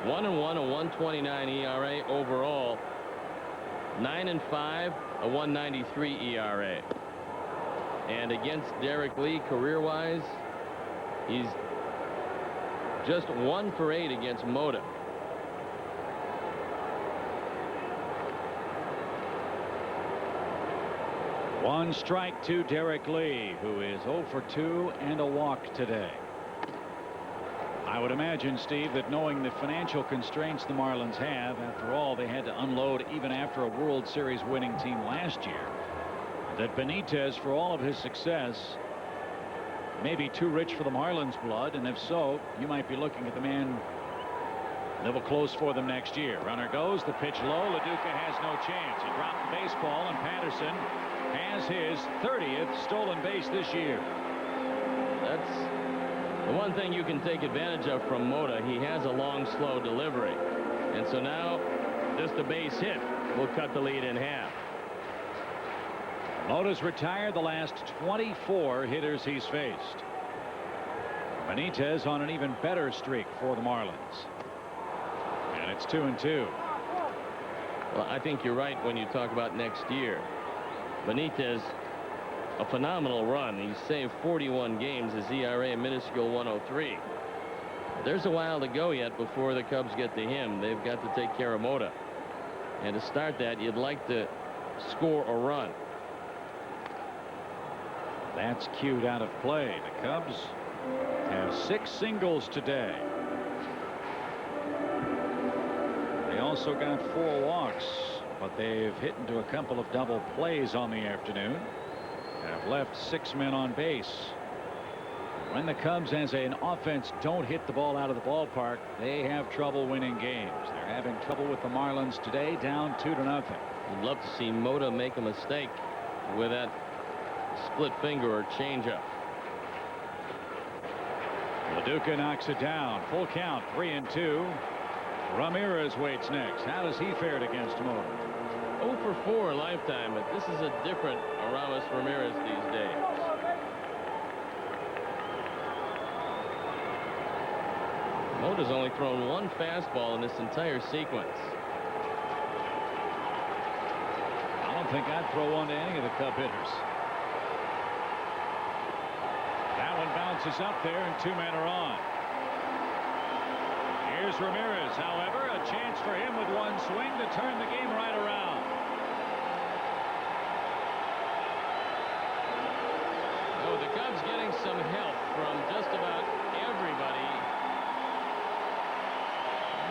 1-1, a 1.29 ERA overall. 9-5, a 1.93 ERA. And against Derrek Lee, career-wise, he's just 1 for 8 against Mota. One strike to Derrek Lee, who is 0 for 2 and a walk today. I would imagine, Steve, that knowing the financial constraints the Marlins have, after all, they had to unload even after a World Series winning team last year, that Benitez, for all of his success, may be too rich for the Marlins' blood, and if so, you might be looking at the man that will close for them next year. Runner goes, the pitch low. LaDuca has no chance. He dropped the baseball, and Patterson has his 30th stolen base this year. That's the one thing you can take advantage of from Mota. He has a long, slow delivery. And so now just a base hit will cut the lead in half. Mota's retired the last 24 hitters he's faced. Benitez on an even better streak for the Marlins. And it's 2-2. Well, I think you're right when you talk about next year. Benitez, a phenomenal run. He's saved 41 games. His ERA a minuscule 1.03. There's a while to go yet before the Cubs get to him. They've got to take care of Mota. And to start that, you'd like to score a run. That's cued out of play. The Cubs have 6 singles today. They also got 4 walks, but they've hit into a couple of double plays on the afternoon. Have left 6 men on base. When the Cubs as an offense don't hit the ball out of the ballpark, they have trouble winning games. They're having trouble with the Marlins today, down 2-0. You'd love to see Mota make a mistake with that split finger or changeup. LaDuca knocks it down. Full count, 3-2. Ramirez waits next. How does he fare against Mota? 0 for 4 lifetime, but this is a different Aramis Ramirez these days. Mota's only thrown 1 fastball in this entire sequence. I don't think I'd throw one to any of the Cub hitters. That one bounces up there, and 2 men are on. Here's Ramirez, however, a chance for him with 1 swing to turn the game right around. Oh, the Cubs getting some help from just about everybody.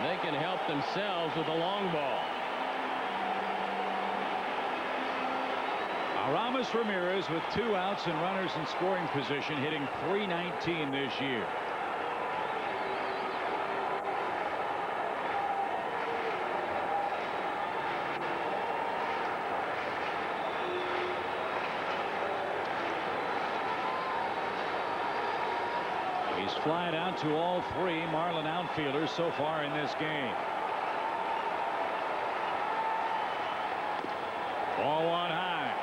They can help themselves with a long ball. Aramis Ramirez with 2 outs and runners in scoring position, hitting .319 this year. He's flied out to all 3 Marlin outfielders so far in this game. Ball 1 high.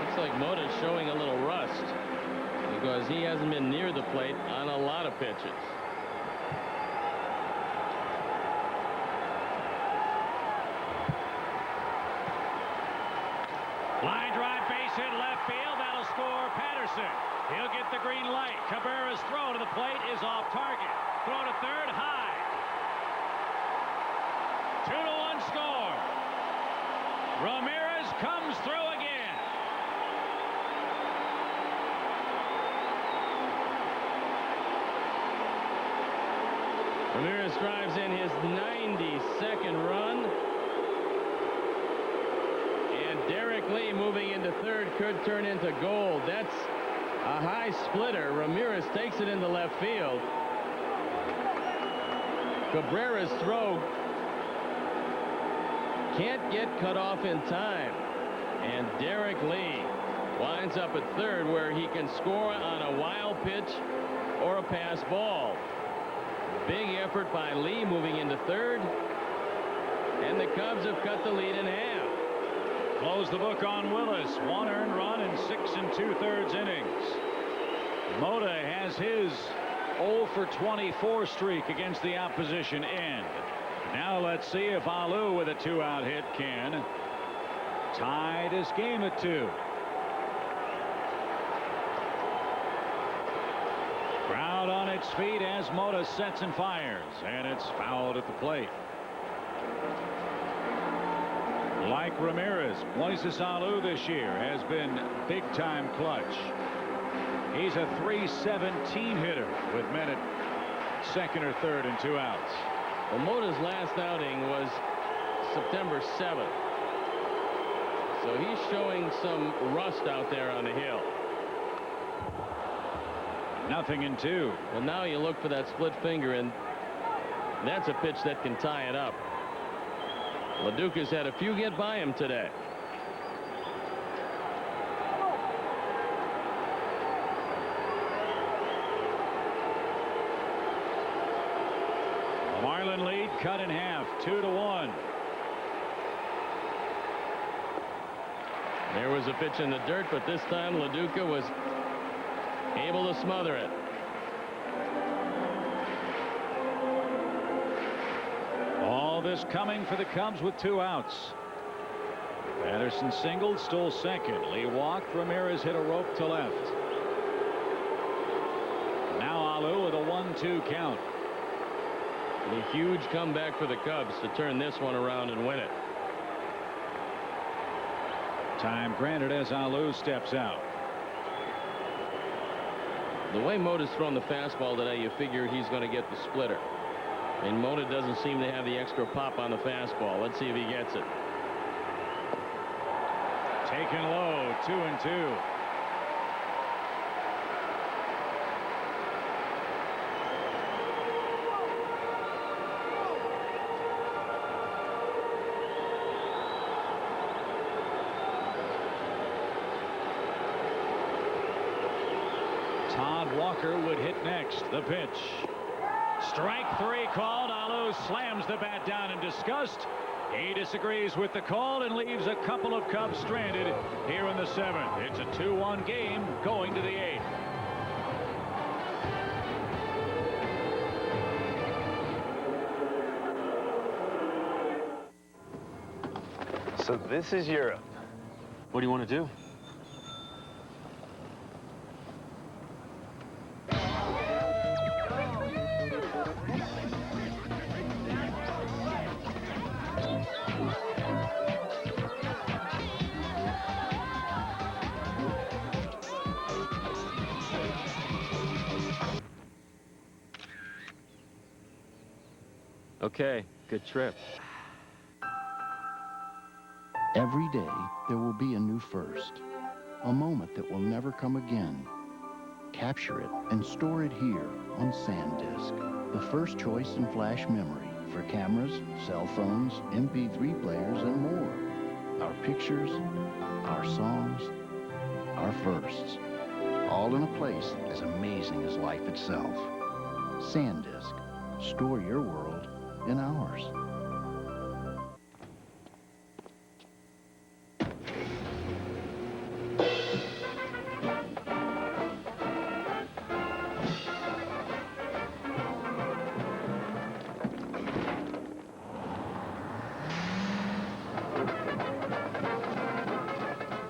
Looks like Mota's showing a little rust because he hasn't been near the plate on a lot of pitches. Line drive, base hit left field. That'll score Patterson. He'll get the green light. Cabrera's throw to the plate is off target. Throw to third, high. 2-1 score. Ramirez comes through again. Ramirez drives in his 92nd run. And Derrek Lee moving into third could turn into gold. That's a high splitter. Ramirez takes it into left field. Cabrera's throw can't get cut off in time. And Derrek Lee winds up at third, where he can score on a wild pitch or a pass ball. Big effort by Lee moving into third. And the Cubs have cut the lead in half. Close the book on Willis. 1 earned run in 6 2/3 innings. Mota has his 0 for 24 streak against the opposition end. Now let's see if Alou with a 2-out hit can tie this game at 2. Crowd on its feet as Mota sets and fires, and it's fouled at the plate. Like Ramirez, Moises Alou this year has been big-time clutch. He's a .317 hitter with men at second or third and 2 outs. Well, Mota's last outing was September 7th. So he's showing some rust out there on the hill. 0-2. Well, now you look for that split finger, and that's a pitch that can tie it up. LaDuca's had a few get by him today. The Marlin lead cut in half, 2-1. There was a pitch in the dirt, but this time LaDuca was able to smother it. All this coming for the Cubs with 2 outs. Patterson singled, stole second. Lee walked. Ramirez hit a rope to left. Now Alou with a 1-2 count. A huge comeback for the Cubs to turn this one around and win it. Time granted as Alou steps out. The way Mota's thrown the fastball today, you figure he's going to get the splitter. And Mota doesn't seem to have the extra pop on the fastball. Let's see if he gets it. Taken low, 2-2. Todd Walker would hit next. The pitch. Strike 3 called. Alou slams the bat down in disgust. He disagrees with the call and leaves a couple of Cubs stranded here in the 7th. It's a 2-1 game going to the 8th. So this is Europe. What do you want to do? Okay, good trip. Every day, there will be a new first, a moment that will never come again. Capture it and store it here on SanDisk, the first choice in flash memory for cameras, cell phones, MP3 players, and more. Our pictures, our songs, our firsts, all in a place as amazing as life itself. SanDisk, store your world in ours.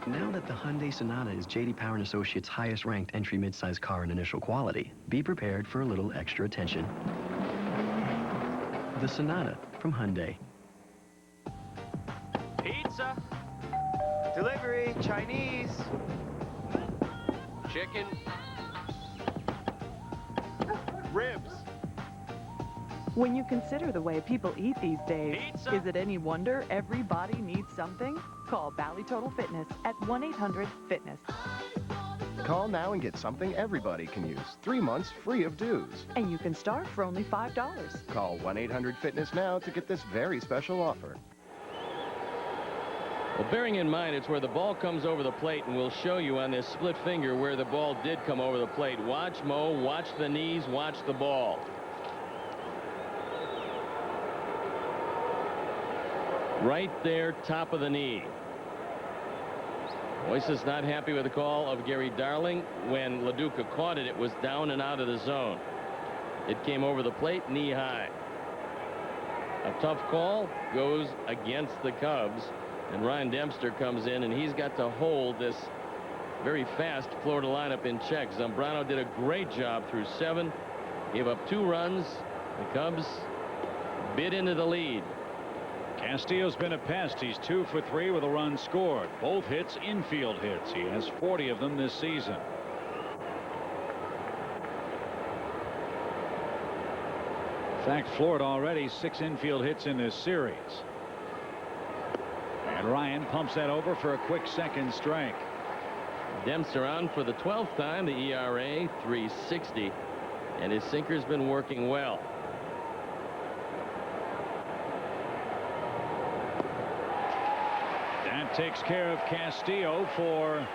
Now that the Hyundai Sonata is J.D. Power & Associates' highest-ranked entry midsize car in initial quality, be prepared for a little extra attention. The Sonata from Hyundai. Pizza. Delivery. Chinese. Chicken. Ribs. When you consider the way people eat these days, is it any wonder everybody needs something? Call Bally Total Fitness at 1-800-FITNESS. Call now and get something everybody can use. 3 months free of dues. And you can start for only $5. Call 1-800-FITNESS now to get this very special offer. Well, bearing in mind it's where the ball comes over the plate, and we'll show you on this split finger where the ball did come over the plate. Watch Mo, watch the knees, watch the ball. Right there, top of the knee. Moises not happy with the call of Gary Darling. When LaDuca caught it, it was down and out of the zone. It came over the plate, knee high. A tough call goes against the Cubs, and Ryan Dempster comes in, and he's got to hold this very fast Florida lineup in check. Zambrano did a great job through 7, gave up 2 runs. The Cubs bit into the lead. Castillo's been a pest. He's 2 for 3 with a run scored. Both hits infield hits. He has 40 of them this season. In fact, Florida already 6 infield hits in this series. And Ryan pumps that over for a quick second strike. Dempster on for the 12th time. The ERA 3.60, and his sinker's been working well. That takes care of Castillo for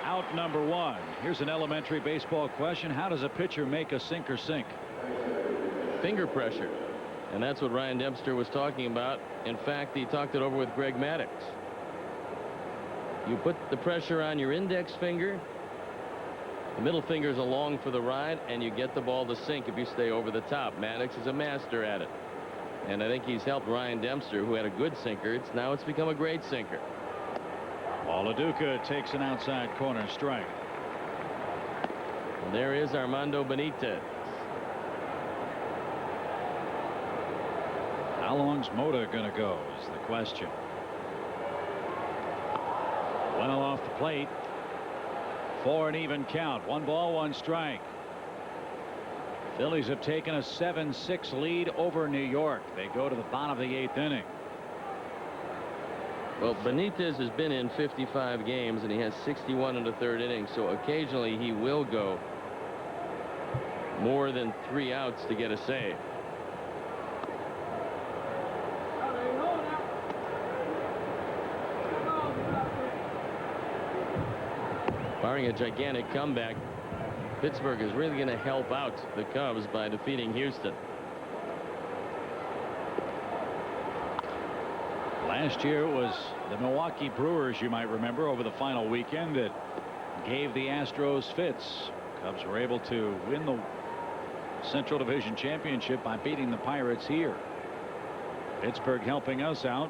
out number 1. Here's an elementary baseball question. How does a pitcher make a sinker sink? Finger pressure. And that's what Ryan Dempster was talking about. In fact, he talked it over with Greg Maddux. You put the pressure on your index finger. The middle finger's along for the ride, and you get the ball to sink if you stay over the top. Maddux is a master at it. And I think he's helped Ryan Dempster, who had a good sinker. Now it's become a great sinker. LaDuca takes an outside corner strike. And there is Armando Benitez. How long's Mota going to go is the question. Well off the plate for an even count. 1 ball, 1 strike. Phillies have taken a 7-6 lead over New York. They go to the bottom of the 8th inning. Well, Benitez has been in 55 games, and he has 61 in the 3rd inning, so occasionally he will go more than 3 outs to get a save. Barring a gigantic comeback, Pittsburgh is really going to help out the Cubs by defeating Houston. Last year it was the Milwaukee Brewers, you might remember, over the final weekend that gave the Astros fits. Cubs were able to win the Central Division Championship by beating the Pirates here. Pittsburgh helping us out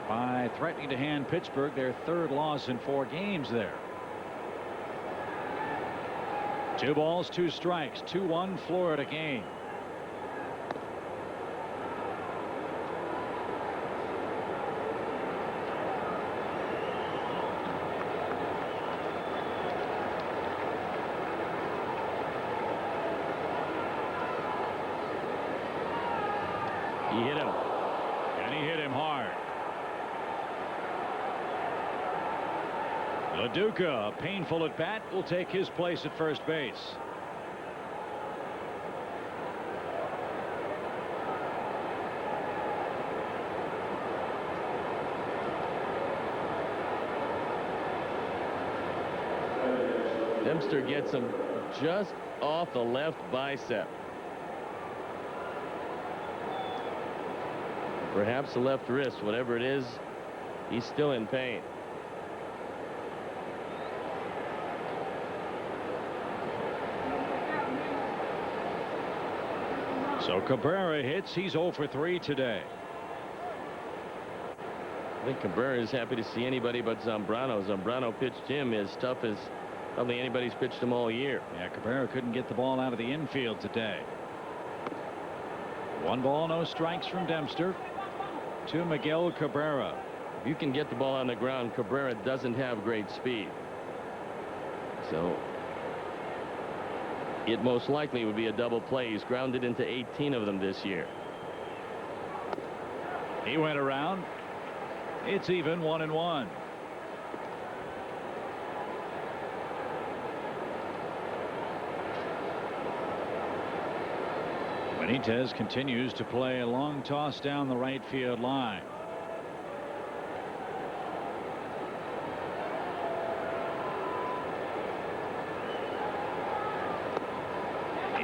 by threatening to hand Pittsburgh their 3rd loss in 4 games there. 2 balls, 2 strikes, 2-1 Florida game. He hit him. And he hit him hard. LaDuca, a painful at bat, will take his place at first base. Dempster gets him just off the left bicep. Perhaps the left wrist, whatever it is, he's still in pain. So Cabrera hits. He's 0 for 3 today. I think Cabrera is happy to see anybody but Zambrano. Zambrano pitched him as tough as probably anybody's pitched him all year. Yeah, Cabrera couldn't get the ball out of the infield today. 1 ball, no strikes from Dempster to Miguel Cabrera. If you can get the ball on the ground, Cabrera doesn't have great speed. So it most likely would be a double play. He's grounded into 18 of them this year. He went around. It's even 1-1. Benitez continues to play a long toss down the right field line.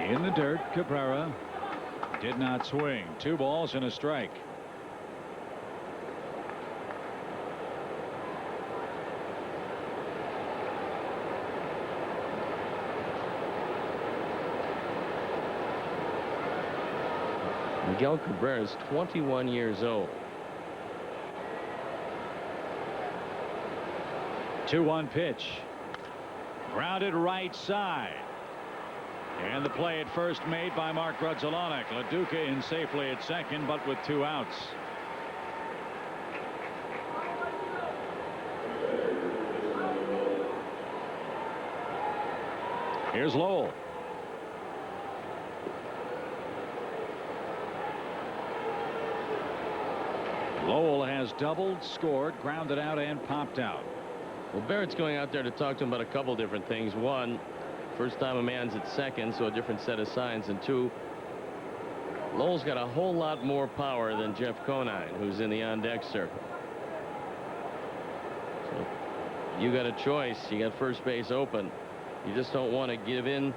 In the dirt, Cabrera did not swing. 2 balls and a strike. Miguel Cabrera is 21 years old. 2-1 pitch. Grounded right side. And the play at first made by Mark Grudzielanek. LaDuca in safely at second, but with 2 outs. Here's Lowell. Lowell has doubled, scored, grounded out, and popped out. Well, Barrett's going out there to talk to him about a couple different things. One, first time a man's at second, so a different set of signs. And 2, Lowell's got a whole lot more power than Jeff Conine, who's in the on-deck circle. So you got a choice. You got first base open. You just don't want to give in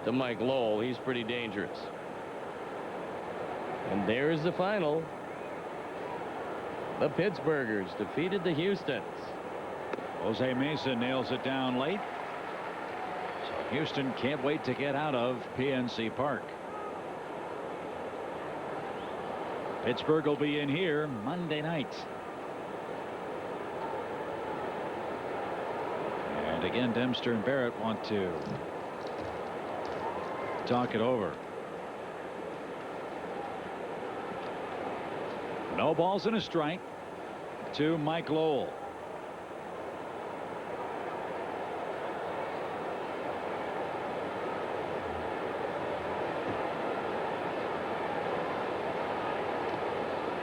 to Mike Lowell. He's pretty dangerous. And there's the final. The Pittsburghers defeated the Houstons. Jose Mesa nails it down late. So Houston can't wait to get out of PNC Park. Pittsburgh will be in here Monday night. And again, Dempster and Barrett want to talk it over. No balls and a strike to Mike Lowell.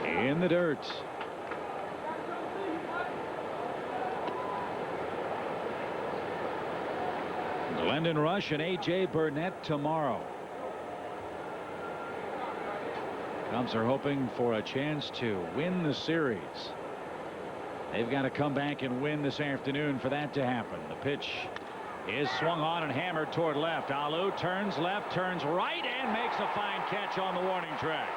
In the dirt. Glendon Rush and A.J. Burnett tomorrow. Cubs are hoping for a chance to win the series. They've got to come back and win this afternoon for that to happen. The pitch is swung on and hammered toward left. Alou turns left, turns right, and makes a fine catch on the warning track.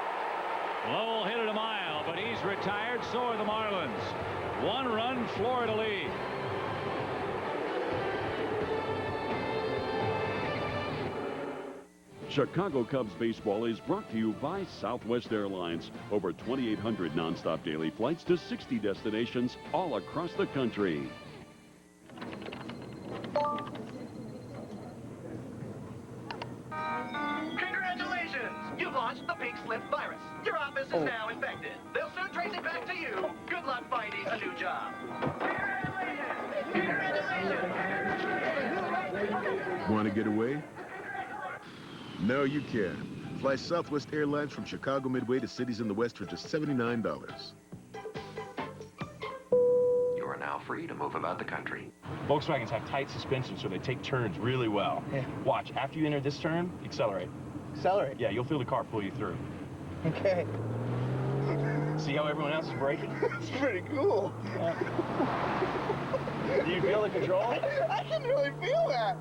Lowell hit it a mile, but he's retired. So are the Marlins. 1-run Florida lead. Chicago Cubs baseball is brought to you by Southwest Airlines. Over 2,800 nonstop daily flights to 60 destinations all across the country. Congratulations! You've launched the pink slip virus. Your office is now infected. They'll soon trace it back to you. Good luck finding a new job. Want to get away? No, you can't. Fly Southwest Airlines from Chicago Midway to cities in the West for just $79. You are now free to move about the country. Volkswagens have tight suspension, so they take turns really well. Yeah. Watch, after you enter this turn, accelerate. Accelerate? Yeah, you'll feel the car pull you through. Okay. See how everyone else is braking? It's pretty cool. Yeah. Do you feel the control? I can really feel that.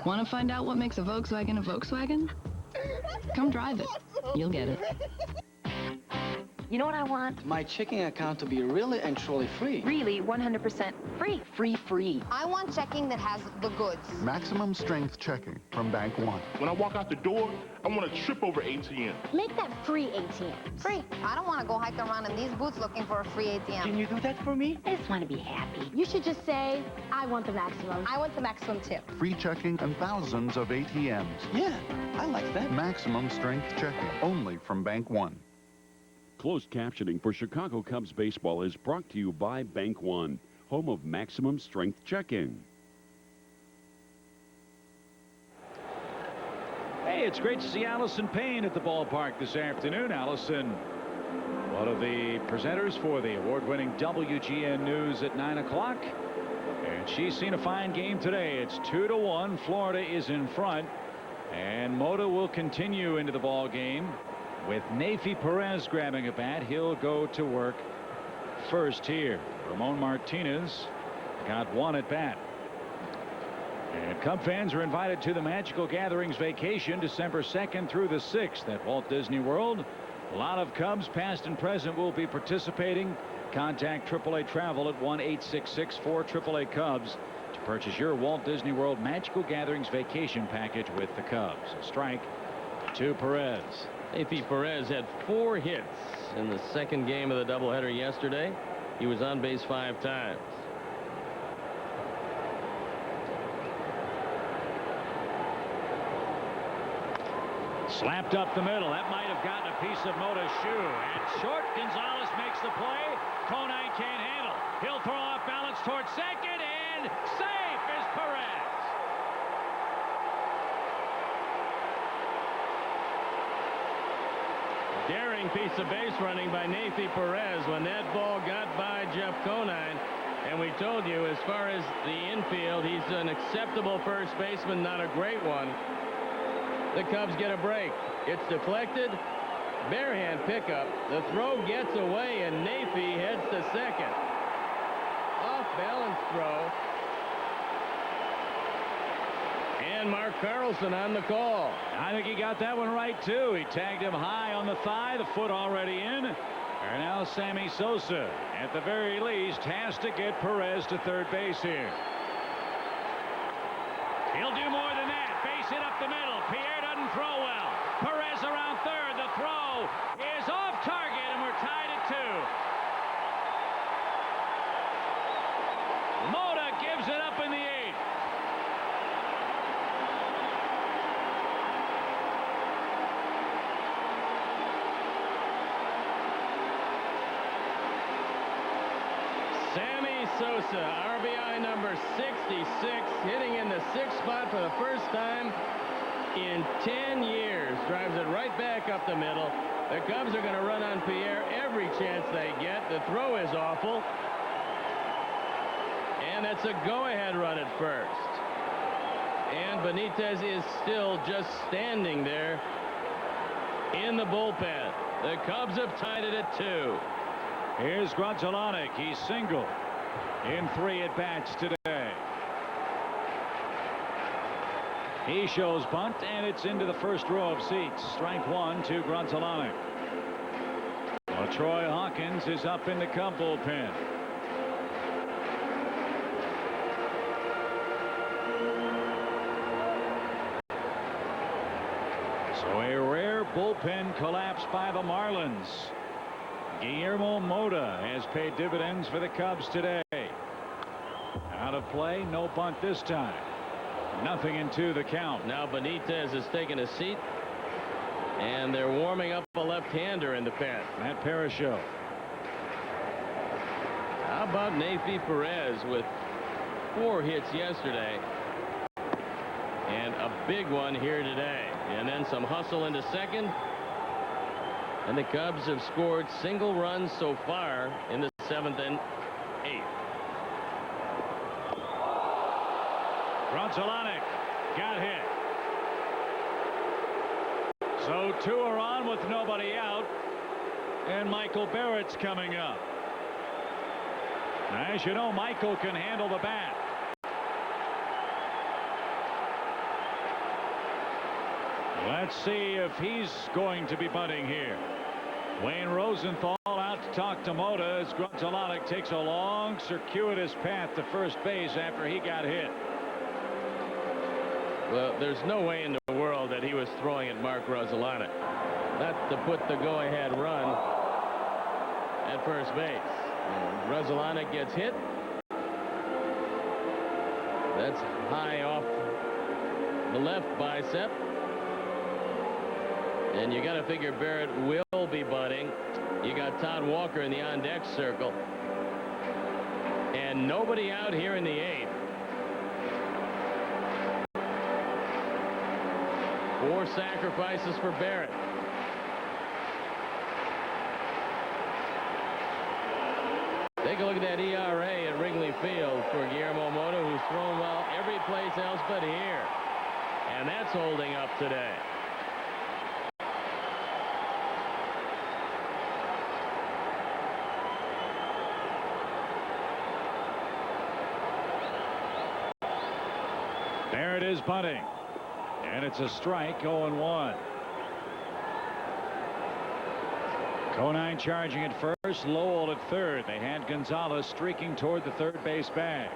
Want to find out what makes a Volkswagen a Volkswagen? Come drive it. You'll get it. You know what I want? My checking account to be really and truly free. Really, 100% free. Free. I want checking that has the goods. Maximum strength checking from Bank One. When I walk out the door, I want to trip over ATM. Make that free ATM. Free. I don't want to go hike around in these boots looking for a free ATM. Can you do that for me? I just want to be happy. You should just say, I want the maximum. I want the maximum too. Free checking and thousands of ATMs. Yeah, I like that. Maximum strength checking only from Bank One. Closed captioning for Chicago Cubs baseball is brought to you by Bank One, home of maximum strength check-in. Hey, it's great to see Allison Payne at the ballpark this afternoon. Allison, one of the presenters for the award-winning WGN News at 9 o'clock. And she's seen a fine game today. It's 2-1. Florida is in front. And Mota will continue into the ball game with Neifi Perez grabbing a bat. He'll go to work first here. Ramon Martinez got one at bat. And Cub fans are invited to the Magical Gatherings vacation December 2nd through the 6th at Walt Disney World. A lot of Cubs past and present will be participating. Contact AAA Travel at 1-866-4AAA-CUBS to purchase your Walt Disney World Magical Gatherings vacation package with the Cubs. A strike to Perez. Neifi Perez had 4 hits in the second game of the doubleheader yesterday. He was on base 5 times. Slapped up the middle. That might have gotten a piece of Mota's shoe. And short, Gonzalez makes the play. Conine can't handle. He'll throw off balance towards second, and safe is Perez. Daring piece of base running by Neifi Perez when that ball got by Jeff Conine. And we told you, as far as the infield, he's an acceptable first baseman, not a great one. The Cubs get a break. It's deflected. Barehand pickup. The throw gets away, and Neifi heads to second. Off balance throw. And Mark Carlson on the call. I think he got that one right, too. He tagged him high on the thigh, the foot already in. And now Sammy Sosa, at the very least, has to get Perez to third base here. He'll do more than that. Base hit up the middle. Pierre doesn't throw well. Perez around third. The throw is off target, and we're tied at 2. Mota gives it up in the 8th. Sammy Sosa, RBI number 66, hitting in the 6th spot for the first time in 10 years. Drives it right back up the middle. The Cubs are going to run on Pierre every chance they get. The throw is awful. And it's a go-ahead run at first. And Benitez is still just standing there in the bullpen. The Cubs have tied it at 2. Here's Grudzielanek. He's single in 3 at-bats today. He shows bunt, and it's into the first row of seats. Strike 1 to Grudzielanek. Latoya Hawkins is up in the Cub bullpen. So a rare bullpen collapse by the Marlins. Guillermo Mota has paid dividends for the Cubs today. Out of play, no bunt this time. Nothing into the count. Now Benitez has taken a seat, and they're warming up a left-hander in the pen. Matt Parashow. How about Neifi Perez with 4 hits yesterday and a big one here today, and then some hustle into second. And the Cubs have scored single runs so far in the 7th and 8th. Grudzielanek got hit. So 2 are on with nobody out. And Michael Barrett's coming up. Now, as you know, Michael can handle the bat. Let's see if he's going to be bunting here. Wayne Rosenthal out to talk to Mota as Grudzielanek takes a long circuitous path to first base after he got hit. Well, there's no way in the world that he was throwing at Mark Grudzielanek. Not to put the go-ahead run at first base. And Grudzielanek gets hit. That's high off the left bicep. And you got to figure Barrett will be bunting. You got Todd Walker in the on-deck circle. And nobody out here in the 8th. 4 sacrifices for Barrett. Take a look at that ERA at Wrigley Field for Guillermo Mota, who's thrown well every place else but here. And that's holding up today. Barrett is bunting. And it's a strike, 0-1. Conine charging at first, Lowell at third. They had Gonzalez streaking toward the third base bag.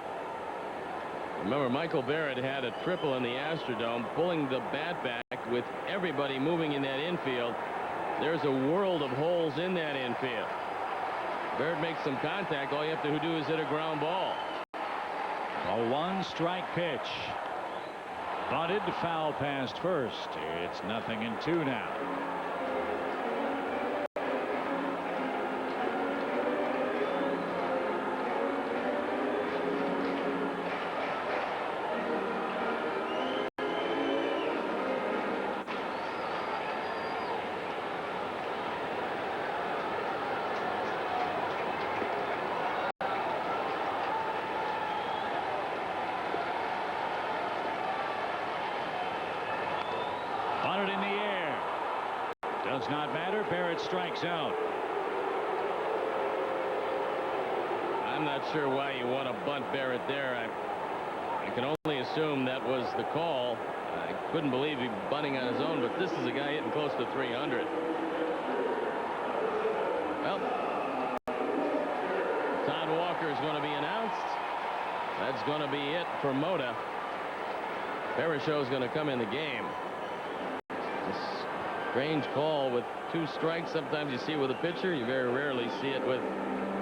Remember, Michael Barrett had a triple in the Astrodome, pulling the bat back with everybody moving in that infield. There's a world of holes in that infield. Barrett makes some contact. All you have to do is hit a ground ball. A 1-strike pitch. Bunted, foul past first. It's 0-2 now. Bunted in the air. Does not matter. Barrett strikes out. I'm not sure why you want to bunt Barrett there. I can only assume that was the call. I couldn't believe he bunting on his own, but this is a guy hitting close to 300. Well, Todd Walker is going to be announced. That's going to be it for Mota. Parachute is going to come in the game. Strange call with 2 strikes. Sometimes you see it with a pitcher. You very rarely see it with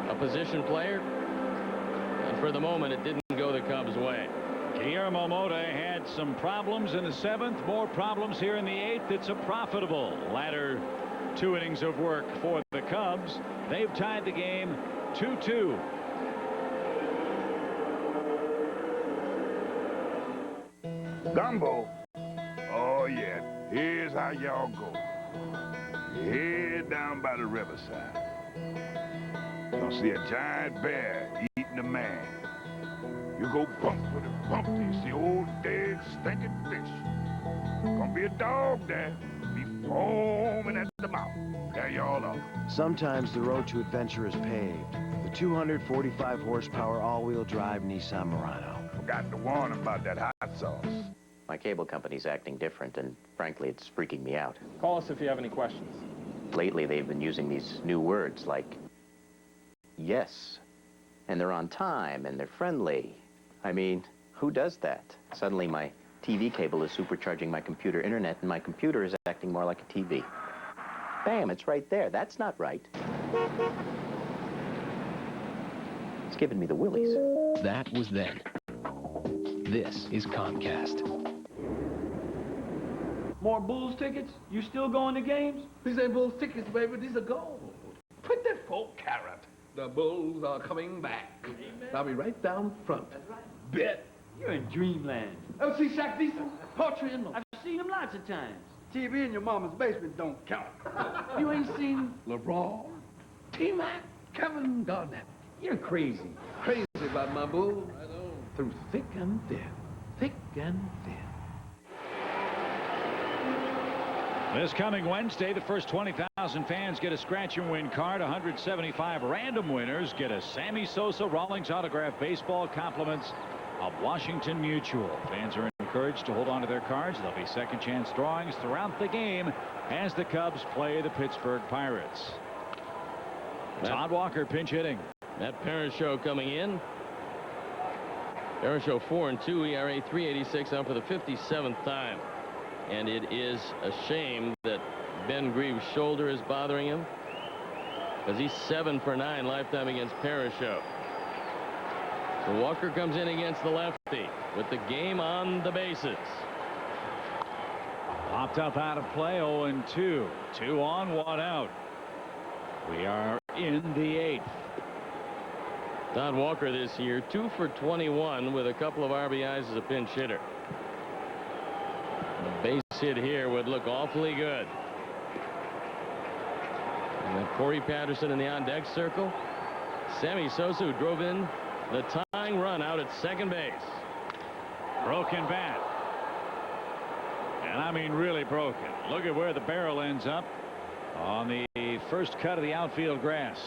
a position player. And for the moment, it didn't go the Cubs' way. Guillermo Mota had some problems in the 7th. More problems here in the 8th. It's a profitable latter 2 innings of work for the Cubs. They've tied the game 2-2. Gumbo. Oh, yeah. Here's how y'all go. Head down by the riverside. You'll see a giant bear eating a man. You go bump with it, bump. You see old dead stinking fish. Gonna be a dog there. Be foaming at the mouth. There y'all are. Sometimes the road to adventure is paved. The 245 horsepower all-wheel drive Nissan Murano. Forgot to warn about that hot sauce. My cable company's acting different, and frankly, it's freaking me out. Call us if you have any questions. Lately, they've been using these new words like yes, and they're on time, and they're friendly. I mean, who does that? Suddenly, my TV cable is supercharging my computer internet, and my computer is acting more like a TV. Bam, it's right there. That's not right. It's giving me the willies. That was then. This is Comcast. More Bulls tickets? You still going to games? These ain't Bulls tickets, baby. These are gold. 24 carat. The Bulls are coming back. Amen. I'll be right down front. That's right. Bet. You're in dreamland. Oh, see Shaq Diesel? Poetry in them. I've seen him lots of times. TV in your mama's basement don't count. You ain't seen LeBron, T-Mac, Kevin Garnett. You're crazy. Crazy about my Bulls. I know. Through thick and thin. Thick and thin. This coming Wednesday, the first 20,000 fans get a scratch and win card. 175 random winners get a Sammy Sosa Rawlings autographed baseball, compliments of Washington Mutual. Fans are encouraged to hold on to their cards. There'll be second chance drawings throughout the game as the Cubs play the Pittsburgh Pirates. Todd Walker pinch hitting. That Parachute coming in. Parachute 4-2, ERA 3.86, on for the 57th time. And it is a shame that Ben Greaves' shoulder is bothering him, because he's 7 for 9 lifetime against Parachute. So Walker comes in against the lefty with the game on the bases. Popped up out of play, 0-2. 2 on, 1 out. We are in the 8th. Don Walker this year, 2 for 21 with a couple of RBIs as a pinch hitter. A base hit here would look awfully good. And then Corey Patterson in the on-deck circle. Sammy Sosa, who drove in the tying run out at second base. Broken bat. And I mean really broken. Look at where the barrel ends up on the first cut of the outfield grass.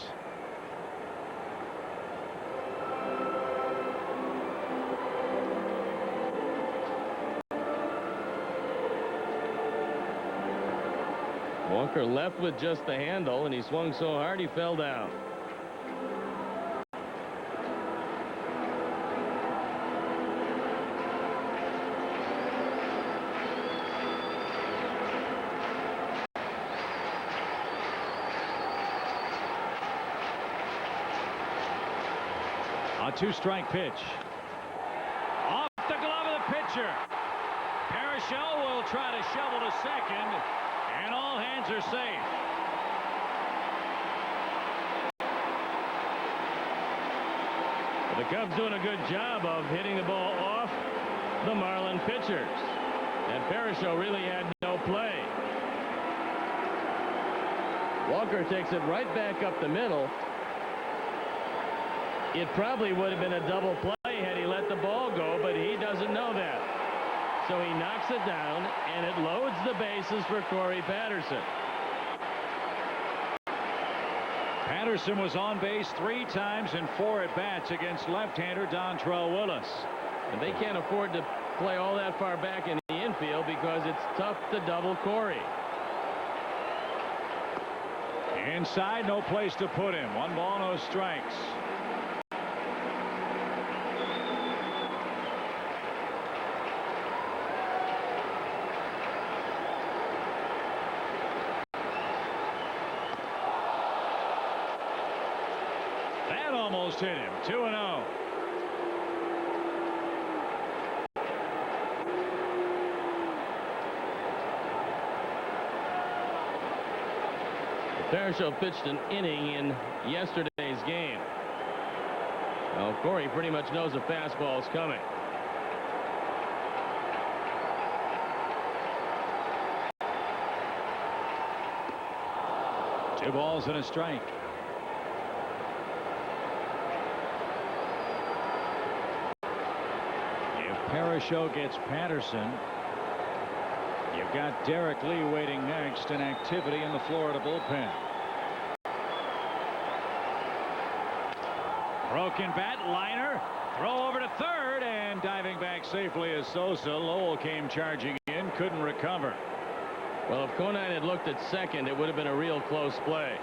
Walker left with just the handle, and he swung so hard he fell down. A 2-strike pitch. Off the glove of the pitcher. Parachel will try to shovel to second, and all hands are safe. The Cubs doing a good job of hitting the ball off the Marlin pitchers. And Parachel really had no play. Walker takes it right back up the middle. It probably would have been a double play had he let the ball go, but he doesn't know that. So he knocks it down, and it loads the bases for Corey Patterson. Patterson was on base 3 times in 4 at-bats against left-hander Dontrelle Willis. And they can't afford to play all that far back in the infield because it's tough to double Corey. Inside, no place to put him. 1 ball, no strikes. That almost hit him. 2-0. Parachel pitched an inning in yesterday's game. Well, Corey pretty much knows a fastball is coming. Two balls and a strike. If Parachel gets Patterson, you've got Derrek Lee waiting next, and activity in the Florida bullpen. Broken bat, liner, throw over to third, and diving back safely is Sosa. Lowell came charging in, couldn't recover. Well, if Conine had looked at second, it would have been a real close play.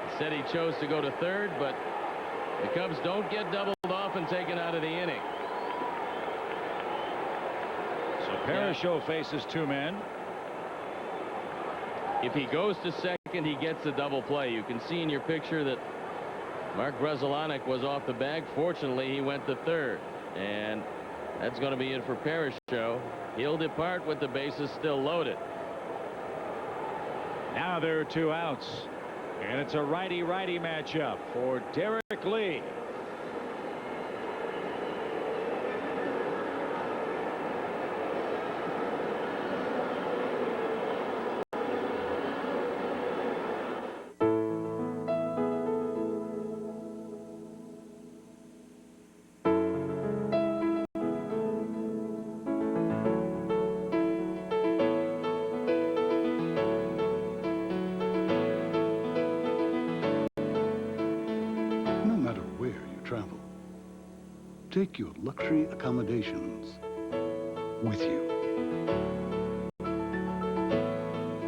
Instead, he chose to go to third, but the Cubs don't get doubled off and taken out of the inning. So Parachel faces 2 men. If he goes to second, he gets a double play. You can see in your picture that Mark Grudzielanek was off the bag. Fortunately, he went to third, and that's going to be it for Parachel. He'll depart with the bases still loaded. Now there are 2 outs, and it's a righty-righty matchup for Derrek Lee. Take your luxury accommodations with you.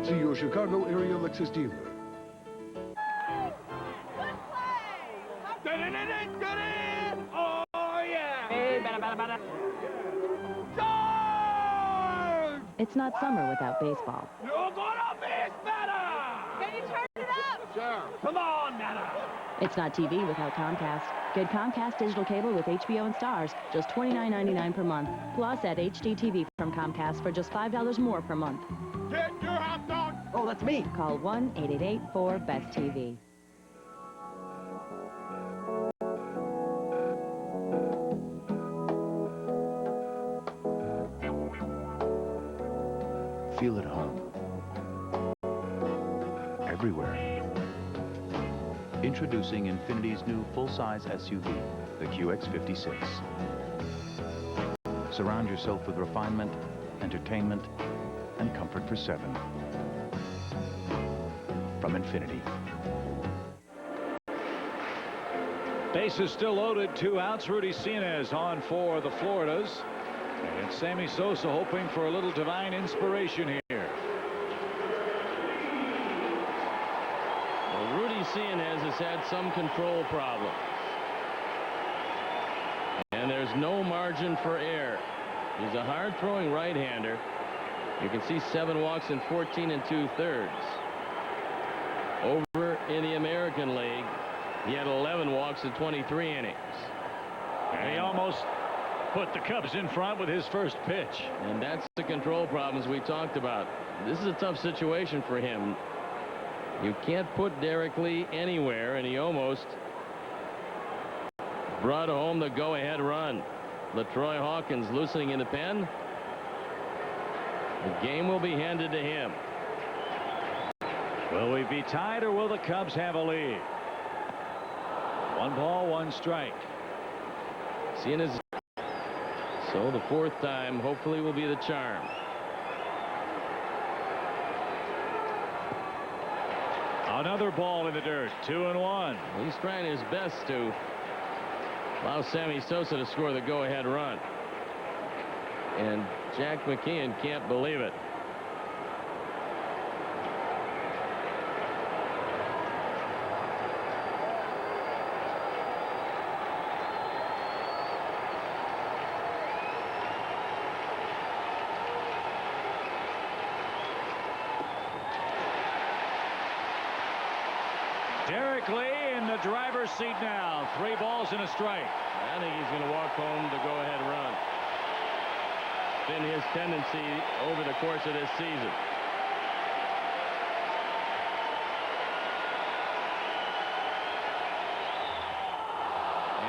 See your Chicago area Lexus dealer. Get in! Oh, yeah! It's not summer without baseball. You're gonna miss better! Can you turn it up? Sure. Come on, Nana! It's not TV without Comcast. Get Comcast digital cable with HBO and Stars, just $29.99 per month. Plus, add HD TV from Comcast for just $5 more per month. hit, you're hot dog. Oh, that's me. Call 1-888-4-BEST-TV. Feel at home. Everywhere. Introducing Infinity's new full-size SUV, the QX56. Surround yourself with refinement, entertainment, and comfort for 7. From Infinity. Bases still loaded, 2 outs. Rudy Cienez on for the Floridas. And Sammy Sosa hoping for a little divine inspiration here. Well, Rudy Cienez has had some control problems. And there's no margin for error. He's a hard-throwing right-hander. You can see 7 walks in 14 2/3. Over in the American League, he had 11 walks in 23 innings. And he almost put the Cubs in front with his first pitch. And that's the control problems we talked about. This is a tough situation for him. You can't put Derrek Lee anywhere, and he almost brought home the go-ahead run. Latoya Hawkins loosening in the pen. The game will be handed to him. Will we be tied, or will the Cubs have a lead? 1 ball, 1 strike. Seeing his so the 4th time hopefully will be the charm. Another ball in the dirt. 2-1. He's trying his best to allow Sammy Sosa to score the go-ahead run. And Jack McKeon can't believe it. Derrek Lee in the driver's seat now. 3 balls and a strike. I think he's going to walk home the go-ahead run. Been his tendency over the course of this season.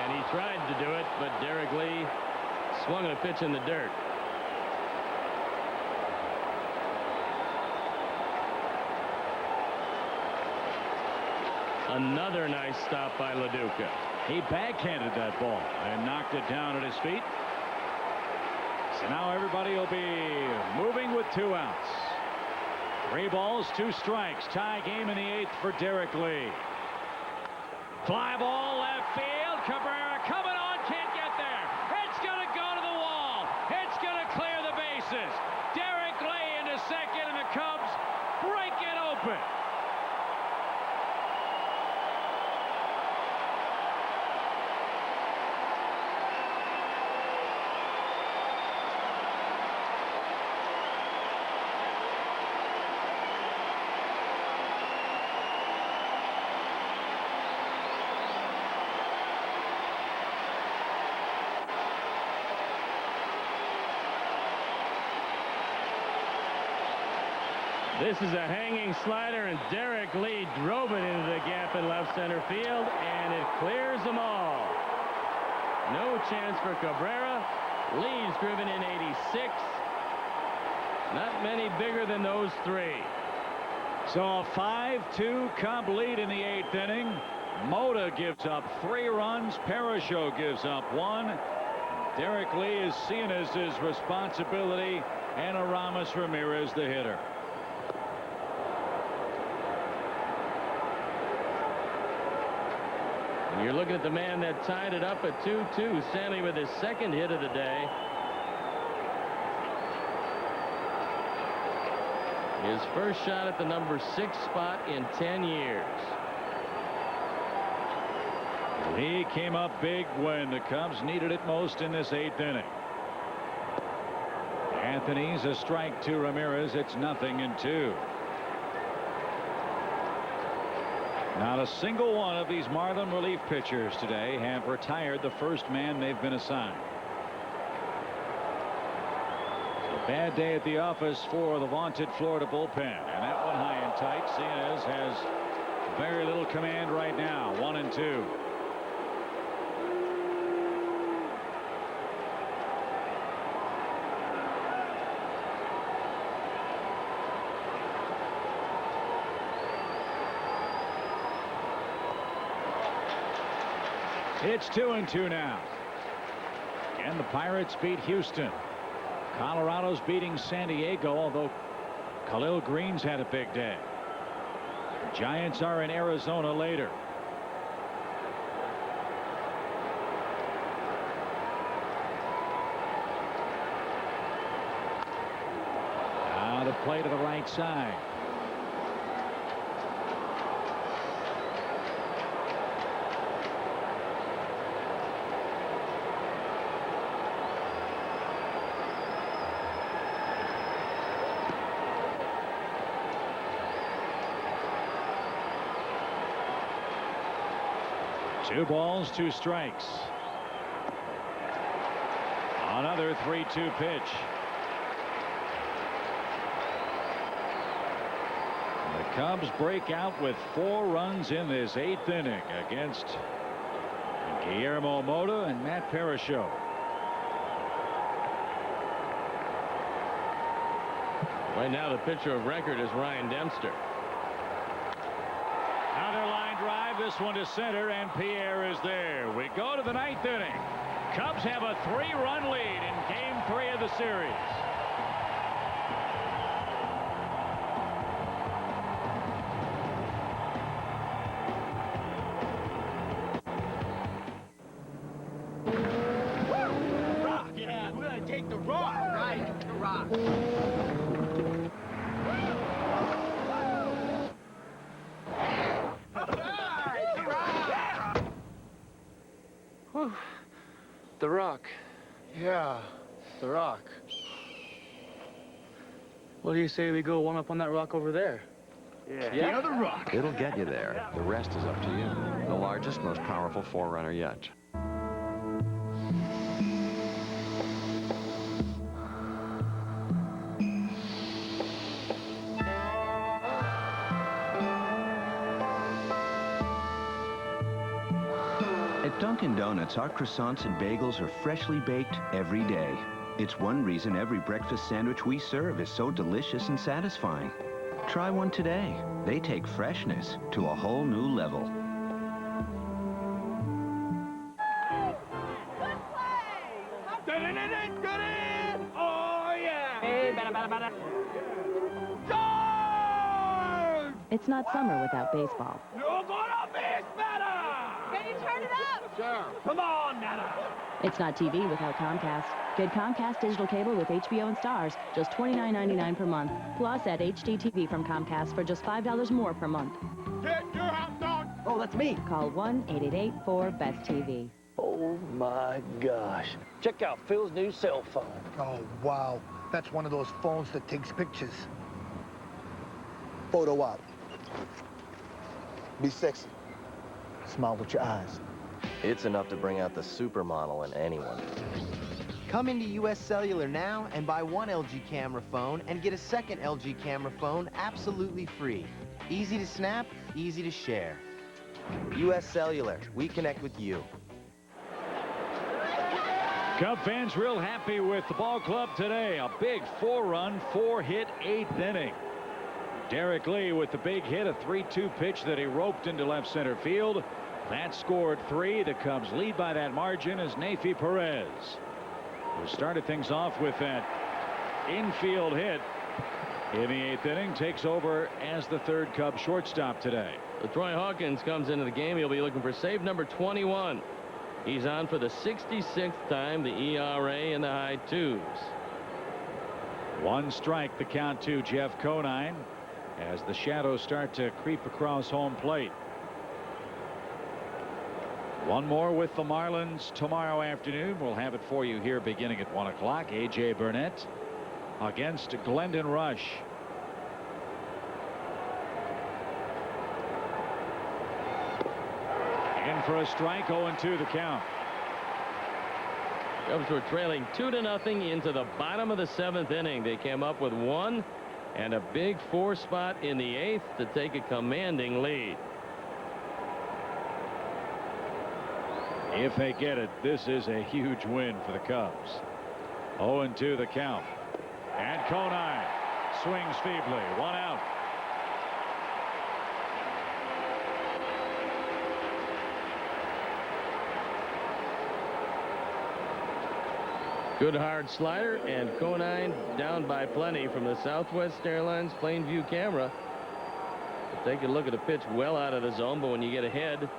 And he tried to do it, but Derrek Lee swung a pitch in the dirt. Another nice stop by LaDuca. He backhanded that ball and knocked it down at his feet. So now everybody will be moving with 2 outs. 3 balls, 2 strikes. Tie game in the 8th for Derrek Lee. Fly ball left field. Cabrera coming on, can't get there. It's going to go to the wall. It's going to clear the bases. Derrek Lee into second, and the Cubs break it open. This is a hanging slider, and Derrek Lee drove it into the gap in left center field, and it clears them all. No chance for Cabrera. Lee's driven in 86. Not many bigger than those 3. So a 5-2 Cub lead in the 8th inning. Mota gives up 3 runs. Parasho gives up 1. Derrek Lee is seen as his responsibility, and Aramis Ramirez the hitter. You're looking at the man that tied it up at 2-2. Sammy with his 2nd hit of the day. His first shot at the number 6 spot in 10 years. Lee came up big when the Cubs needed it most in this 8th inning. Anthony's a strike to Ramirez. It's 0-2. Not a single one of these Marlin relief pitchers today have retired the first man they've been assigned. So Bad day at the office for the vaunted Florida bullpen. And that one high and tight. Cienez has very little command right now. 1-2. It's 2-2 now. And the Pirates beat Houston. Colorado's beating San Diego, although Khalil Green's had a big day. The Giants are in Arizona later. Now the play to the right side. Two balls, two strikes. Another 3-2 pitch. The Cubs break out with 4 runs in this 8th inning against Guillermo Mota and Matt Parasho. Right now the pitcher of record is Ryan Dempster. Another line drive, this one to center, and Pierre is there. We go to the 9th inning. Cubs have a 3-run lead in game 3 of the series. Rock! Yeah, we're gonna take the rock. Right, the rock. The Rock. Yeah, the Rock. What do you say we go warm up on that rock over there? Yeah, the Rock. It'll get you there. The rest is up to you. The largest, most powerful forerunner yet. At Dunkin' Donuts, our croissants and bagels are freshly baked every day. It's one reason every breakfast sandwich we serve is so delicious and satisfying. Try one today. They take freshness to a whole new level. Oh, yeah! Hey, bada. It's not summer without baseball. You're gonna miss better! Can you turn it up? Sure. Come on, Nana. It's not TV without Comcast. Get Comcast digital cable with HBO and Stars, just $29.99 per month. Plus, add HDTV from Comcast for just $5 more per month. Get your hot dog! Oh, that's me. Call 1-888-4-BEST-TV. Oh, my gosh. Check out Phil's new cell phone. Oh, wow. That's one of those phones that takes pictures. Photo op. Be sexy. Smile with your eyes. It's enough to bring out the supermodel in anyone. Come into US Cellular now and buy one LG camera phone and get a second LG camera phone absolutely free. Easy to snap, easy to share. US Cellular, we connect with you. Cub fans real happy with the ball club today. A big 4-run, 4-hit 8th inning. Derrek Lee with the big hit, a 3-2 pitch that he roped into left center field. That scored 3. The Cubs lead by that margin as Neifi Perez, who started things off with that infield hit in the 8th inning, takes over as the 3rd Cub shortstop today. Latoya Hawkins comes into the game. He'll be looking for save number 21. He's on for the 66th time, the ERA in the high 2s. 1 strike, the count to Jeff Conine as the shadows start to creep across home plate. One more with the Marlins tomorrow afternoon. We'll have it for you here beginning at 1 o'clock. A.J. Burnett against Glendon Rush. In for a strike, 0-2 the count. Cubs were trailing 2-0 into the bottom of the 7th inning. They came up with 1 and a big 4 spot in the 8th to take a commanding lead. If they get it, this is a huge win for the Cubs. 0-2 the count. And Conine swings feebly. 1 out. Good hard slider, and Conine down by plenty from the Southwest Airlines Plainview camera. Take a look at a pitch well out of the zone, but when you get ahead,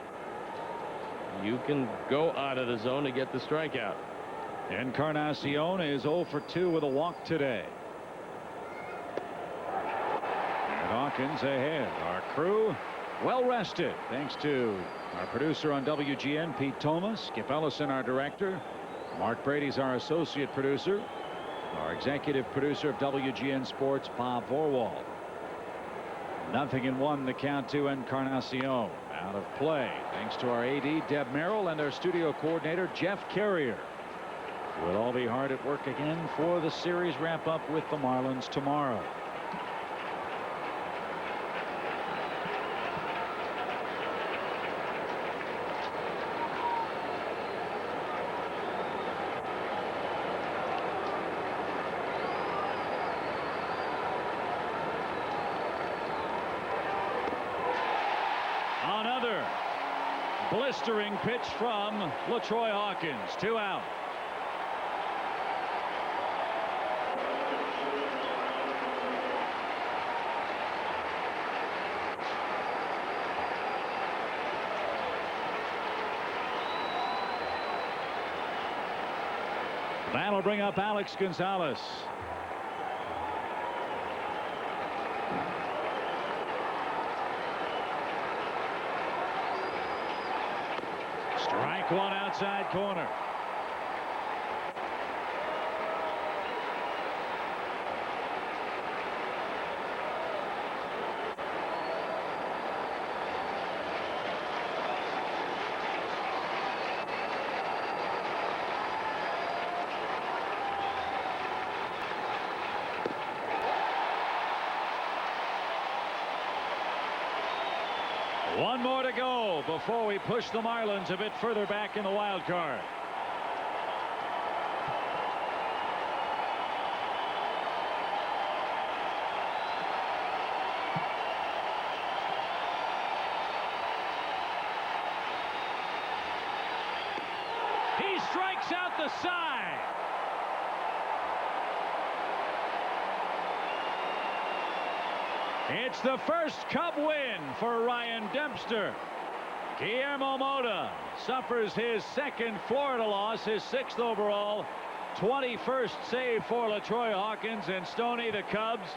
you can go out of the zone to get the strikeout. Encarnacion is 0 for 2 with a walk today. And Hawkins ahead. Our crew well rested, thanks to our producer on WGN, Pete Thomas, Skip Ellison, our director. Mark Brady's our associate producer. Our executive producer of WGN Sports, Bob Vorwald. 0-1 the count to Encarnacion. Out of play, thanks to our AD, Deb Merrill, and our studio coordinator, Jeff Carrier. We'll all be hard at work again for the series wrap-up with the Marlins tomorrow. Another blistering pitch from Latoya Hawkins. 2 out. That'll bring up Alex Gonzalez. Strike 1 outside corner. One more to go before we push the Marlins a bit further back in the wild card. He strikes out the side. It's the first Cub win for Ryan Dempster. Guillermo Mota suffers his 2nd Florida loss, his 6th overall, 21st save for Latoya Hawkins. And Stoney, the Cubs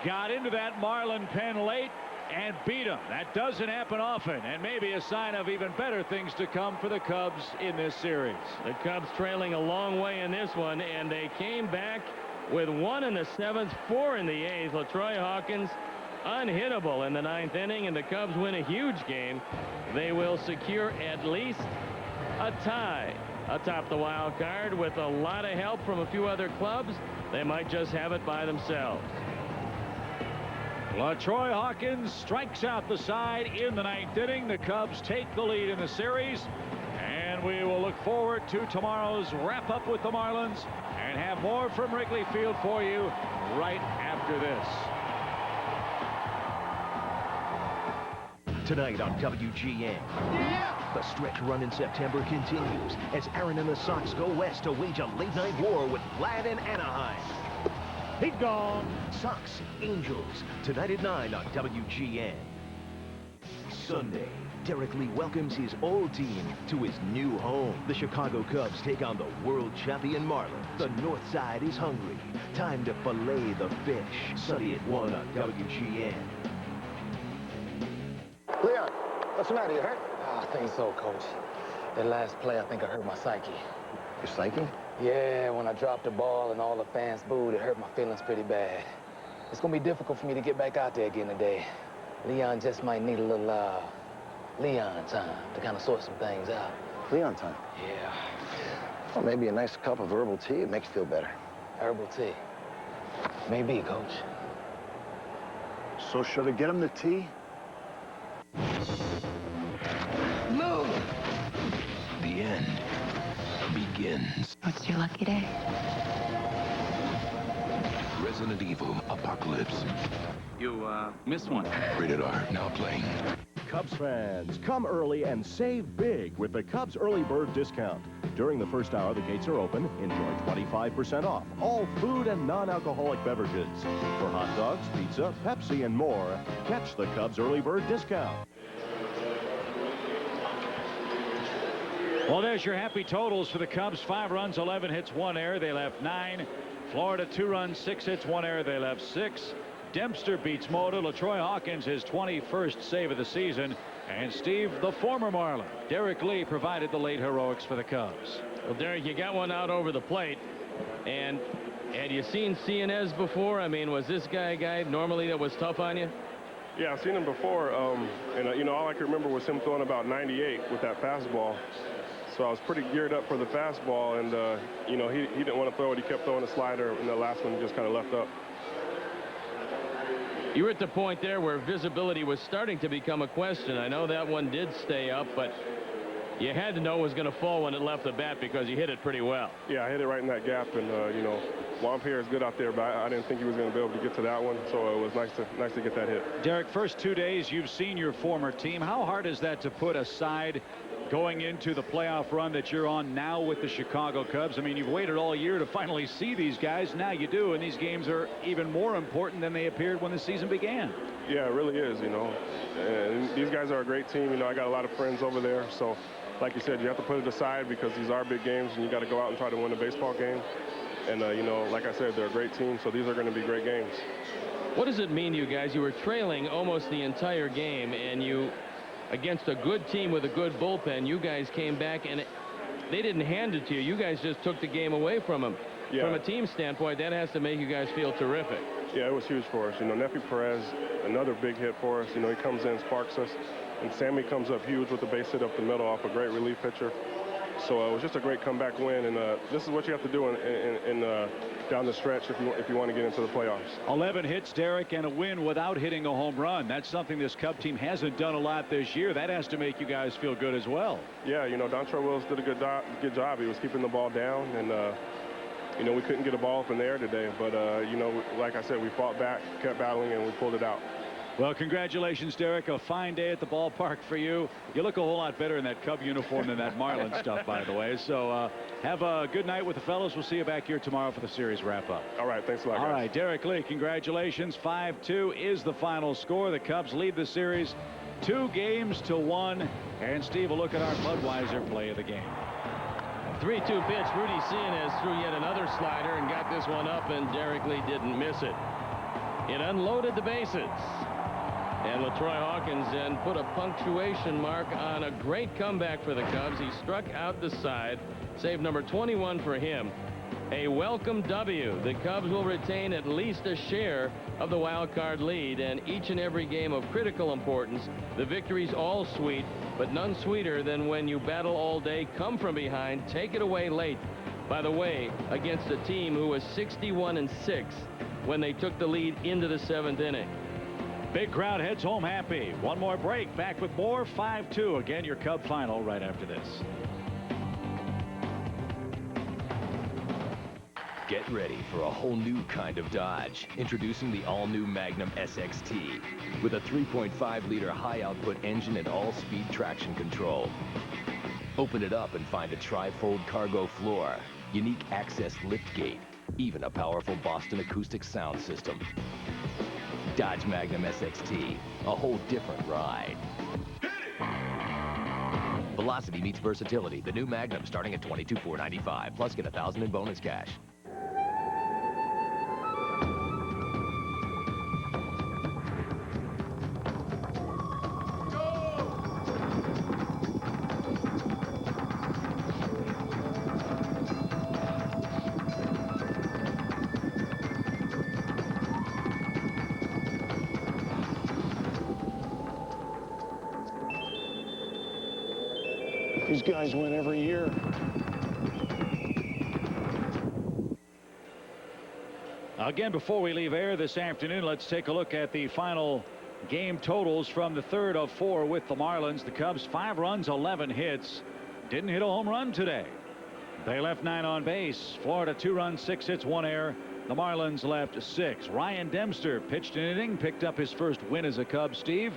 got into that Marlin pen late and beat him. That doesn't happen often, and maybe a sign of even better things to come for the Cubs in this series. The Cubs trailing a long way in this one, and they came back with 1 in the 7th, 4 in the 8th. Latoya Hawkins unhittable in the 9th inning, and the Cubs win a huge game. They will secure at least a tie atop the wild card. With a lot of help from a few other clubs, they might just have it by themselves. Latoya Hawkins strikes out the side in the 9th inning. The Cubs take the lead in the series, and we will look forward to tomorrow's wrap-up with the Marlins and have more from Wrigley Field for you right after this. Tonight on WGN. The stretch run in September continues as Aaron and the Sox go west to wage a late-night war with Vlad in Anaheim. He's gone. Sox, Angels, tonight at 9 on WGN. Sunday, Derrek Lee welcomes his old team to his new home. The Chicago Cubs take on the world champion Marlins. The North Side is hungry. Time to fillet the fish. Sunday at 1 on WGN. Leon, what's the matter? You hurt? I think so, Coach. That last play, I think I hurt my psyche. Your psyche? Yeah, when I dropped the ball and all the fans booed, it hurt my feelings pretty bad. It's going to be difficult for me to get back out there again today. Leon just might need a little, Leon time to kind of sort some things out. Leon time? Yeah. Well, maybe a nice cup of herbal tea. It makes you feel better. Herbal tea. Maybe, Coach. So should I get him the tea? Move! The end begins. What's your lucky day? Resident Evil Apocalypse. You, missed one. Rated R, now playing. Cubs fans, come early and save big with the Cubs Early Bird Discount. During the first hour, the gates are open. Enjoy 25% off all food and non-alcoholic beverages. For hot dogs, pizza, Pepsi, and more, catch the Cubs Early Bird Discount. Well, there's your happy totals for the Cubs. 5 runs, 11 hits, 1 error. They left 9. Florida, 2 runs, 6 hits, 1 error. They left 6. Dempster beats Mota. Latoya Hawkins, his 21st save of the season. And Steve, the former Marlin, Derrek Lee, provided the late heroics for the Cubs. Well, Derrek, you got one out over the plate. And had you seen CNS before? I mean, was this guy a guy normally that was tough on you? Yeah, I've seen him before. You know, all I can remember was him throwing about 98 with that fastball. So I was pretty geared up for the fastball. And, you know, he didn't want to throw it. He kept throwing a slider. And the last one just kind of left up. You were at the point there where visibility was starting to become a question. I know that one did stay up, but you had to know it was going to fall when it left the bat because you hit it pretty well. Yeah, I hit it right in that gap, and you know, Lampere is good out there, but I didn't think he was going to be able to get to that one, so it was nice to get that hit. Derrek, first 2 days you've seen your former team. How hard is that to put aside going into the playoff run that you're on now with the Chicago Cubs? I mean, you've waited all year to finally see these guys. Now you do, and these games are even more important than they appeared when the season began. Yeah, it really is, you know. And these guys are a great team. You know, I got a lot of friends over there, so like you said, you have to put it aside because these are big games, and you got to go out and try to win a baseball game. And, you know, like I said, they're a great team, so these are going to be great games. What does it mean to you guys? You were trailing almost the entire game, and you, against a good team with a good bullpen, you guys came back, and they didn't hand it to you. You guys just took the game away from them. Yeah. From a team standpoint, that has to make you guys feel terrific. Yeah, it was huge for us. You know, Neifi Perez, another big hit for us. You know, he comes in, sparks us. And Sammy comes up huge with the base hit up the middle off a great relief pitcher. So it was just a great comeback win, and this is what you have to do in down the stretch if you want to get into the playoffs. 11 hits, Derrek, and a win without hitting a home run. That's something this Cub team hasn't done a lot this year. That has to make you guys feel good as well. Yeah, you know, Dontrelle Willis did a good job. He was keeping the ball down, and you know, we couldn't get a ball up in the air today. But you know, like I said, we fought back, kept battling, and we pulled it out. Well, congratulations, Derrek. A fine day at the ballpark for you. You look a whole lot better in that Cub uniform than that Marlin stuff, by the way. So have a good night with the fellas. We'll see you back here tomorrow for the series wrap-up. All right, thanks a lot, guys. All right, Derrek Lee, congratulations. 5-2 is the final score. The Cubs lead the series 2-1. And Steve, a look at our Budweiser play of the game. 3-2 pitch. Rudy Cianez threw yet another slider and got this one up, and Derrek Lee didn't miss it. It unloaded the bases. And Latoya Hawkins then put a punctuation mark on a great comeback for the Cubs. He struck out the side. Save number 21 for him. A welcome W. The Cubs will retain at least a share of the wild card lead, and each and every game of critical importance. The victory's all sweet, but none sweeter than when you battle all day, come from behind, take it away late. By the way, against a team who was 61-6 when they took the lead into the 7th inning. Big crowd heads home happy. One more break. Back with more. 5-2. Again, your Cub final right after this. Get ready for a whole new kind of Dodge. Introducing the all-new Magnum SXT with a 3.5-liter high-output engine and all-speed traction control. Open it up and find a tri-fold cargo floor, unique access liftgate, even a powerful Boston acoustic sound system. Dodge Magnum SXT, a whole different ride. Velocity meets versatility. The new Magnum starting at $22,495. Plus get $1,000 in bonus cash. These guys win every year. Again, before we leave air this afternoon, let's take a look at the final game totals from the third of 4 with the Marlins. The Cubs 5 runs, 11 hits. Didn't hit a home run today. They left 9 on base. Florida 2 runs, 6 hits, 1 error. The Marlins left 6. Ryan Dempster pitched an inning, picked up his first win as a Cub. Steve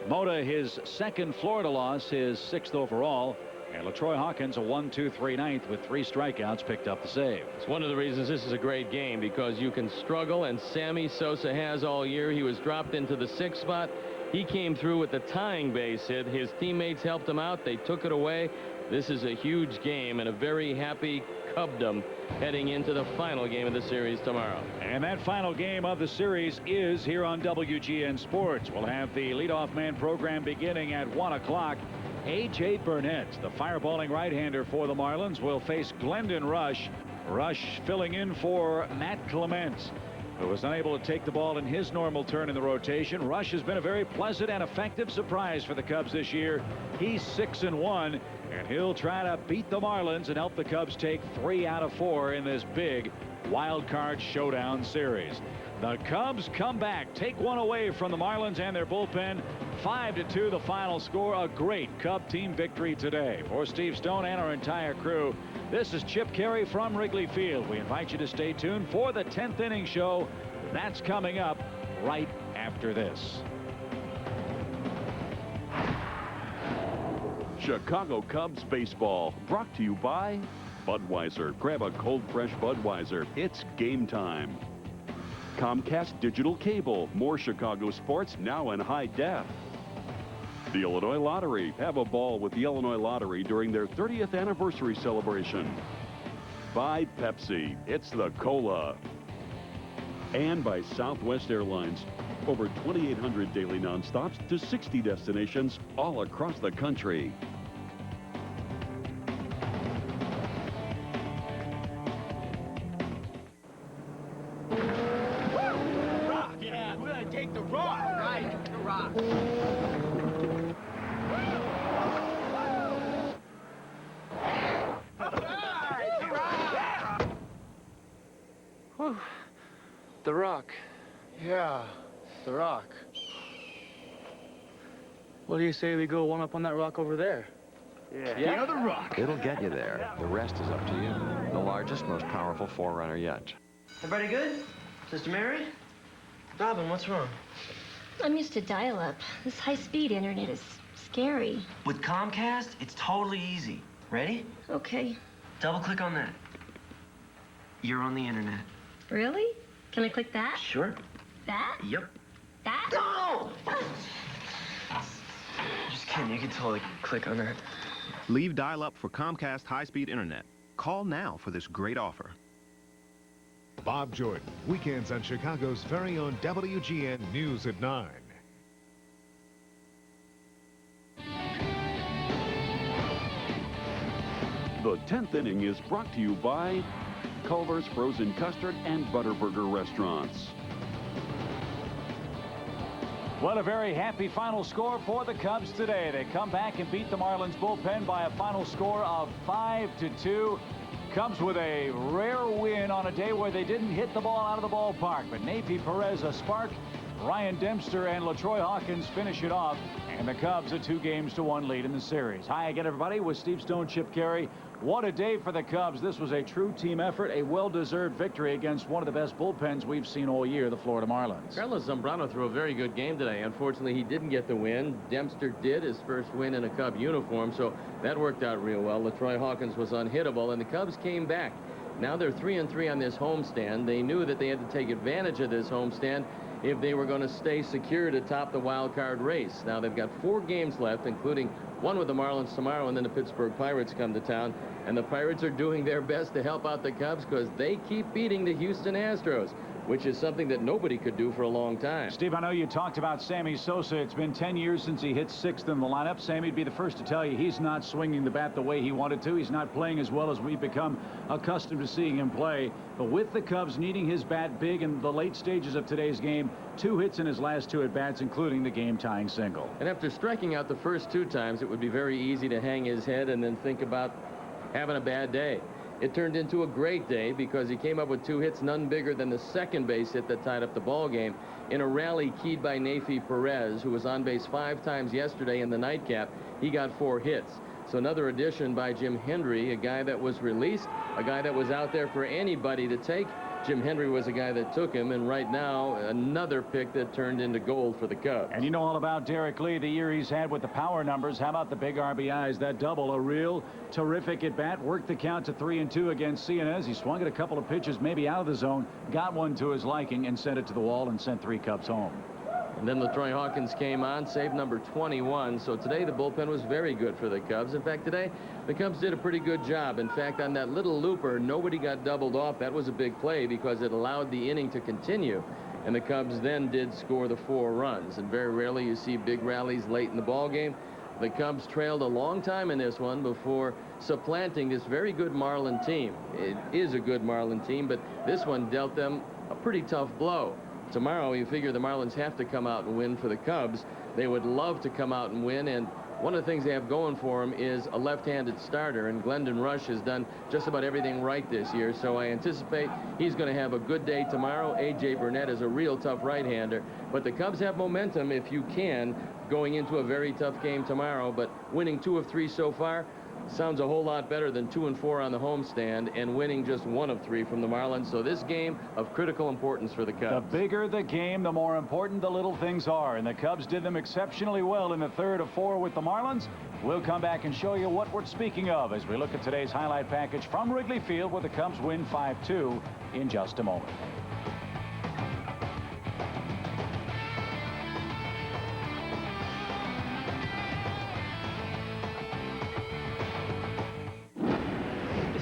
Mota, his second Florida loss, his 6th overall. And Latoya Hawkins, a 1-2-3 ninth with 3 strikeouts, picked up the save. It's one of the reasons this is a great game, because you can struggle, and Sammy Sosa has all year. He was dropped into the 6th spot. He came through with the tying base hit. His teammates helped him out. They took it away. This is a huge game and a very happy Cubdom heading into the final game of the series tomorrow. And that final game of the series is here on WGN Sports. We'll have the leadoff man program beginning at 1 o'clock. A.J. Burnett, the fireballing right-hander for the Marlins, will face Glendon Rush. Rush filling in for Matt Clements, who was unable to take the ball in his normal turn in the rotation. Rush has been a very pleasant and effective surprise for the Cubs this year. He's 6-1, and he'll try to beat the Marlins and help the Cubs take 3 out of 4 in this big wild card showdown series. The Cubs come back, take one away from the Marlins and their bullpen. 5-2 the final score. A great Cub team victory today. For Steve Stone and our entire crew, this is Chip Carey from Wrigley Field. We invite you to stay tuned for the 10th inning show. That's coming up right after this. Chicago Cubs baseball, brought to you by Budweiser. Grab a cold, fresh Budweiser. It's game time. Comcast Digital Cable. More Chicago sports now in high def. The Illinois Lottery. Have a ball with the Illinois Lottery during their 30th anniversary celebration. By Pepsi. It's the Cola. And by Southwest Airlines. Over 2,800 daily nonstops to 60 destinations all across the country. Take the rock, right? The rock. Whew. The rock. Yeah, the rock. What do you say we go one up on that rock over there? Yeah, the rock. It'll get you there. The rest is up to you. The largest, most powerful forerunner yet. Everybody good? Sister Mary? Robin, what's wrong? I'm used to dial-up. This high-speed internet is scary. With Comcast, it's totally easy. Ready? Okay. Double-click on that. You're on the internet. Really? Can I click that? Sure. That? Yep. That? No! Just kidding. You can totally click on that. Leave dial-up for Comcast high-speed internet. Call now for this great offer. Bob Jordan, weekends on Chicago's very own WGN News at 9. The 10th inning is brought to you by Culver's Frozen Custard and Butterburger Restaurants. Well, a very happy final score for the Cubs today. They come back and beat the Marlins bullpen by a final score of 5-2. Cubs with a rare win on a day where they didn't hit the ball out of the ballpark. But Neifi Perez a spark. Ryan Dempster and Latoya Hawkins finish it off. And the Cubs a 2-1 lead in the series. Hi again, everybody, with Steve Stone, Chip Carey. What a day for the Cubs. This was a true team effort, a well-deserved victory against one of the best bullpens we've seen all year, the Florida Marlins. Carlos Zambrano threw a very good game today. Unfortunately, he didn't get the win. Dempster did, his first win in a Cub uniform, so that worked out real well. Latoya Hawkins was unhittable, and the Cubs came back. Now they're 3-3 on this homestand. They knew that they had to take advantage of this homestand if they were going to stay secure to top the wild card race. Now they've got 4 games left, including one with the Marlins tomorrow, and then the Pittsburgh Pirates come to town. And the Pirates are doing their best to help out the Cubs because they keep beating the Houston Astros, which is something that nobody could do for a long time. Steve, I know you talked about Sammy Sosa. It's been 10 years since he hit 6th in the lineup. Sammy'd be the first to tell you he's not swinging the bat the way he wanted to. He's not playing as well as we've become accustomed to seeing him play. But with the Cubs needing his bat big in the late stages of today's game, 2 hits in his last 2 at-bats, including the game-tying single. And after striking out the first 2 times, it would be very easy to hang his head and then think about having a bad day. It turned into a great day because he came up with 2 hits, none bigger than the second base hit that tied up the ball game in a rally keyed by Neifi Perez, who was on base 5 times yesterday in the nightcap. He got 4 hits. So another addition by Jim Hendry, a guy that was released, a guy that was out there for anybody to take. Jim Hendry was a guy that took him, and right now another pick that turned into gold for the Cubs. And you know all about Derrek Lee, the year he's had with the power numbers. How about the big RBIs? That double, a real terrific at bat. Worked the count to 3-2 against CNS. He swung at a couple of pitches, maybe out of the zone, got one to his liking, and sent it to the wall and sent 3 Cubs home. And then Latoya Hawkins came on, save number 21. So today the bullpen was very good for the Cubs. In fact, today the Cubs did a pretty good job. In fact, on that little looper, nobody got doubled off. That was a big play because it allowed the inning to continue. And the Cubs then did score the 4 runs. And very rarely you see big rallies late in the ball game. The Cubs trailed a long time in this one before supplanting this very good Marlin team. It is a good Marlin team, but this one dealt them a pretty tough blow. Tomorrow, you figure the Marlins have to come out and win for the Cubs. They would love to come out and win, and one of the things they have going for them is a left-handed starter, and Glendon Rush has done just about everything right this year, so I anticipate he's going to have a good day tomorrow. A.J. Burnett is a real tough right-hander, but the Cubs have momentum, if you can, going into a very tough game tomorrow, but winning 2 of 3 so far sounds a whole lot better than 2 and 4 on the homestand and winning just 1 of 3 from the Marlins. So this game of critical importance for the Cubs. The bigger the game, the more important the little things are. And the Cubs did them exceptionally well in the 3rd of 4 with the Marlins. We'll come back and show you what we're speaking of as we look at today's highlight package from Wrigley Field, where the Cubs win 5-2 in just a moment.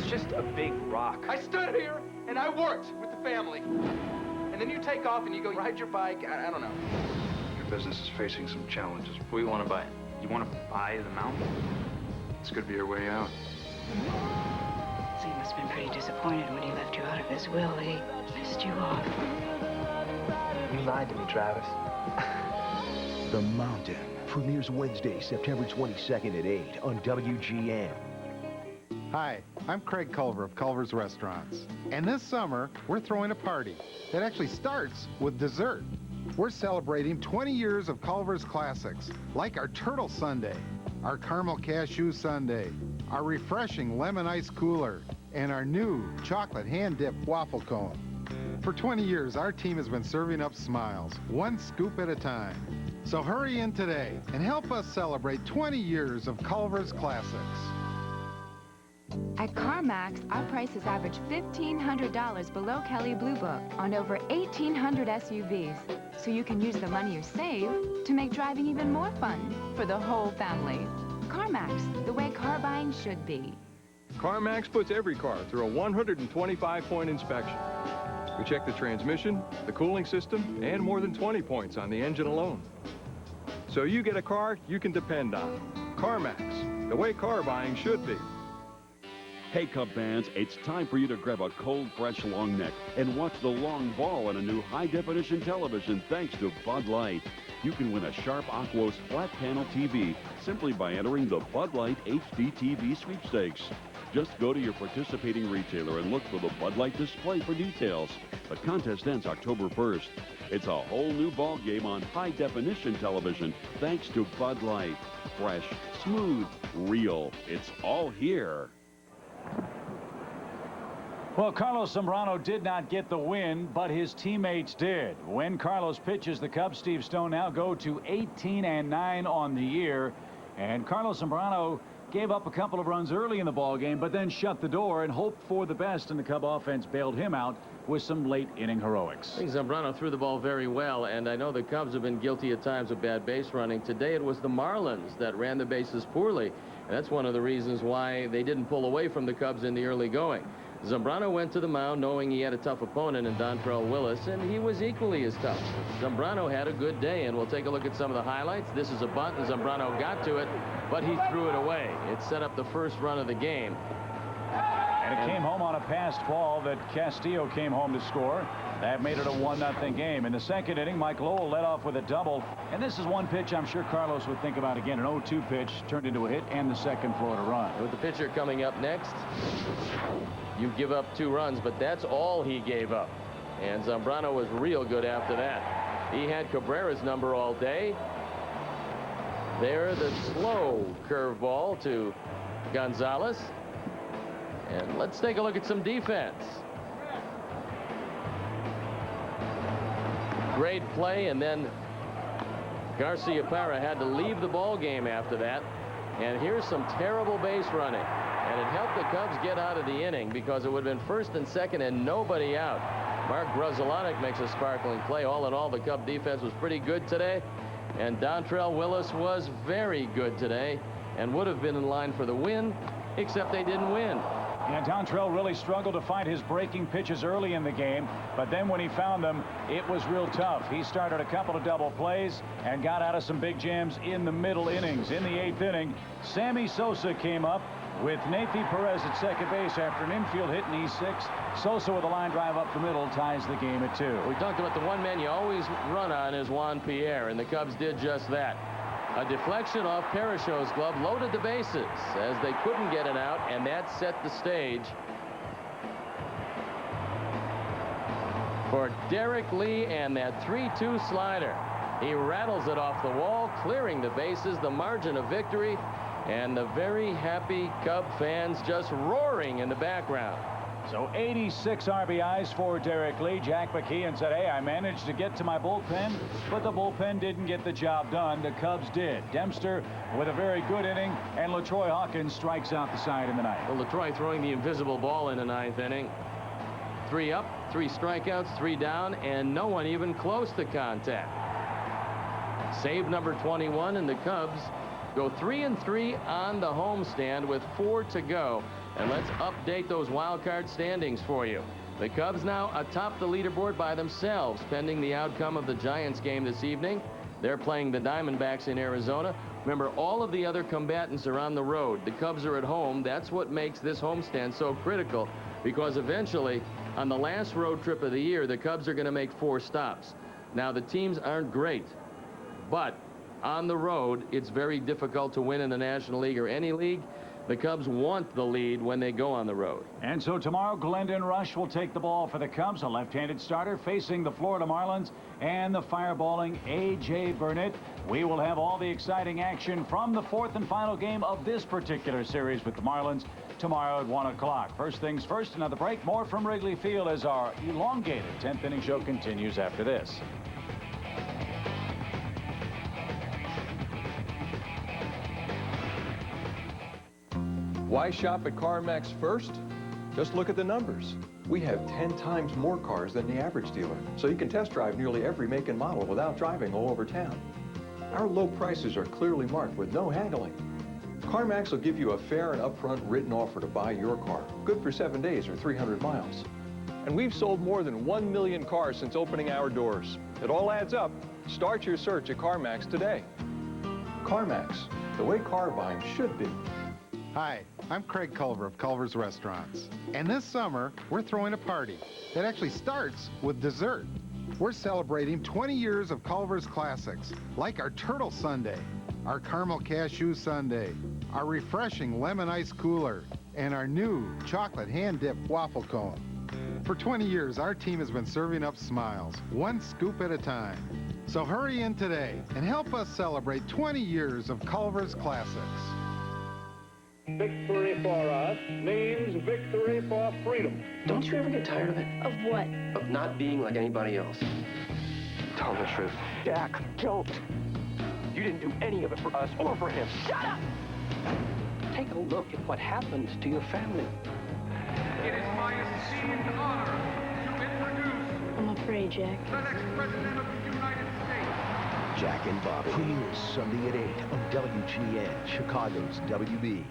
Just a big rock. I stood here and I worked with the family. And then you take off and you go ride your bike. I don't know. Your business is facing some challenges. What do you want to buy? You want to buy the mountain? This could be your way out. So you must have been pretty disappointed when he left you out of his will. He pissed you off. You lied to me, Travis. The Mountain premieres Wednesday, September 22nd at 8 on WGN. Hi, I'm Craig Culver of Culver's Restaurants. And this summer, we're throwing a party that actually starts with dessert. We're celebrating 20 years of Culver's classics, like our Turtle Sundae, our Caramel Cashew Sundae, our refreshing Lemon Ice Cooler, and our new chocolate hand-dipped waffle cone. For 20 years, our team has been serving up smiles, 1 scoop at a time. So hurry in today and help us celebrate 20 years of Culver's classics. At CarMax, our prices average $1,500 below Kelley Blue Book on over 1,800 SUVs. So you can use the money you save to make driving even more fun for the whole family. CarMax, the way car buying should be. CarMax puts every car through a 125-point inspection. We check the transmission, the cooling system, and more than 20 points on the engine alone. So you get a car you can depend on. CarMax, the way car buying should be. Hey, Cub fans, it's time for you to grab a cold, fresh long neck and watch the long ball on a new high-definition television thanks to Bud Light. You can win a Sharp Aquos flat panel TV simply by entering the Bud Light HD TV sweepstakes. Just go to your participating retailer and look for the Bud Light display for details. The contest ends October 1st. It's a whole new ball game on high-definition television thanks to Bud Light. Fresh, smooth, real. It's all here. Well, Carlos Zambrano did not get the win, but his teammates did. When Carlos pitches, the Cubs, Steve Stone, now go to 18-9 on the year. And Carlos Zambrano gave up a couple of runs early in the ballgame, but then shut the door and hoped for the best, and the Cub offense bailed him out with some late-inning heroics. I think Zambrano threw the ball very well, and I know the Cubs have been guilty at times of bad base running. Today it was the Marlins that ran the bases poorly, and that's one of the reasons why they didn't pull away from the Cubs in the early going. Zambrano went to the mound knowing he had a tough opponent in Dontrelle Willis, and he was equally as tough. Zambrano had a good day, and we'll take a look at some of the highlights. This is a bunt, and Zambrano got to it, but he threw it away. It set up the first run of the game. And it came home on a passed ball that Castillo came home to score. That made it a 1-0 game. In the second inning, Mike Lowell led off with a double. And this is one pitch I'm sure Carlos would think about again. An 0-2 pitch turned into a hit and the second Florida run. With the pitcher coming up next. you give up 2 runs, but that's all he gave up. And Zambrano was real good after that. He had Cabrera's number all day. There, the slow curveball to Gonzalez. And let's take a look at some defense. Great play, and then Garciaparra had to leave the ball game after that. And here's some terrible base running. And it helped the Cubs get out of the inning because it would have been 1st and 2nd and nobody out. Mark Grudzielanek makes a sparkling play. All in all, the Cub defense was pretty good today. And Dontrelle Willis was very good today and would have been in line for the win, except they didn't win. Yeah, Dontrelle really struggled to find his breaking pitches early in the game, but then when he found them, it was real tough. He started a couple of double plays and got out of some big jams in the middle innings. In the 8th inning, Sammy Sosa came up with Neifi Perez at second base after an infield hit, and he's 6. Sosa with a line drive up the middle ties the game at 2. We talked about the one man you always run on is Juan Pierre, and the Cubs did just that. A deflection off Parachot's glove loaded the bases as they couldn't get it out, and that set the stage for Derrek Lee and that 3-2 slider. He rattles it off the wall, clearing the bases, the margin of victory, and the very happy Cub fans just roaring in the background. So 86 RBIs for Derrek Lee. Jack McKeon said, hey, I managed to get to my bullpen, but the bullpen didn't get the job done. The Cubs did. Dempster with a very good inning, and Latoya Hawkins strikes out the side in the 9th. Well, Latoya throwing the invisible ball in the 9th inning. 3 up, 3 strikeouts, 3 down, and no one even close to contact. Save number 21, and the Cubs go 3-3 on the homestand with 4 to go. And let's update those wild card standings for you. The Cubs now atop the leaderboard by themselves, pending the outcome of the Giants game this evening. They're playing the Diamondbacks in Arizona. Remember, all of the other combatants are on the road. The Cubs are at home. That's what makes this homestand so critical, because eventually, on the last road trip of the year, the Cubs are going to make 4 stops. Now, the teams aren't great, but on the road, it's very difficult to win in the National League or any league. The Cubs want the lead when they go on the road. And so tomorrow, Glendon Rush will take the ball for the Cubs, a left-handed starter facing the Florida Marlins and the fireballing A.J. Burnett. We will have all the exciting action from the 4th and final game of this particular series with the Marlins tomorrow at 1 o'clock. First things first, another break. More from Wrigley Field as our elongated 10th inning show continues after this. Why shop at CarMax first? Just look at the numbers. We have 10 times more cars than the average dealer, so you can test drive nearly every make and model without driving all over town. Our low prices are clearly marked with no haggling. CarMax will give you a fair and upfront written offer to buy your car, good for 7 days or 300 miles. And we've sold more than 1 million cars since opening our doors. It all adds up. Start your search at CarMax today. CarMax, the way car buying should be. Hi, I'm Craig Culver of Culver's Restaurants. And this summer, we're throwing a party that actually starts with dessert. We're celebrating 20 years of Culver's classics, like our Turtle Sundae, our Caramel Cashew Sundae, our refreshing Lemon Ice Cooler, and our new chocolate hand-dipped waffle cone. For 20 years, our team has been serving up smiles, one scoop at a time. So hurry in today and help us celebrate 20 years of Culver's classics. Victory for us means victory for freedom. Don't you ever get tired of it? Of what? Of not being like anybody else. Tell the truth. Jack, don't. You didn't do any of it for us or for him. Shut up! Take a look at what happened to your family. It is my esteemed honor to introduce I'm afraid, Jack. the next President of the United States. Jack and Bobby premieres Sunday at 8 on WGN, Chicago's WB.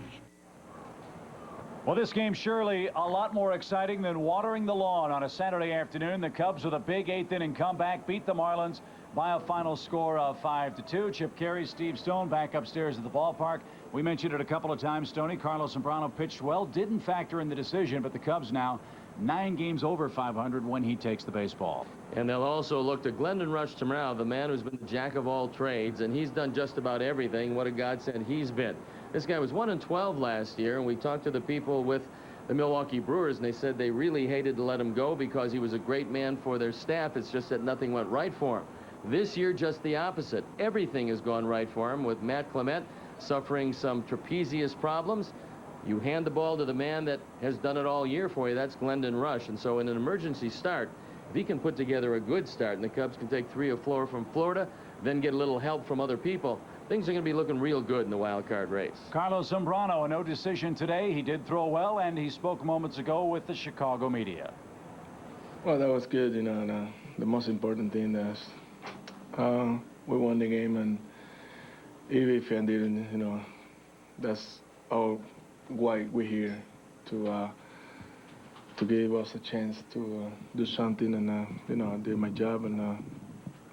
Well, this game surely a lot more exciting than watering the lawn on a Saturday afternoon. The Cubs with a big 8th inning comeback beat the Marlins by a final score of 5-2. Chip Carey, Steve Stone back upstairs at the ballpark. We mentioned it a couple of times, Stoney. Carlos Zambrano pitched well, didn't factor in the decision, but the Cubs now 9 games over 500 when he takes the baseball. And they'll also look to Glendon Rush tomorrow, the man who's been the jack of all trades, and he's done just about everything. What a godsend he's been. This guy was 1-12 last year, and we talked to the people with the Milwaukee Brewers, and they said they really hated to let him go because he was a great man for their staff. It's just that nothing went right for him. This year, just the opposite. Everything has gone right for him, with Matt Clement suffering some trapezius problems. You hand the ball to the man that has done it all year for you. That's Glendon Rush. And so in an emergency start, if he can put together a good start and the Cubs can take 3 or 4 from Florida, then get a little help from other people, things are going to be looking real good in the wild card race. Carlos Zambrano, a no decision today. He did throw well, and he spoke moments ago with the Chicago media. Well, that was good. You know, the most important thing is we won the game, and even if I didn't, you know, that's all why we're here, to give us a chance to do something, and you know, I did my job, and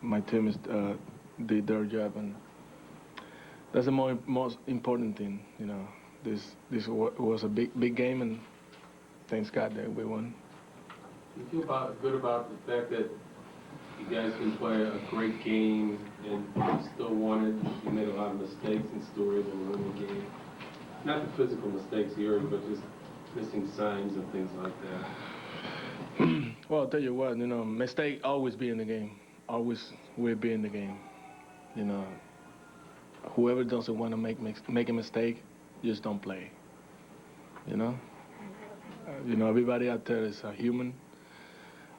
my team did their job, and that's the most important thing. You know, this was a big game, and thanks God that we won. You feel good about the fact that you guys can play a great game and you still won it. You made a lot of mistakes and still were able to win the game. Not the physical mistakes here, but just missing signs and things like that. Well, I'll tell you what, you know, mistake always be in the game. Always will be in the game. You know, whoever doesn't want to make a mistake, just don't play. You know? You know, everybody out there is a human,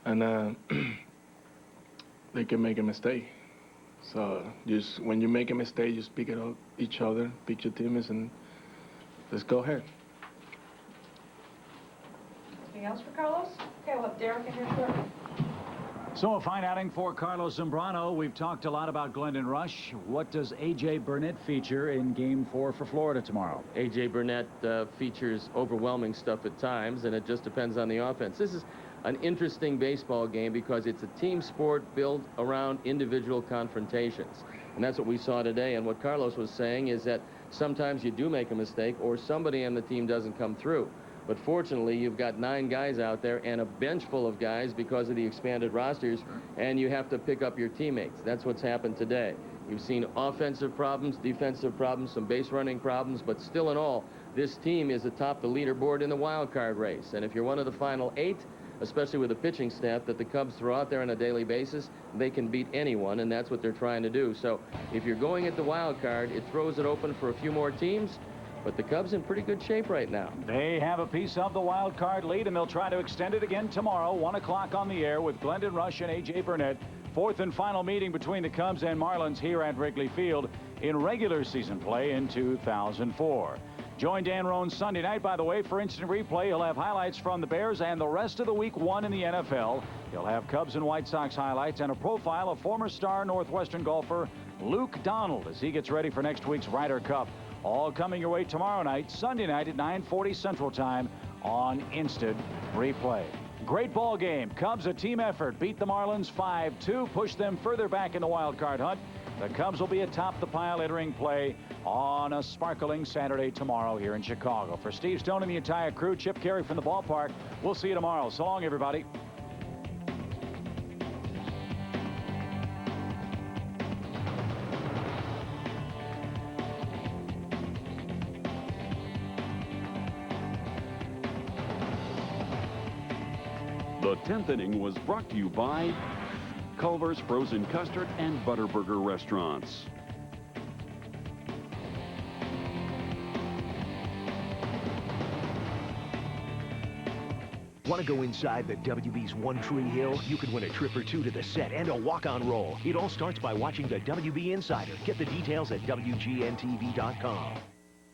and they can make a mistake. So just when you make a mistake, just pick it up each other, pick your teammates, and let's go ahead. Anything else for Carlos? Okay, we'll have Derrek in here shortly. So a fine outing for Carlos Zambrano. We've talked a lot about Glendon Rush. What does A.J. Burnett feature in Game 4 for Florida tomorrow? A.J. Burnett features overwhelming stuff at times, and it just depends on the offense. This is an interesting baseball game because it's a team sport built around individual confrontations. And that's what we saw today. And what Carlos was saying is that sometimes you do make a mistake or somebody on the team doesn't come through. But fortunately, you've got 9 guys out there and a bench full of guys because of the expanded rosters, and you have to pick up your teammates. That's what's happened today. You've seen offensive problems, defensive problems, some base running problems, but still in all, this team is atop the leaderboard in the wild card race. And if you're one of the final 8, especially with the pitching staff that the Cubs throw out there on a daily basis, they can beat anyone, and that's what they're trying to do. So if you're going at the wild card, it throws it open for a few more teams, but the Cubs in pretty good shape right now. They have a piece of the wild card lead, and they'll try to extend it again tomorrow, 1 o'clock on the air with Glendon Rush and A.J. Burnett. 4th and final meeting between the Cubs and Marlins here at Wrigley Field in regular season play in 2004. Join Dan Roan Sunday night, by the way, for instant replay. He'll have highlights from the Bears and the rest of the week 1 in the NFL. He'll have Cubs and White Sox highlights and a profile of former star Northwestern golfer Luke Donald as he gets ready for next week's Ryder Cup. All coming your way tomorrow night, Sunday night at 9:40 Central Time on instant replay. Great ball game. Cubs, a team effort, beat the Marlins 5-2, push them further back in the wild card hunt. The Cubs will be atop the pile entering play on a sparkling Saturday tomorrow here in Chicago. For Steve Stone and the entire crew, Chip Carey from the ballpark. We'll see you tomorrow. So long, everybody. The 10th inning was brought to you by Culver's Frozen Custard and Butterburger Restaurants. Want to go inside the WB's One Tree Hill? You could win a trip or 2 to the set and a walk-on roll. It all starts by watching the WB Insider. Get the details at WGNTV.com.